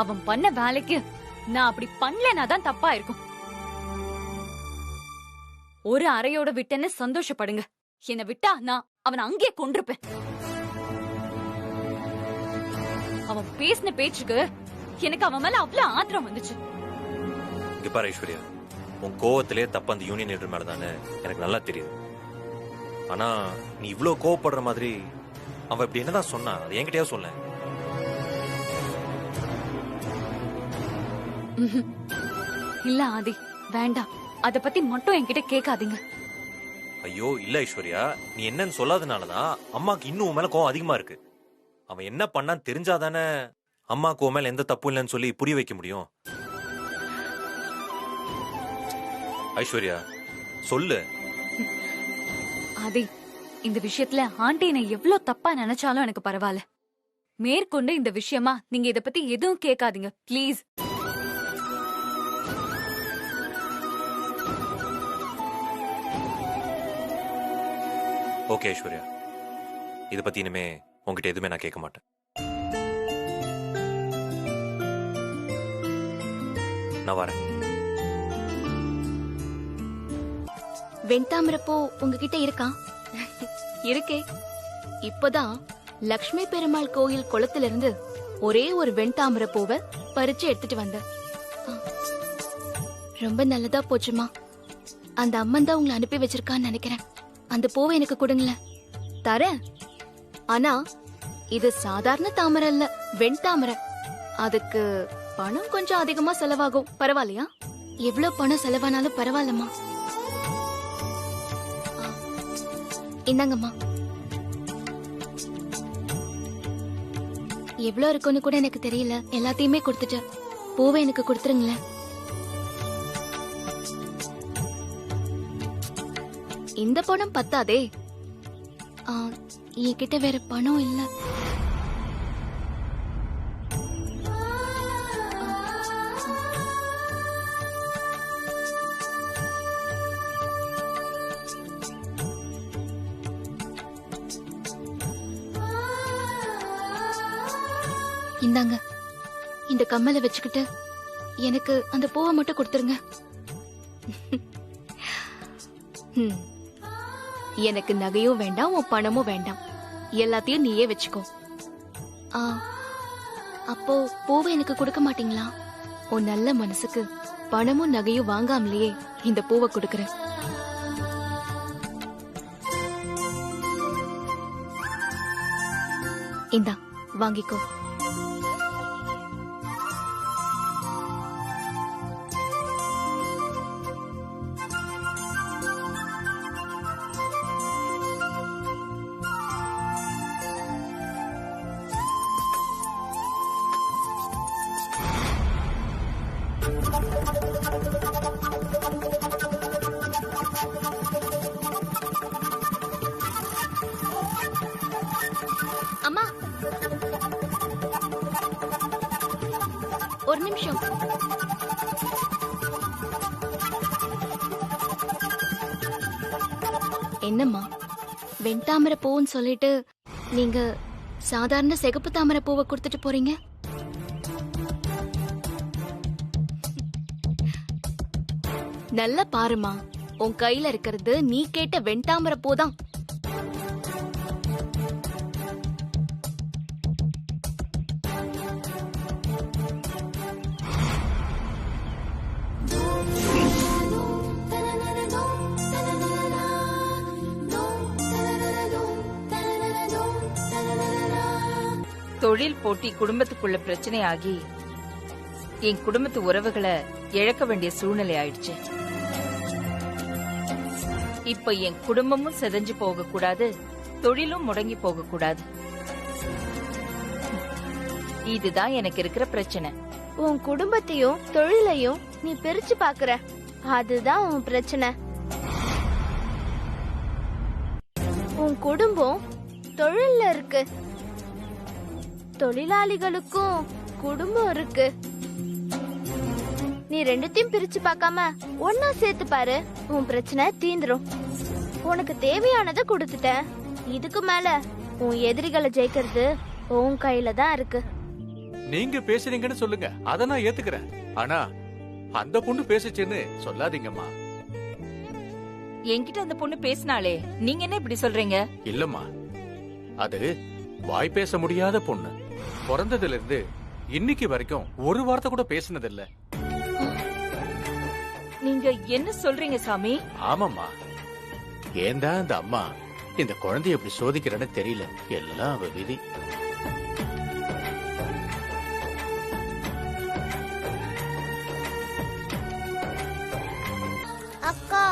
அவன் பண்ண வேலைக்கு நான் அப்படி பண்ணலனா தான் தப்பா இருக்கும். ஒரு அறையோட விட்டேன்னு சந்தோஷப்படுங்க. என்னை விட்டா நான் அவனை அங்கே கொண்டிருப்பேன். அவன் பேசின பேச்சுக்கு எனக்கு அவன் மேல அவ்வளவு ஆத்திரம் வந்துச்சு. இங்க பாரு ஐஸ்வர்யா, உன் கோவத்திலே தப்பு அந்த யூனியன் லீடர் மேலதானே எனக்கு நல்லா தெரியுது. ஆனா நீ இவ்வளவு கோவப்படுற மாதிரி அவன் இப்படி என்னதான் சொன்னா, அது என்கிட்டயா சொல்ல. இல்ல ஆதி, வேண்டாம். அத பத்தி மட்டும் என்கிட்ட கேட்காதீங்க. ஐயோ இல்ல ஐஸ்வர்யா, நீ என்னன்னு சொல்லாதனாலதான் அம்மாக்கு இன்னும் உன் மேல கோவம் அதிகமா இருக்கு. அவன் என்ன பண்ணான்னு தெரிஞ்சாதானே அம்மாக்கு உன் மேல எந்த தப்பு இல்லைன்னு சொல்லி புரிய வைக்க முடியும். ஐஸ்வர்யா சொல்லு. ஆதி, இந்த விஷயத்துல ஆண்டி என்னை எவ்வளவு தப்பா நினைச்சாலும் எனக்கு பரவாயில்ல. மேற்கொண்டு இந்த விஷயமா நீங்க இத பத்தி எதுவும் கேட்காதீங்க பிளீஸ். ஓகே ஐஸ்வர்யா, இத பத்தி இனிமே உங்ககிட்ட எதுவுமே நான் கேட்க மாட்டேன். நான் வரேன். வெண்தாமரப்பூ உங்ககிட்ட இருக்கா? இருக்கே. இப்பதான் லக்ஷ்மி பெருமாள் கோயில் குளத்திலிருந்து ஒரே ஒரு வெண்தாமரப்பூவை பறிச்சு எடுத்துட்டு வந்தேன். ரொம்ப நல்லதா போச்சுமா. அந்த அம்மன் தான் உங்களை அனுப்பி வச்சிருக்கான்னு நினைக்கிறேன். அந்த பூவை எனக்கு கொடுங்களேன். தரேன். ஆனா இது சாதாரண தாமரை இல்ல, வெண்தாமரை. அதுக்கு பணம் கொஞ்சம் அதிகமா செலவாகும். பரவாயில்லையா? எவ்வளவு பணம் செலவானாலும் பரவாயில்லம்மா. இந்தாங்கம்மா. எவ்வளவு இருக்குன்னு கூட எனக்கு தெரியல. எல்லாத்தையுமே கொடுத்துட்ட. பூவை எனக்கு கொடுத்துருங்களேன். இந்த பணம் பத்தாதே. என்கிட்ட வேற பணம் இல்ல. இந்தாங்க, இந்த கம்மலை வச்சுக்கிட்டு எனக்கு அந்த பூவை மட்டும் கொடுத்துருங்க. எனக்கு நகையும் வேண்டாம், உன் பணமும் வேண்டாம். எல்லாத்தையும் நீயே வச்சுக்கோ. அப்போ பூவை எனக்கு கொடுக்க மாட்டீங்களா? உன் நல்ல மனசுக்கு பணமும் நகையும் வாங்காமலேயே இந்த பூவை கொடுக்கறேன். இந்தா வாங்கிக்கோ. அம்மா, ஒரு நிமிஷம். என்னம்மா, வெண்தாமரை பூன்னு சொல்லிட்டு நீங்க சாதாரண சிகப்பு தாமரை பூவை கொடுத்துட்டு போறீங்க? நல்லா பாருமா, உன் கையில இருக்கிறது நீ கேட்ட வெண்தாமரை பூதான். தொழில் போட்டி குடும்பத்துக்குள்ள பிரச்சனை ஆகி என் குடும்பத்து உறவுகளை இழக்க வேண்டிய சூழ்நிலை ஆயிடுச்சு. இப்ப என் குடும்பமும் செதஞ்சு போக கூடாது, தொழிலும் முடங்கி போக கூடாது. இதுதான் எனக்கு இருக்கிற பிரச்சனை. உன் குடும்பத்தையும் தொழிலையும் நீ பிரிச்சு பாக்குற, அதுதான் உன் பிரச்சனை. உன் குடும்பம் தொழில்ல இருக்கு, தொழிலாளிகளுக்கும் குடும்பம் இருக்கு. நீ ரெண்டுத்தையும் பிரிச்சு பார்க்காம ஒன்னா சேர்த்து பாரு, உன் பிரச்சனை தீந்துரும். உனக்கு தேவையானதை கொடுத்துட்ட, இதுக்கு மேல உன் எதிரிகளை ஜெயிக்கிறது உன் கையில தான் இருக்கு. நீங்க பேசுறீங்கன்னு சொல்லுங்க, அத நான் ஏத்துக்கிறேன். ஆனா அந்த பொண்ணு பேசுச்சுன்னு சொல்லாதீங்கம்மா. என்கிட்ட அந்த பொண்ணு பேசினாலே, நீங்க என்ன இப்படி சொல்றீங்க? இல்லம்மா, அது வாய் பேச முடியாத பொண்ணு. பிறந்ததுல இருந்து இன்னைக்கு வரைக்கும் ஒரு வார்த்தை கூட பேசினதில்ல. நீங்க என்ன சொல்றீங்க சாமி? ஆமாம்மா, ஏன்டா இந்த அம்மா இந்த குழந்தைய எப்படி சோதிக்கிறேன்னு தெரியல. எல்லாம் அவ விதி. அக்கா,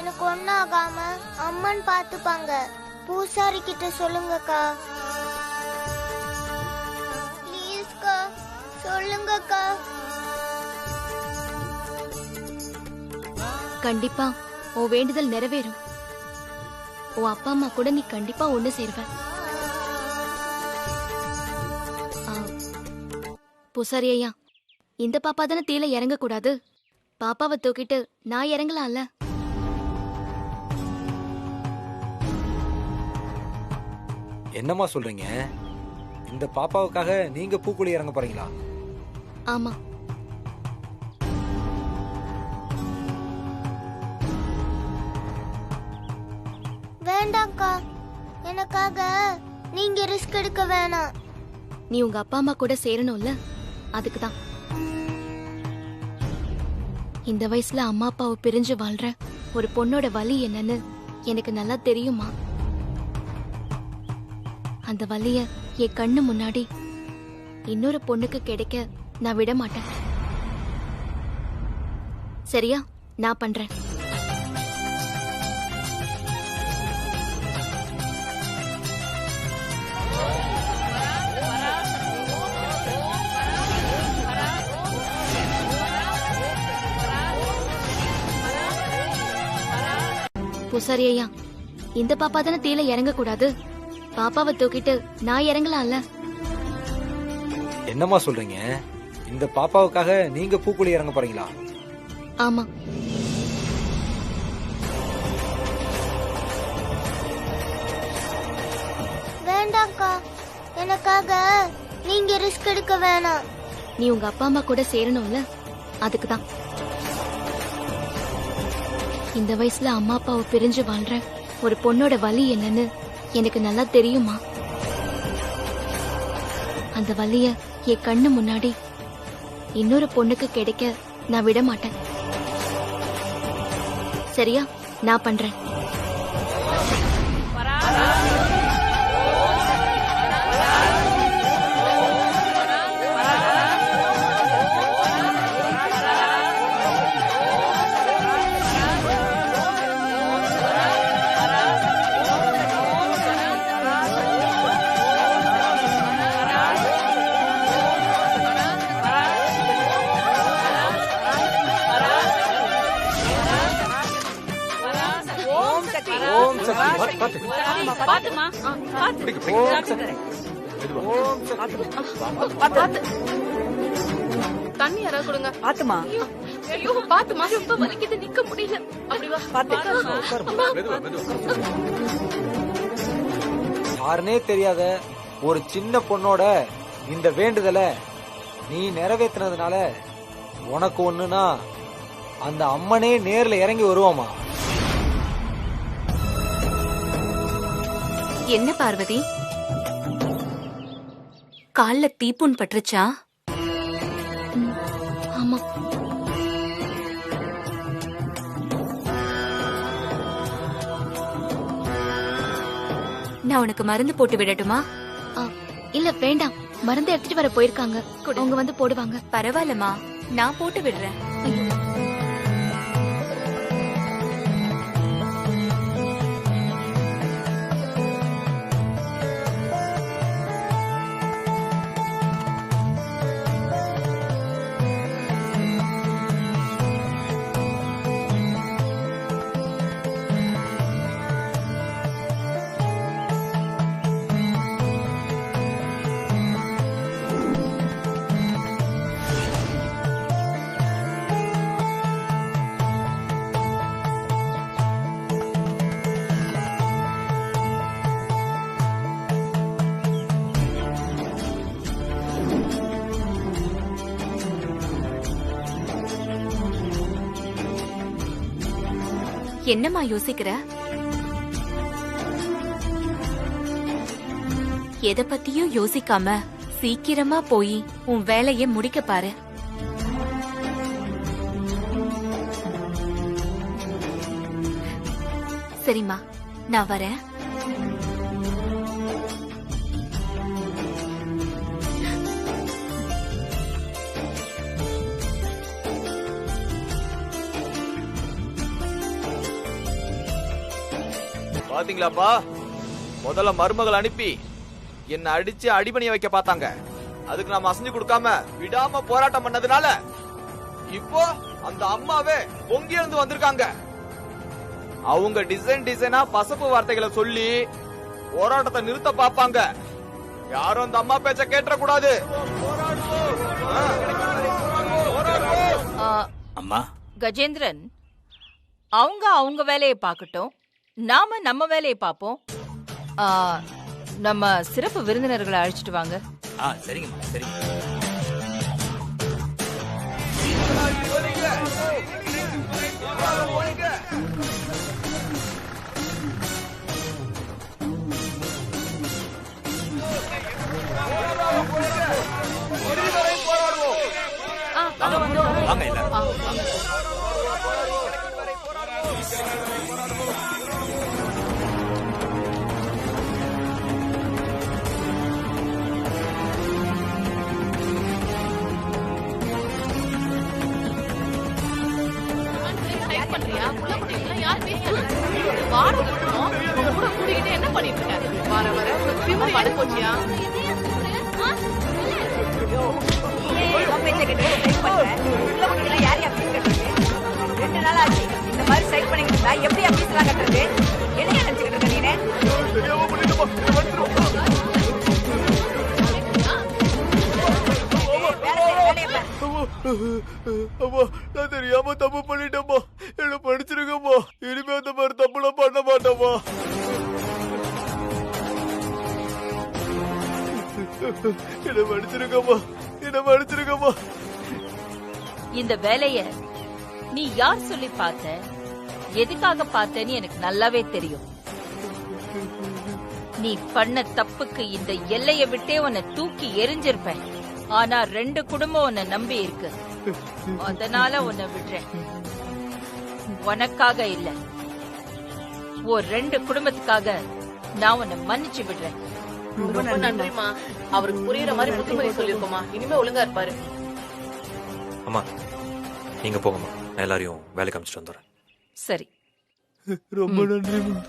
எனக்கு ஒன்னாகாம அம்மன் பாத்துப்பாங்க. பூசாரி கிட்ட சொல்லுங்கக்கா. ப்ளீஸ்க்கா, சொல்லுங்கக்கா. கண்டிப்பா உன் வேண்டுதல் நிறைவேறும். உன் அப்பா அம்மா கூட நீ கண்டிப்பா ஒண்ணு சேருவ. பூசாரி ஐயா, இந்த பாப்பா தானே தீல இறங்க கூடாது. பாப்பாவை தூக்கிட்டு நான் இறங்கலாம்ல? என்னம்மா சொல்றீங்க? இந்த பாப்பாவுக்காக நீங்க பூக்குழி இறங்க போறீங்களா? ஆமா. வேண்டாம்க்கா, எனக்காக நீங்க ரிஸ்க் எடுக்க வேணாம். நீ உங்க அப்பா அம்மா கூட சேரணும்ல, அதுக்குதான். இந்த வயசுல அம்மா அப்பாவை பிரிஞ்சு வாழ்ற ஒரு பொண்ணோட வலி என்னன்னு எனக்கு நல்லா தெரியுமா. அந்த வலிய என் கண்ணு முன்னாடி இன்னொரு பொண்ணுக்கு கிடைக்க நான் விட மாட்டேன். சரியா? நான் பண்றேன். பூசாரி ஐயா, இந்த பாப்பா தானே தீல இறங்க கூடாது. பாப்பாவை தூக்கிட்டு நான் இறங்கலாம்ல. என்னம்மா சொல்றீங்க? இந்த பாப்பாவுக்காக நீங்க பூக்குழி இறங்க போறீங்களா? ஆமா. வேண்டாம்க்கா, எனக்காக நீங்க ரிஸ்க் எடுக்க வேணாம். நீ உங்க அப்பா அம்மா கூட சேரணும்ல, அதுக்குதான். இந்த வயசுல அம்மா அப்பாவை பிரிஞ்சு வாழ்ற ஒரு பொண்ணோட வலி என்னன்னு எனக்கு நல்லா தெரியுமா. அந்த வலிய என் கண்ணு முன்னாடி இன்னொரு பொண்ணுக்கு கிடைக்க நான் விட மாட்டேன். சரியா? நான் பண்றேன். தண்ணி யாராவது கொடுங்க. பாத்துமா. ஐயோ பாத்துமா, ரொம்ப வலிக்குது, நிக்க முடியல. அப்படி வா. யாருனே தெரியாத ஒரு சின்ன பொண்ணோட இந்த வேண்டுதலை நீ நிறைவேற்றினதுனால உனக்கு ஒண்ணுனா அந்த அம்மனே நேர்ல இறங்கி வருவாமா. என்ன பார்வதி, கால்ல தீப்புண் பட்டுருச்சா? ஆமா. நான் உனக்கு மருந்து போட்டு விடட்டுமா? இல்ல வேண்டாம், மருந்து எடுத்துட்டு வர போயிருக்காங்க, அவங்க வந்து போடுவாங்க. பரவாயில்லம்மா, நான் போட்டு விடுறேன். என்னம்மா யோசிக்கிற? எதை பத்தியும் யோசிக்காம சீக்கிரமா போய் உன் வேலையை முடிக்க பாரு. சரிம்மா, நான் வரேன். பாத்தீங்களாப்பா, முதல்ல மருமகள் அனுப்பி என்ன அடிச்சு அடிபணிய வைக்க பார்த்தாங்க. அதுக்கு நாம அசைஞ்சு கொடுக்காம விடாம போராட்டம் பண்ணதுனால இப்போ அந்த அம்மாவே பொங்கி எழுந்து வந்திருக்காங்க. அவங்க டிசைனா பசப்பு வார்த்தைகளை சொல்லி போராட்டத்தை நிறுத்த பாப்பாங்க. யாரும் அந்த அம்மா பேச்ச கேட்ட கூடாது. அம்மா கஜேந்திரன், அவங்க வேலையை பார்க்கட்டும், நாம நம்ம வேலையை பார்ப்போம். நம்ம சிறப்பு விருந்தினர்களை அழைச்சிட்டு வாங்க. சரிங்கம்மா, சரிங்க. வாங்க எல்லாரும். என்ன பண்ணிட்டு இருக்க? வர வர திமிரு எடுத்து போச்சியா? பேச்ச கேட்டு யார் யார் 2 நாள் ஆச்சு. இந்த மாதிரி ஸ்ட்ரைக் பண்ணிட்டு இருந்தா எப்படி அப்பீஸ்லாம் கட்டுறது? என்ன நினைச்சுக்கிட்டு இருக்க நீனே? அம்மா, நான் தெரியாம தப்பு பண்ணிட்டேம்மா. என்ன படிச்சிருக்கம்மா. இனிமே அந்த மாதிரி தப்புலாம் பண்ண மாட்டேம்மா. என்ன படிச்சிருக்கம்மா. என்ன படிச்சிருக்கம்மா. இந்த வேலைய நீ யார் சொல்லி பார்த்த, எதுக்காக பார்த்தேன்னு எனக்கு நல்லாவே தெரியும். நீ பண்ண தப்புக்கு இந்த எல்லைய விட்டே உன்னை தூக்கி எரிஞ்சிருப்பேன். ஆனா 2 குடும்பம் உன்னை நம்பி இருக்கு. அதனால உன்னை விடுறேன். உனக்காக இல்ல, ஒரு 2 குடும்பத்துக்காக நான் உன்னை மன்னிச்சு விடுறேன். ரொம்ப நன்றிமா. அவருக்கு புரியுற மாதிரி புத்திமதி சொல்லிருக்கோமா. இனிமே ஒழுங்கா இருப்பாரு. அம்மா நீங்க போங்கம்மா, நான் எல்லாரையும் வேலைக்கு அமைச்சிட்டு வந்துடுறேன். சரி, ரொம்ப நன்றிம்மா.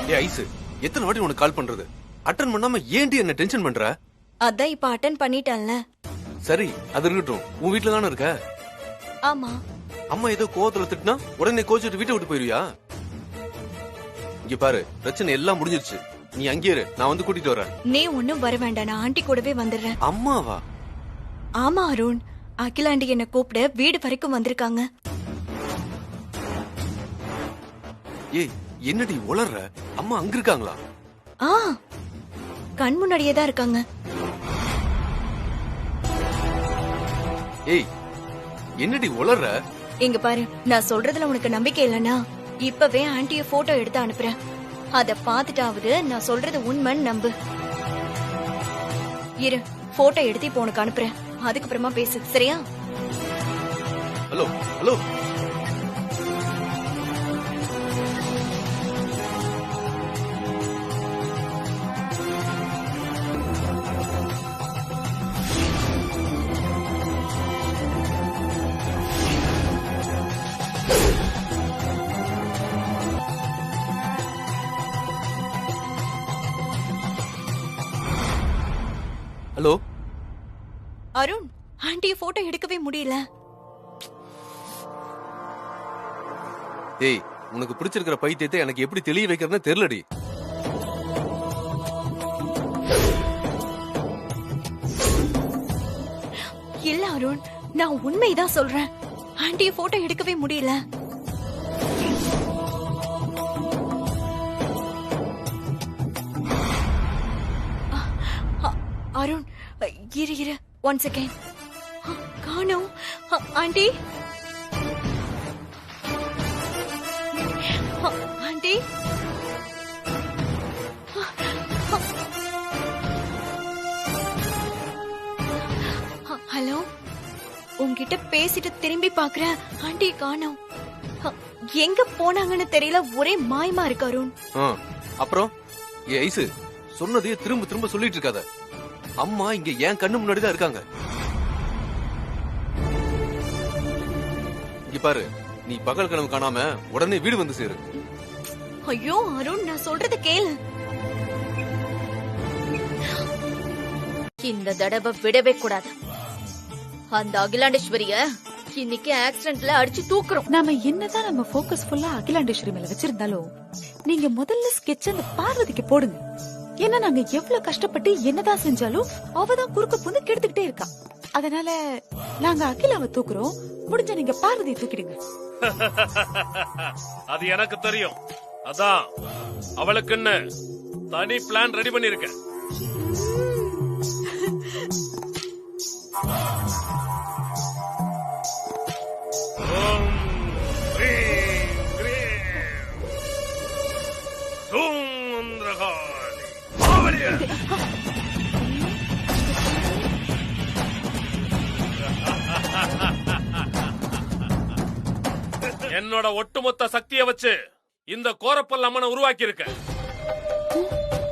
ஏ ஐசு, எத்தனை வாட்டி உனக்கு கால் பண்றது? அட்டன் பண்ணாம ஏன்டி என்ன டென்ஷன் பண்ற? அதான் இப்ப அட்டென்ட் பண்ணிட்டேன்ல. சரி, அது இருக்கட்டும். உன் வீட்டுல தானே இருக்க? ஆமா. அம்மா ஏதோ கோவத்துல திட்டினா உடனே கோச்சிட்டு வீட்டை விட்டு போயிருவியா? இங்க பாரு, பிரச்சனை எல்லாம் முடிஞ்சிருச்சு. நீ அங்கே இரு, நான் வந்து கூட்டிட்டு வரேன். நீ ஒண்ணும் வர வேண்டாம், நான் ஆண்டி கூடவே வந்துடுறேன். அம்மாவா? ஆமா அருண், அகில ஆண்டி என்ன கூப்பிட வீடு வரைக்கும் வந்திருக்காங்க. ஏய், என்னடி உளர்ற? அம்மா அங்க இருக்காங்களா? ஆ, கண் முன்னாடியே தான் இருக்காங்க. ஏய், என்னடி உளர்ற? இங்க பாரு, நான் சொல்றதுல உனக்கு நம்பிக்கை இல்லனா இப்பவே ஆண்டிய போட்டோ எடுத்து அனுப்புறேன். அத பாத்துட்டாவது நான் சொல்றது உண்மைன்னு நம்பு. இரு, போட்டோ எடுத்து இப்ப உனக்கு அனுப்புறேன். அதுக்கப்புறமா பேசு, சரியா? Hello hello. ஹலோ அருண், ஆண்டிய போட்டோ எடுக்கவே முடியல. ஏய், உனக்கு பிடிச்சிருக்கிற பைத்தியத்தை எனக்கு எப்படி தெளிய வைக்கிறதுன்னு தெரியலடி. இல்ல அருண், நான் உண்மைதான் சொல்றேன். ஆண்டிய போட்டோ எடுக்கவே முடியல. அருண், இரு 1 செகண்ட். காணோம். Aunty, aunty, hello. உன்கிட்ட பேசிட்டு திரும்பி பாக்குறேன், ஆண்டி காணோம். எங்க போனாங்கன்னு தெரியல, ஒரே மாயமா இருக்கு அருண். அப்புறம் ஏ ஐசு, சொன்னதையே திரும்ப திரும்ப சொல்லிட்டு இருக்காத. அம்மா இங்க என் கண்ணு முன்னாடி தான் இருக்காங்க. இங்க பாரு, நீ பகல் கனவு காணாம உடனே வீடு வந்து சேரு. ஐயோ அருண், நான் சொல்றத கேளு. இந்த தடவை விடவே கூடாது. அந்த அகிலாண்டேஸ்வரிய இன்னைக்கு ஆக்சிடென்ட்ல அடிச்சு தூக்குறோம். நாம என்னதான் நம்ம போக்கஸ் ஃபுல்லா அகிலாண்டேஸ்வரி மேல வச்சிருந்தாலும் நீங்க முதல்ல ஸ்கெட்ச் அந்த பார்வதிக்கு போடுங்க. ஏன்னா நாங்க எவ்வளவு கஷ்டப்பட்டு என்னதான் செஞ்சாலும் அவதான் குறுக்க புந்து கெடுத்துக்கிட்டே இருக்கா. அதனால நாங்க அகிலாவை தூக்குறோம், முடிஞ்ச நீங்க பார்வதியை தூக்கிடுங்க. அது எனக்கு தெரியும். அதான் அவளுக்குன்னு தனி பிளான் ரெடி பண்ணிருக்கேன். என்னோட ஒட்டுமொத்த சக்தியை வச்சு இந்த கோரப்பல் அம்மனை உருவாக்கி இருக்க.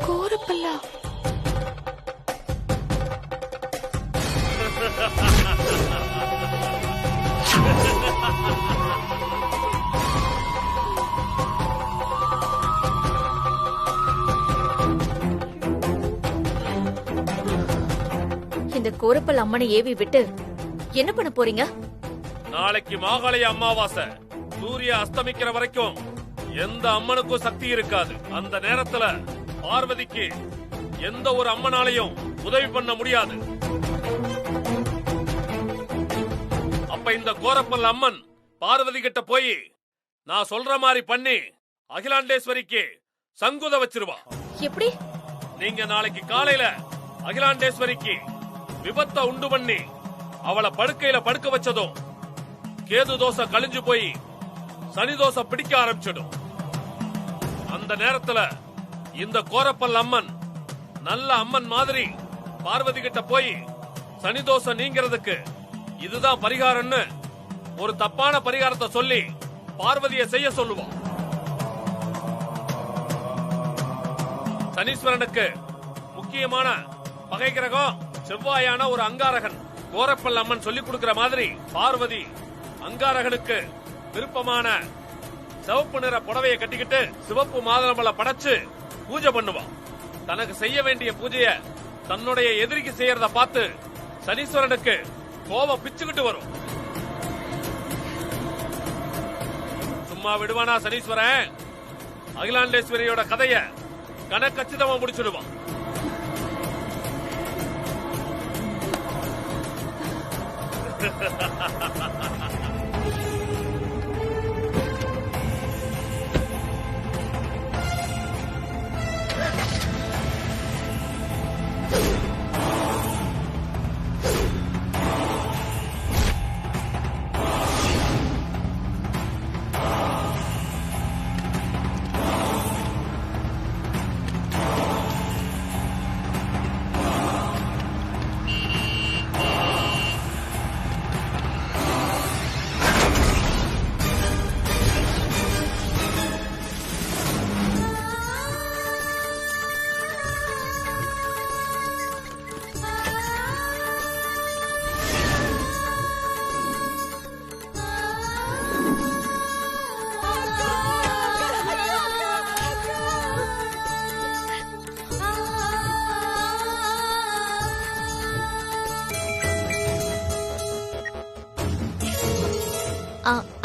கோரப்பல்லா? இந்த கோரப்பல் அம்மனை ஏவி விட்டு என்ன பண்ண போறீங்க? நாளைக்கு மாகாளய அமாவாசை. சூரிய அஸ்தமிக்கிற வரைக்கும் எந்த அம்மனுக்கும் சக்தி இருக்காது. அந்த நேரத்துல பார்வதிக்கு எந்த ஒரு அம்மனாலையும் உதவி பண்ண முடியாது. அப்ப இந்த கோரப்பல் அம்மன் பார்வதி கிட்ட போய் நான் சொல்ற மாதிரி பண்ணி அகிலாண்டேஸ்வரிக்கு சங்குத வச்சிருவா. எப்படி? நீங்க நாளைக்கு காலையில அகிலாண்டேஸ்வரிக்கு விபத்தை உண்டு பண்ணி அவளை படுக்கையில படுக்க வச்சதும் கேது தோசை கழிஞ்சு போய் சனி தோசை பிடிக்க ஆரம்பிச்சிடும். அந்த நேரத்துல இந்த கோரப்பல் அம்மன் நல்ல அம்மன் மாதிரி பார்வதி கிட்ட போய் சனி தோசை நீங்கிறதுக்கு இதுதான் பரிகாரம்னு ஒரு தப்பான பரிகாரத்தை சொல்லி பார்வதியை செய்ய சொல்லுவான். சனீஸ்வரனுக்கு முக்கியமான பகை கிரகம் செவ்வாயான ஒரு அங்காரகன். கோரப்பல் அம்மன் சொல்லிக் கொடுக்கிற மாதிரி பார்வதி அங்காரகனுக்கு விருப்பமான சிவப்பு நிற புடவையை கட்டிக்கிட்டு சிவப்பு மாதுளம்பழ படைச்சு பூஜை பண்ணுவான். தனக்கு செய்ய வேண்டிய பூஜைய தன்னுடைய எதிரிக்கு செய்யறத பார்த்து சனீஸ்வரனுக்கு கோபம் பிச்சுக்கிட்டு வரும். சும்மா விடுவானா சனீஸ்வரன்? அகிலாண்டேஸ்வரியோட கதைய கணக்கச்சிதமா முடிச்சிடுவான்.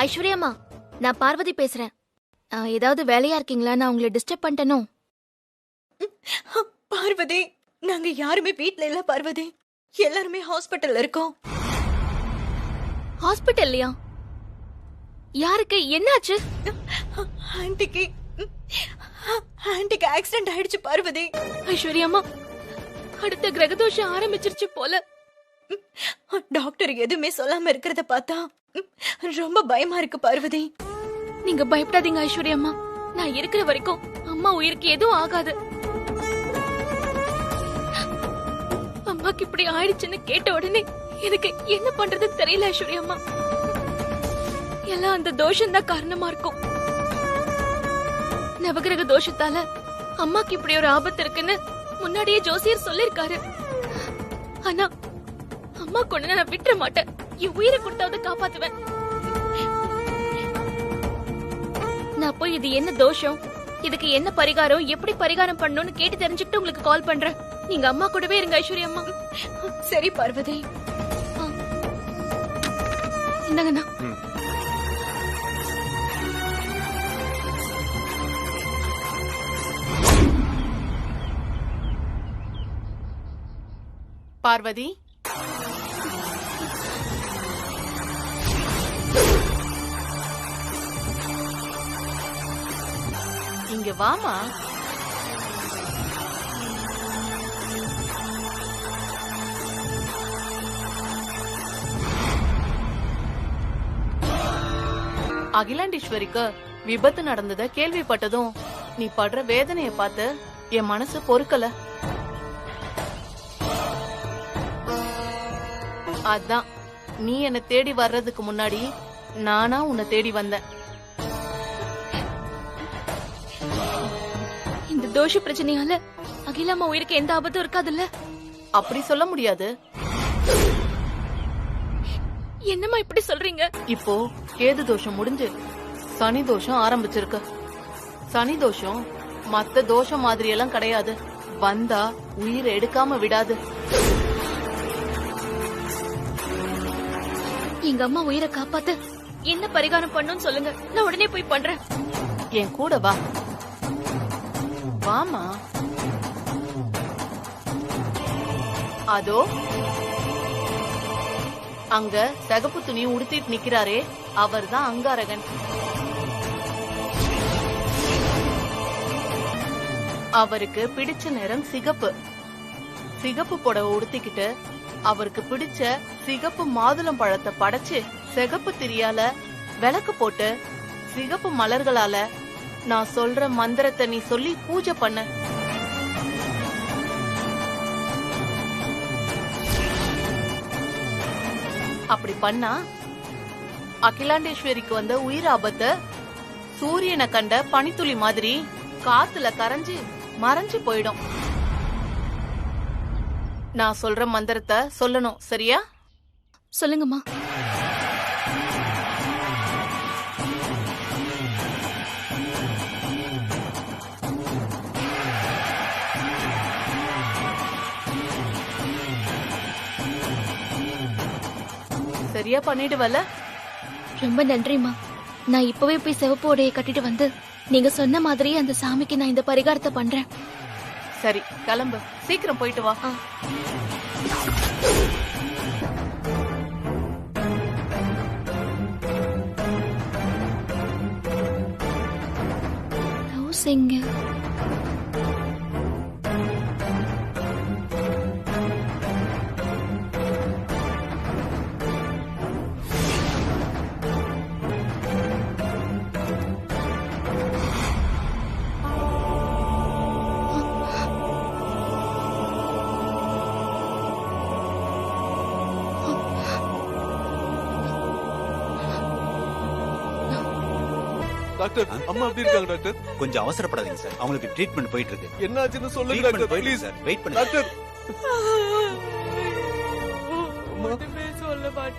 ஐஸ்வர்யாமா, நான் பார்வதி பேசுறேன். ஏதாவது வேலையா இருக்கீங்களா? நான் உங்களை டிஸ்டர்ப் பண்ணிட்டேனோ? பார்வதி, நாங்க யாருமே வீட்ல இல்ல பார்வதி. எல்லாருமே ஹாஸ்பிட்டல்ல இருக்கோம். ஹாஸ்பிட்டல்லையா? யாருக்கு என்னாச்சு? ஆன்ட்டிக்கு ஆக்சிடென்ட் ஆயிடுச்சு பார்வதி. ஐஸ்வர்யாமா, அடுத்த கிரகதோஷம் ஆரம்பிச்சிருச்சு போல. டாக்டர் எதுவுமே சொல்லாம இருக்கிறத பார்த்தா ரொம்ப பயமா இருக்கு பார்வதி. நீங்க பயப்படாதீங்க ஐஸ்வர்யாமா. நான் இருக்கிற வரைக்கும் அம்மா உயிருக்கு எதுவும் ஆகாது. அம்மாக்கு இப்படி ஆயிடுச்சுன்னு கேட்ட உடனே எனக்கு என்ன பண்றது தெரியல ஐஸ்வர்யாமா. எல்லாம் அந்த தோஷம் தான் காரணமா இருக்கும். நவகிரக தோஷத்தால அம்மாக்கு இப்படி ஒரு ஆபத்து இருக்குன்னு முன்னாடியே ஜோசியர் சொல்லிருக்காரு. ஆனா அம்மா கொண்டு நான் விட்டுற மாட்டேன். என் உயிரை கொடுத்தாவது காப்பாத்துவேன். நான் போய் இது என்ன தோஷம், இதுக்கு என்ன பரிகாரம், எப்படி பரிகாரம் பண்ணணும்னு கேட்டு தெரிஞ்சுக்கிட்டு உங்களுக்கு கால் பண்றேன். நீங்க அம்மா கூடவே இருங்க ஐஸ்வர்யா அம்மா. சரி பார்வதி. இந்தாங்கண்ணா. பார்வதி, இங்க வாமா. அகிலாண்டேஸ்வரிக்கு விபத்து நடந்தத கேள்விப்பட்டதும் நீ படுற வேதனைய பார்த்து என் மனசு பொறுக்கல. அதான் நீ என்ன தேடி வர்றதுக்கு முன்னாடி நானா உன்னை தேடி வந்தேன். இந்த தோஷ பிரச்சனையால அகிலாமா உயிருக்கு எந்த ஆபத்தும் இருக்காதுல்ல? அப்படி சொல்ல முடியாது. என்னம்மா இப்படி சொல்றீங்க? இப்போ கேது தோஷம் முடிஞ்சு சனி தோஷம் ஆரம்பிச்சிருக்கு. சனி தோஷம் மத்த தோஷம் மாதிரி எல்லாம் கிடையாது. வந்தா உயிரை எடுக்காம விடாது. எங்க அம்மா உயிரை காப்பாத்த என்ன பரிகாரம் பண்ணுன்னு சொல்லுங்க, நான் உடனே போய் பண்றேன். என் கூட வா. வாமா. அதோ அங்க சிகப்பு துணி உடுத்திட்டு நிக்கிறாரே, அவர்தான் அங்காரகன். அவருக்கு பிடிச்ச நிறம் சிகப்பு. சிகப்பு புடவை உடுத்திக்கிட்டு அவருக்கு பிடிச்ச சிகப்பு மாதுளம் பழத்தை படைச்சு சிகப்பு திரியால விளக்கு போட்டு சிகப்பு மலர்களால நான் சொல்ற மந்திரத்தை நீ சொல்லி பூஜை பண்ண. அப்படி பண்ணா அகிலாண்டேஸ்வரிக்கு வந்த உயிர் ஆபத்தை சூரியனை கண்ட பனித்துளி மாதிரி காத்துல கரைஞ்சு மறைஞ்சு போயிடும். நான் சொல்ற மந்திரத்தை சொல்லணும், சரியா? சொல்லுங்கம்மா. சரியா பண்ணிடுவல? ரொம்ப நன்றிம்மா. நான் இப்பவே போய் சிவப்பு உடைய கட்டிட்டு வந்து நீங்க சொன்ன மாதிரியே அந்த சாமிக்கு நான் இந்த பரிகாரத்தை பண்றேன். சரி, கிளம்பு. சீக்கிரம் போயிட்டு வா. ரோஸ் எங்க? டாக்டர், அம்மா எப்படி இருக்காங்க டாக்டர்? கொஞ்சம் அவசரப்படாதீங்க சார், அவங்களுக்கு ட்ரீட்மெண்ட் போயிட்டு இருக்கு. என்ன ஆச்சுன்னு சொல்லுங்க டாக்டர், ப்ளீஸ். வெயிட் பண்ணுங்க டாக்டர். சொல்ல மாட்டேன்.